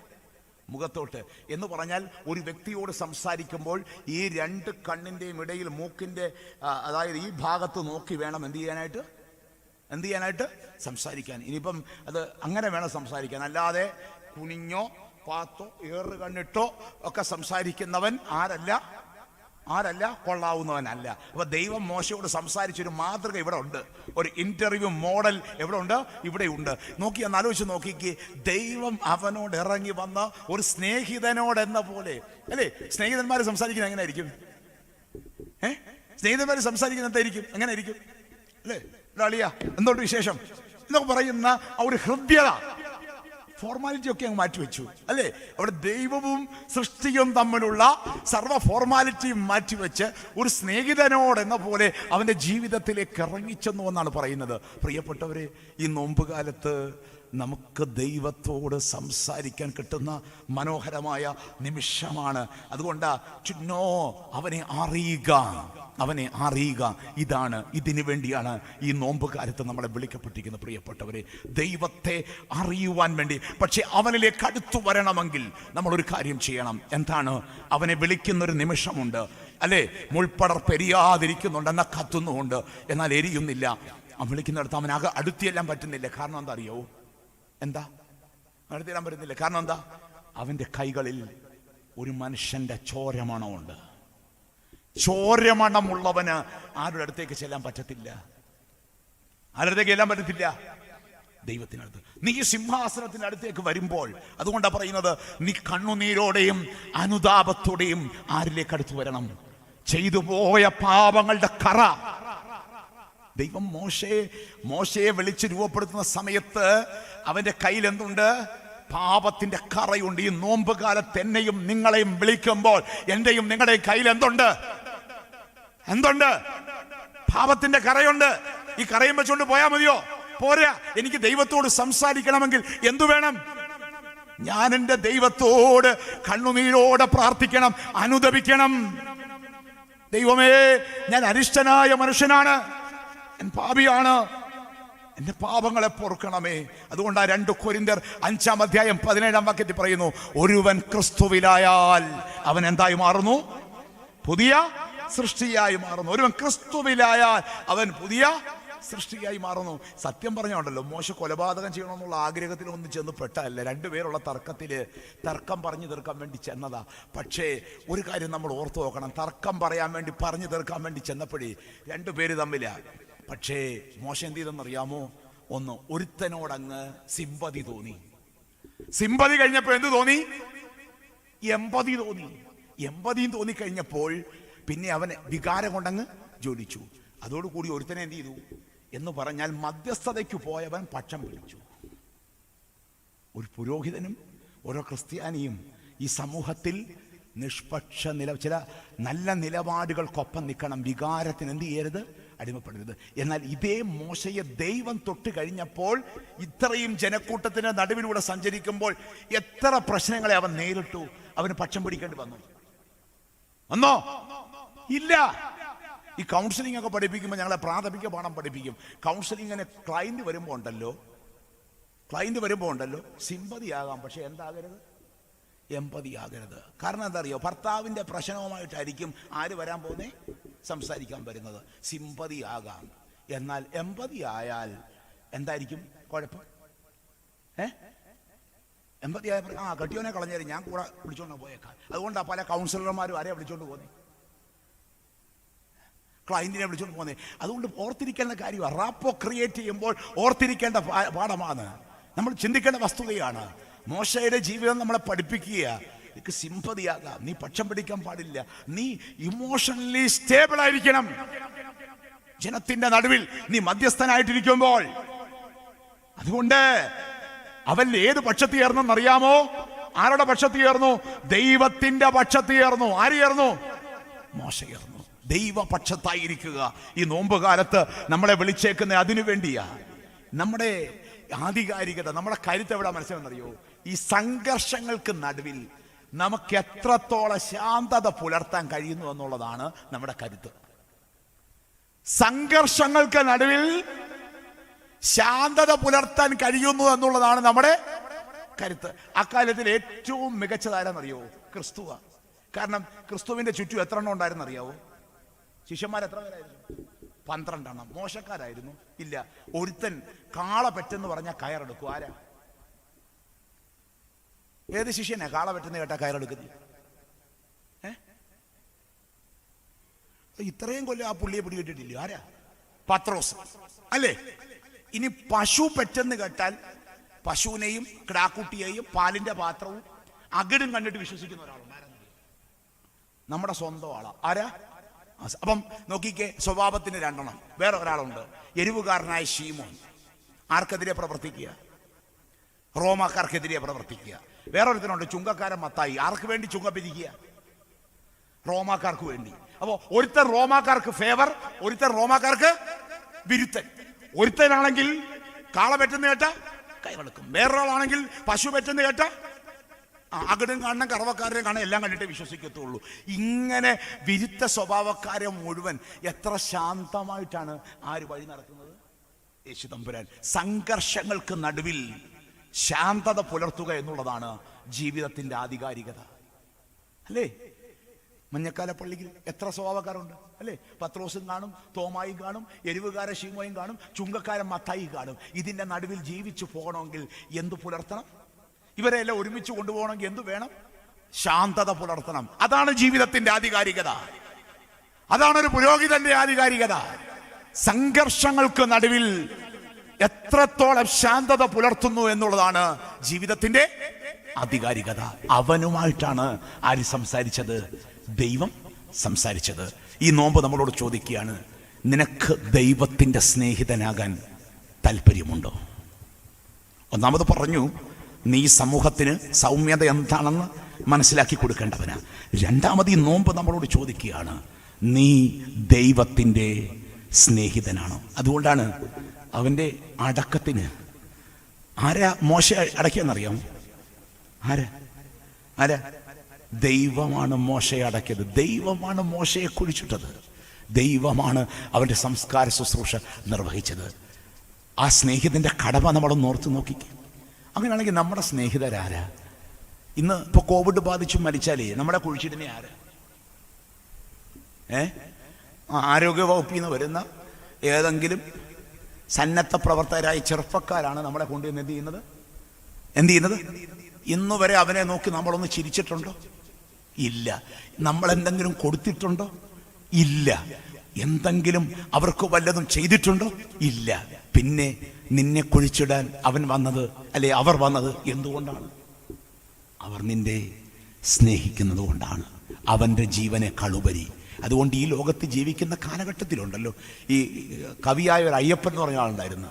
മുഖത്തോട്ട്. എന്ന് പറഞ്ഞാൽ ഒരു വ്യക്തിയോട് സംസാരിക്കുമ്പോൾ ഈ രണ്ട് കണ്ണിന്റെയും ഇടയിൽ മൂക്കിന്റെ അതായത് ഈ ഭാഗത്ത് നോക്കി വേണം എന്ത് ചെയ്യാനായിട്ട് സംസാരിക്കാൻ. ഇനിയിപ്പം അത് അങ്ങനെ വേണം സംസാരിക്കാൻ, അല്ലാതെ കുനിഞ്ഞോ പാത്തോ ഏറ് കണ്ണിട്ടോ ഒക്കെ സംസാരിക്കുന്നവൻ ആരല്ല കൊള്ളാവുന്നവനല്ല. അപ്പൊ ദൈവം മോശയോട് സംസാരിച്ചൊരു മാതൃക ഇവിടെ ഉണ്ട്, ഒരു ഇന്റർവ്യൂ മോഡൽ എവിടെ ഉണ്ട്? ഇവിടെ ഉണ്ട്. നോക്കി ഒന്ന് ആലോചിച്ച് നോക്കിക്ക്. ദൈവം അവനോട് ഇറങ്ങി വന്ന ഒരു സ്നേഹിതനോട് എന്ന പോലെ, അല്ലേ? സ്നേഹിതന്മാര് സംസാരിക്കുന്നത് എങ്ങനെയായിരിക്കും? സ്നേഹിതന്മാര് സംസാരിക്കുന്നത് എന്തായിരിക്കും? എങ്ങനെയായിരിക്കും? അല്ലേ? അളിയ എന്തുകൊണ്ട് വിശേഷം എന്നൊക്കെ പറയുന്ന ആ ഒരു ഹൃദ്യത, ഫോർമാലിറ്റി ഒക്കെ അങ്ങ് മാറ്റിവെച്ചു, അല്ലേ? അവിടെ ദൈവവും സൃഷ്ടിയും തമ്മിലുള്ള സർവ്വ ഫോർമാലിറ്റിയും മാറ്റിവെച്ച് ഒരു സ്നേഹിതനോട് എന്ന പോലെ അവന്റെ ജീവിതത്തിലേക്ക് ഇറങ്ങിച്ചെന്നു എന്നാണ് പറയുന്നത്. പ്രിയപ്പെട്ടവരെ, ഈ നോമ്പുകാലത്ത് നമുക്ക് ദൈവത്തോട് സംസാരിക്കാൻ കിട്ടുന്ന മനോഹരമായ നിമിഷമാണ്. അതുകൊണ്ട് ചുന്നോ അവനെ അറിയുക. ഇതിനു വേണ്ടിയാണ് ഈ നോമ്പ് കാലത്ത് നമ്മളെ വിളിക്കപ്പെട്ടിരിക്കുന്നത്. പ്രിയപ്പെട്ടവരെ, ദൈവത്തെ അറിയുവാൻ വേണ്ടി. പക്ഷെ അവനിലേക്ക് അടുത്തു വരണമെങ്കിൽ നമ്മൾ ഒരു കാര്യം ചെയ്യണം. എന്താണ്? അവനെ വിളിക്കുന്നൊരു നിമിഷമുണ്ട്, അല്ലേ? മുൾപ്പടർപ്പ് എരിയാതിരിക്കുന്നുണ്ട്, എന്നാൽ കത്തുന്നുമുണ്ട്, എന്നാൽ എരിയുന്നില്ല. അവൻ വിളിക്കുന്നിടത്ത് അവൻ അടുത്തിയെല്ലാം പറ്റുന്നില്ല. കാരണം എന്താ അറിയോ? എന്താ അടുത്തിടാൻ പറ്റുന്നില്ല? കാരണം എന്താ? അവന്റെ കൈകളിൽ ഒരു മനുഷ്യന്റെ ചോരമണമുണ്ട്. ചോരമണമുള്ളവന് ആരുടെ അടുത്തേക്ക് ചെല്ലാൻ പറ്റത്തില്ല. ദൈവത്തിനടുത്ത്. നീ സിംഹാസനത്തിന്റെ അടുത്തേക്ക് വരുമ്പോൾ, അതുകൊണ്ടാണ് പറയുന്നത്, നീ കണ്ണുനീരോടെയും അനുതാപത്തോടെയും ആരിലേക്ക് അടുത്ത് വരണം? ചെയ്തു പോയ പാപങ്ങളുടെ കറ. ദൈവം മോശയെ വിളിച്ച് രൂപപ്പെടുത്തുന്ന സമയത്ത് അവന്റെ കയ്യിൽ എന്തുണ്ട്? പാപത്തിന്റെ കറയുണ്ട്. ഈ നോമ്പ് കാലത്ത് എന്നെയും നിങ്ങളെയും വിളിക്കുമ്പോൾ എന്റെയും നിങ്ങളുടെയും കയ്യിൽ എന്തുണ്ട്? പാപത്തിന്റെ കറയുണ്ട്. ഈ കറയും വെച്ചുകൊണ്ട് പോയാൽ മതിയോ? പോരാ. എനിക്ക് ദൈവത്തോട് സംസാരിക്കണമെങ്കിൽ എന്തു വേണം? ഞാൻ എൻ്റെ ദൈവത്തോട് കണ്ണുനീരോടെ പ്രാർത്ഥിക്കണം, അനുതപിക്കണം. ദൈവമേ, ഞാൻ അരിഷ്ടനായ മനുഷ്യനാണ്, ഞാൻ പാപിയാണ്, എന്റെ പാപങ്ങളെ പൊറുക്കണമേ. അതുകൊണ്ട് 2 കൊരിന്ത്യർ 5:17 പറയുന്നു, ഒരുവൻ ക്രിസ്തുവിലായാൽ അവൻ എന്തായി മാറുന്നു? പുതിയ സൃഷ്ടിയായി മാറുന്നു. ഒരുവൻ ക്രിസ്തുവിലായാൽ അവൻ പുതിയ സൃഷ്ടിയായി മാറുന്നു. സത്യം പറഞ്ഞുണ്ടല്ലോ, മോശ കൊലപാതകം ചെയ്യണമെന്നുള്ള ആഗ്രഹത്തിൽ ഒന്നും ചെന്ന് പെട്ടല്ല. 2 പേരുള്ള തർക്കം പറഞ്ഞു തീർക്കാൻ വേണ്ടി ചെന്നതാ. പക്ഷേ ഒരു കാര്യം നമ്മൾ ഓർത്തു നോക്കണം. തർക്കം പറഞ്ഞു തീർക്കാൻ വേണ്ടി ചെന്നപ്പോഴേ 2 പേര് തമ്മിലാ. പക്ഷേ മോശ എന്ത് ചെയ്തെന്നറിയാമോ? ഒന്ന്, ഒരുത്തനോടങ്ങ് സിമ്പതി തോന്നി. സിമ്പതി കഴിഞ്ഞപ്പോൾ എന്ത് തോന്നി? എമ്പതി തോന്നി. എമ്പതിയും തോന്നിക്കഴിഞ്ഞപ്പോൾ പിന്നെ അവൻ വികാരം കൊണ്ടങ്ങ് ജ്വലിച്ചു. അതോടുകൂടി ഒരുത്തനെ എന്ത് ചെയ്തു എന്ന് പറഞ്ഞാൽ മധ്യസ്ഥതയ്ക്ക് പോയവൻ പക്ഷം പിടിച്ചു. ഒരു പുരോഹിതനും ഓരോ ക്രിസ്ത്യാനിയും ഈ സമൂഹത്തിൽ നിഷ്പക്ഷ ചില നല്ല നിലപാടുകൾക്കൊപ്പം നിൽക്കണം. വികാരത്തിന് എന്ത് ചെയ്യരുത്? അടിമപ്പെടരുത്. എന്നാൽ ഇതേ മോശയെ ദൈവം തൊട്ട് കഴിഞ്ഞപ്പോൾ ഇത്രയും ജനക്കൂട്ടത്തിന് നടുവിലൂടെ സഞ്ചരിക്കുമ്പോൾ എത്ര പ്രശ്നങ്ങളെ അവൻ നേരിട്ടു. അവന് പക്ഷം പിടിക്കേണ്ടി വന്നോ? ഇല്ല. ഈ കൗൺസിലിംഗ് ഒക്കെ പഠിപ്പിക്കുമ്പോൾ ഞങ്ങളെ പ്രാഥമിക പാഠം പഠിപ്പിക്കും. കൗൺസിലിങ്ങിന് ക്ലൈന്റ് വരുമ്പോൾ ഉണ്ടല്ലോ സിമ്പതിയാകാം, പക്ഷെ എന്താകരുത്? എമ്പതി ആകരുത്. കാരണം എന്താ അറിയോ? ഭർത്താവിന്റെ പ്രശ്നവുമായിട്ടായിരിക്കും ആര് വരാൻ പോകുന്നേ? സംസാരിക്കാൻ വരുന്നത്. സിമ്പതി ആകാം, എന്നാൽ എമ്പതി ആയാൽ എന്തായിരിക്കും കുഴപ്പം? എമ്പതി ആയ കെട്ടിയോനെ കളഞ്ഞേരും, ഞാൻ കൂടെ വിളിച്ചോണ്ട് പോയേക്കാം. അതുകൊണ്ടാണ് പല കൗൺസിലർമാരും ആരെയാ വിളിച്ചോണ്ട് പോകുന്നേ? ക്ലൈന്റിനെ വിളിച്ചോണ്ട് പോകുന്നേ. അതുകൊണ്ട് ഓർത്തിരിക്കേണ്ട കാര്യമാണ്. റാപ്പോ ക്രിയേറ്റ് ചെയ്യുമ്പോൾ ഓർത്തിരിക്കേണ്ട പാഠമാണ്, നമ്മൾ ചിന്തിക്കേണ്ട വസ്തുതയാണ്. മോശയുടെ ജീവിതം നമ്മളെ പഠിപ്പിക്കുക. എനിക്ക് സിമ്പതിയാകാം, നീ പക്ഷം പിടിക്കാൻ പാടില്ല, നീ ഇമോഷണലി സ്റ്റേബിൾ ആയിരിക്കണം. ജനത്തിന്റെ നടുവിൽ നീ മധ്യസ്ഥനായിട്ടിരിക്കുമ്പോൾ. അതുകൊണ്ട് അവൻ ഏത് പക്ഷത്ത് ചേർന്നെന്നറിയാമോ? ആരുടെ പക്ഷത്ത് ചേർന്നു? ദൈവത്തിന്റെ പക്ഷത്ത് ചേർന്നു. ആര് ചേർന്നു? മോശ ചേർന്നു. ദൈവപക്ഷത്തായിരിക്കുക. ഈ നോമ്പ് കാലത്ത് നമ്മളെ വിളിച്ചേക്കുന്ന അതിനു വേണ്ടിയാ. നമ്മുടെ ആധികാരികത, നമ്മുടെ കരുത്ത് എവിടെ മനസ്സിലെന്നറിയോ? ഈ സംഘർഷങ്ങൾക്ക് നടുവിൽ നമുക്ക് എത്രത്തോളം ശാന്തത പുലർത്താൻ കഴിയുന്നു എന്നുള്ളതാണ് നമ്മുടെ കരുത്ത്. സംഘർഷങ്ങൾക്ക് നടുവിൽ ശാന്തത പുലർത്താൻ കഴിയുന്നു എന്നുള്ളതാണ് നമ്മുടെ കരുത്ത്. അക്കാര്യത്തിൽ ഏറ്റവും മികച്ചതാരെന്നറിയോ? ക്രിസ്തുവ. കാരണം ക്രിസ്തുവിന്റെ ചുറ്റും എത്ര എണ്ണം ഉണ്ടായിരുന്നറിയാവോ? ശിഷ്യന്മാർ എത്ര പേരായിരുന്നു? 12 എണ്ണം. മോശക്കാരായിരുന്നു? ഇല്ല. ഒരുത്തൻ കാള പെറ്റെന്ന് പറഞ്ഞാൽ കയറെടുക്കും. ആരാ? ഏത് ശിഷ്യനാ കാള പെട്ടെന്ന് കേട്ടാ കയറെടുക്കുന്നത്? ഇത്രയും കൊല്ലം ആ പുള്ളിയെ പിടികിട്ടിട്ടില്ല. ആരാ? പത്രോസ് അല്ലേ? ഇനി പശു പെറ്റെന്ന് കേട്ടാൽ പശുവിനെയും കിടാക്കുട്ടിയെയും പാലിന്റെ പാത്രവും അകിടും കണ്ടിട്ട് വിശ്വസിക്കുന്ന ഒരാളുണ്ട്. നമ്മുടെ സ്വന്തം ആളാ. ആരാ? അപ്പം നോക്കിക്കേ, സ്വഭാവത്തിന് 2 എണ്ണം. വേറെ ഒരാളുണ്ട്, എരിവുകാരനായ ശീമോൻ. ആർക്കെതിരെ പ്രവർത്തിക്കുക? റോമാക്കാർക്കെതിരെ പ്രവർത്തിക്കുക. വേറൊരുത്തനുണ്ട്, ചുങ്കക്കാരൻ മത്തായി. ആർക്ക് വേണ്ടി ചുങ്ക പിരിക്കുക? റോമാക്കാർക്ക് വേണ്ടി. അപ്പോ ഒരുത്തൻ റോമാക്കാർക്ക് ഫേവർ, ഒരുത്തൻ റോമാക്കാർക്ക് വിരുദ്ധൻ. ഒരുത്തനാണെങ്കിൽ കാള പെറ്റെന്ന് കേട്ടാ കൈവെടുക്കും, വേറൊരാളാണെങ്കിൽ പശു പെറ്റെന്ന് കേട്ടാ അകടും കാണണം, കറവക്കാരെയും കാണാൻ, എല്ലാം കണ്ടിട്ട് വിശ്വസിക്കത്തുള്ളൂ. ഇങ്ങനെ വിരുദ്ധ സ്വഭാവക്കാരെ മുഴുവൻ എത്ര ശാന്തമായിട്ടാണ് ആര് വഴി നടക്കുന്നത്? യേശു തമ്പുരാൻ. സംഘർഷങ്ങൾക്ക് നടുവിൽ ശാന്തത പുലർത്തുക എന്നുള്ളതാണ് ജീവിതത്തിന്റെ ആധികാരികത, അല്ലേ? മഞ്ഞക്കാല പള്ളിയിൽ എത്ര സ്വഭാവക്കാരുണ്ട്, അല്ലേ? പത്രോസും കാണും, തോമായും കാണും, എരിവുകാരൻ ശീമോയും കാണും, ചുങ്കക്കാരൻ മത്തായി കാണും. ഇതിന്റെ നടുവിൽ ജീവിച്ചു പോകണമെങ്കിൽ എന്തു പുലർത്തണം? ഇവരെല്ലാം ഒരുമിച്ച് കൊണ്ടുപോകണമെങ്കിൽ എന്തു വേണം? ശാന്തത പുലർത്തണം. അതാണ് ജീവിതത്തിന്റെ ആധികാരികത, അതാണ് ഒരു പുരോഹിതന്റെ ആധികാരികത. സംഘർഷങ്ങൾക്ക് നടുവിൽ എത്രത്തോളം ശാന്തത പുലർത്തുന്നു എന്നുള്ളതാണ് ജീവിതത്തിന്റെ ആധികാരികത. അവനുമായിട്ടാണ് ആര് സംസാരിച്ചത്? ദൈവം സംസാരിച്ചത്. ഈ നോമ്പ് നമ്മളോട് ചോദിക്കുകയാണ്, നിനക്ക് ദൈവത്തിന്റെ സ്നേഹിതനാകാൻ താല്പര്യമുണ്ടോ? ഒന്നാമത് പറഞ്ഞു, നീ സമൂഹത്തിന് സൗമ്യത എന്താണെന്ന് മനസ്സിലാക്കി കൊടുക്കേണ്ടവനാ. രണ്ടാമത് ഈ നോമ്പ് നമ്മളോട് ചോദിക്കുകയാണ്, നീ ദൈവത്തിൻ്റെ സ്നേഹിതനാണോ? അതുകൊണ്ടാണ് അവൻ്റെ അടക്കത്തിന് ആരാ മോശ അടക്കിയെന്നറിയാമോ? ആരാ? ദൈവമാണ് മോശയെ അടക്കിയത്. ദൈവമാണ് മോശയെ കുഴിച്ചിട്ടത്. ദൈവമാണ് അവൻ്റെ സംസ്കാര ശുശ്രൂഷ നിർവഹിച്ചത്. ആ സ്നേഹിതൻ്റെ കടമ നമ്മളൊന്ന് ഓർത്ത് നോക്കിക്കുക. അങ്ങനെയാണെങ്കിൽ നമ്മുടെ സ്നേഹിതരാരാ? ഇന്ന് ഇപ്പോൾ കോവിഡ് ബാധിച്ചു മരിച്ചാലേ നമ്മുടെ കുഴിച്ചിടുന്ന ആരാ? ആരോഗ്യ വകുപ്പിൽ നിന്ന് വരുന്ന ഏതെങ്കിലും സന്നദ്ധ പ്രവർത്തകരായ ചെറുപ്പക്കാരാണ് നമ്മളെ കൊണ്ടുവന്ന് എന്ത് ചെയ്യുന്നത്? ഇന്നു വരെ അവനെ നോക്കി നമ്മളൊന്ന് ചിരിച്ചിട്ടുണ്ടോ? ഇല്ല. നമ്മൾ എന്തെങ്കിലും കൊടുത്തിട്ടുണ്ടോ? ഇല്ല. എന്തെങ്കിലും അവർക്ക് വല്ലതും ചെയ്തിട്ടുണ്ടോ? ഇല്ല. പിന്നെ നിന്നെ കുഴിച്ചിടാൻ അവൻ വന്നത്, അല്ലെ അവർ വന്നത് എന്തുകൊണ്ടാണ്? അവർ നിന്നെ സ്നേഹിക്കുന്നത് കൊണ്ടാണ്, അവൻ്റെ ജീവനേക്കാളുപരി. അതുകൊണ്ട് ഈ ലോകത്ത് ജീവിക്കുന്ന കാലഘട്ടത്തിലുണ്ടല്ലോ, ഈ കവിയായ ഒരു അയ്യപ്പൻ എന്ന് പറഞ്ഞ ആളുണ്ടായിരുന്നു,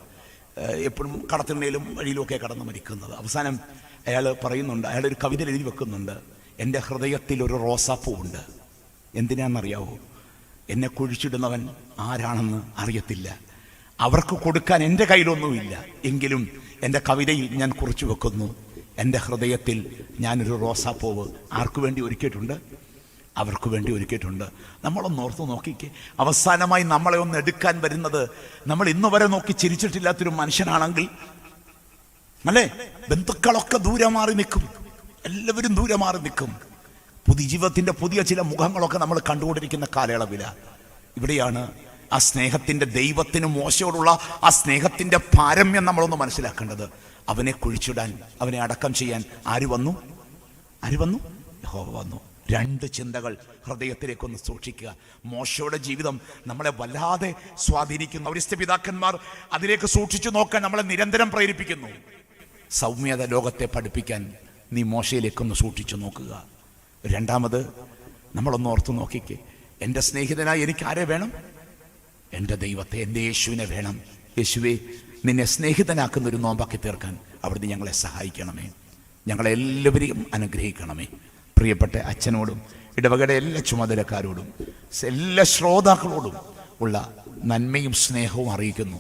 എപ്പോഴും കടത്തിണ്ണയിലും വഴിയിലുമൊക്കെ കടന്ന് മരിക്കുന്നത്. അവസാനം അയാൾ പറയുന്നുണ്ട്, അയാളൊരു കവിത എഴുതി വെക്കുന്നുണ്ട്, എൻ്റെ ഹൃദയത്തിൽ ഒരു റോസാപ്പൂവുണ്ട്. എന്തിനാണെന്നറിയാവോ? എന്നെ കുഴിച്ചിടുന്നവൻ ആരാണെന്ന് അറിയത്തില്ല, അവർക്ക് കൊടുക്കാൻ എൻ്റെ കയ്യിലൊന്നുമില്ല, എങ്കിലും എൻ്റെ കവിതയിൽ ഞാൻ കുറിച്ചു വെക്കുന്നു, എൻ്റെ ഹൃദയത്തിൽ ഞാനൊരു റോസാപ്പൂവ് ആർക്കു വേണ്ടി ഒരുക്കിയിട്ടുണ്ട്? അവർക്ക് വേണ്ടി ഒരുക്കിയിട്ടുണ്ട്. നമ്മളൊന്ന് ഓർത്ത് നോക്കിക്കേ, അവസാനമായി നമ്മളെ ഒന്ന് എടുക്കാൻ വരുന്നത് നമ്മൾ ഇന്ന് വരെ നോക്കി ചിരിച്ചിട്ടില്ലാത്തൊരു മനുഷ്യനാണെങ്കിൽ, അല്ലേ, ബന്ധുക്കളൊക്കെ ദൂരെ മാറി നിൽക്കും, എല്ലാവരും ദൂരെ മാറി നിൽക്കും. പുതിയ ജീവിതത്തിൻ്റെ പുതിയ ചില മുഖങ്ങളൊക്കെ നമ്മൾ കണ്ടുകൊണ്ടിരിക്കുന്ന കാലയളവിലാണ്. ഇവിടെയാണ് ആ സ്നേഹത്തിൻ്റെ, ദൈവത്തിന് മോശയോടുള്ള ആ സ്നേഹത്തിൻ്റെ പാരമ്യം നമ്മളൊന്ന് മനസ്സിലാക്കേണ്ടത്. അവനെ കുഴിച്ചിടാൻ, അവനെ അടക്കം ചെയ്യാൻ ആര് വന്നു? യഹോവ വന്നു. രണ്ട് ചിന്തകൾ ഹൃദയത്തിലേക്കൊന്ന് സൂക്ഷിക്കുക. മോശയുടെ ജീവിതം നമ്മളെ വല്ലാതെ സ്വാധീനിക്കുന്നു. പൗരസ്ത്യ പിതാക്കന്മാർ അതിലേക്ക് സൂക്ഷിച്ചു നോക്കാൻ നമ്മളെ നിരന്തരം പ്രേരിപ്പിക്കുന്നു. സൗമ്യത ലോകത്തെ പഠിപ്പിക്കാൻ നീ മോശയിലേക്കൊന്ന് സൂക്ഷിച്ചു നോക്കുക. രണ്ടാമത് നമ്മളൊന്ന് ഓർത്തു നോക്കിക്കേ, എൻ്റെ സ്നേഹിതനായി എനിക്ക് ആരെ വേണം? എൻ്റെ ദൈവത്തെ, എൻ്റെ യേശുവിനെ വേണം. യേശുവേ, നിന്നെ സ്നേഹിതനാക്കുന്ന ഒരു നോമ്പാക്കി തീർക്കാൻ അവിടുന്ന് ഞങ്ങളെ സഹായിക്കണമേ, ഞങ്ങളെല്ലാവരെയും അനുഗ്രഹിക്കണമേ. പ്രിയപ്പെട്ട അച്ഛനോടും ഇടവകയുടെ എല്ലാ ചുമതലക്കാരോടും എല്ലാ ശ്രോതാക്കളോടും ഉള്ള നന്മയും സ്നേഹവും അറിയിക്കുന്നു.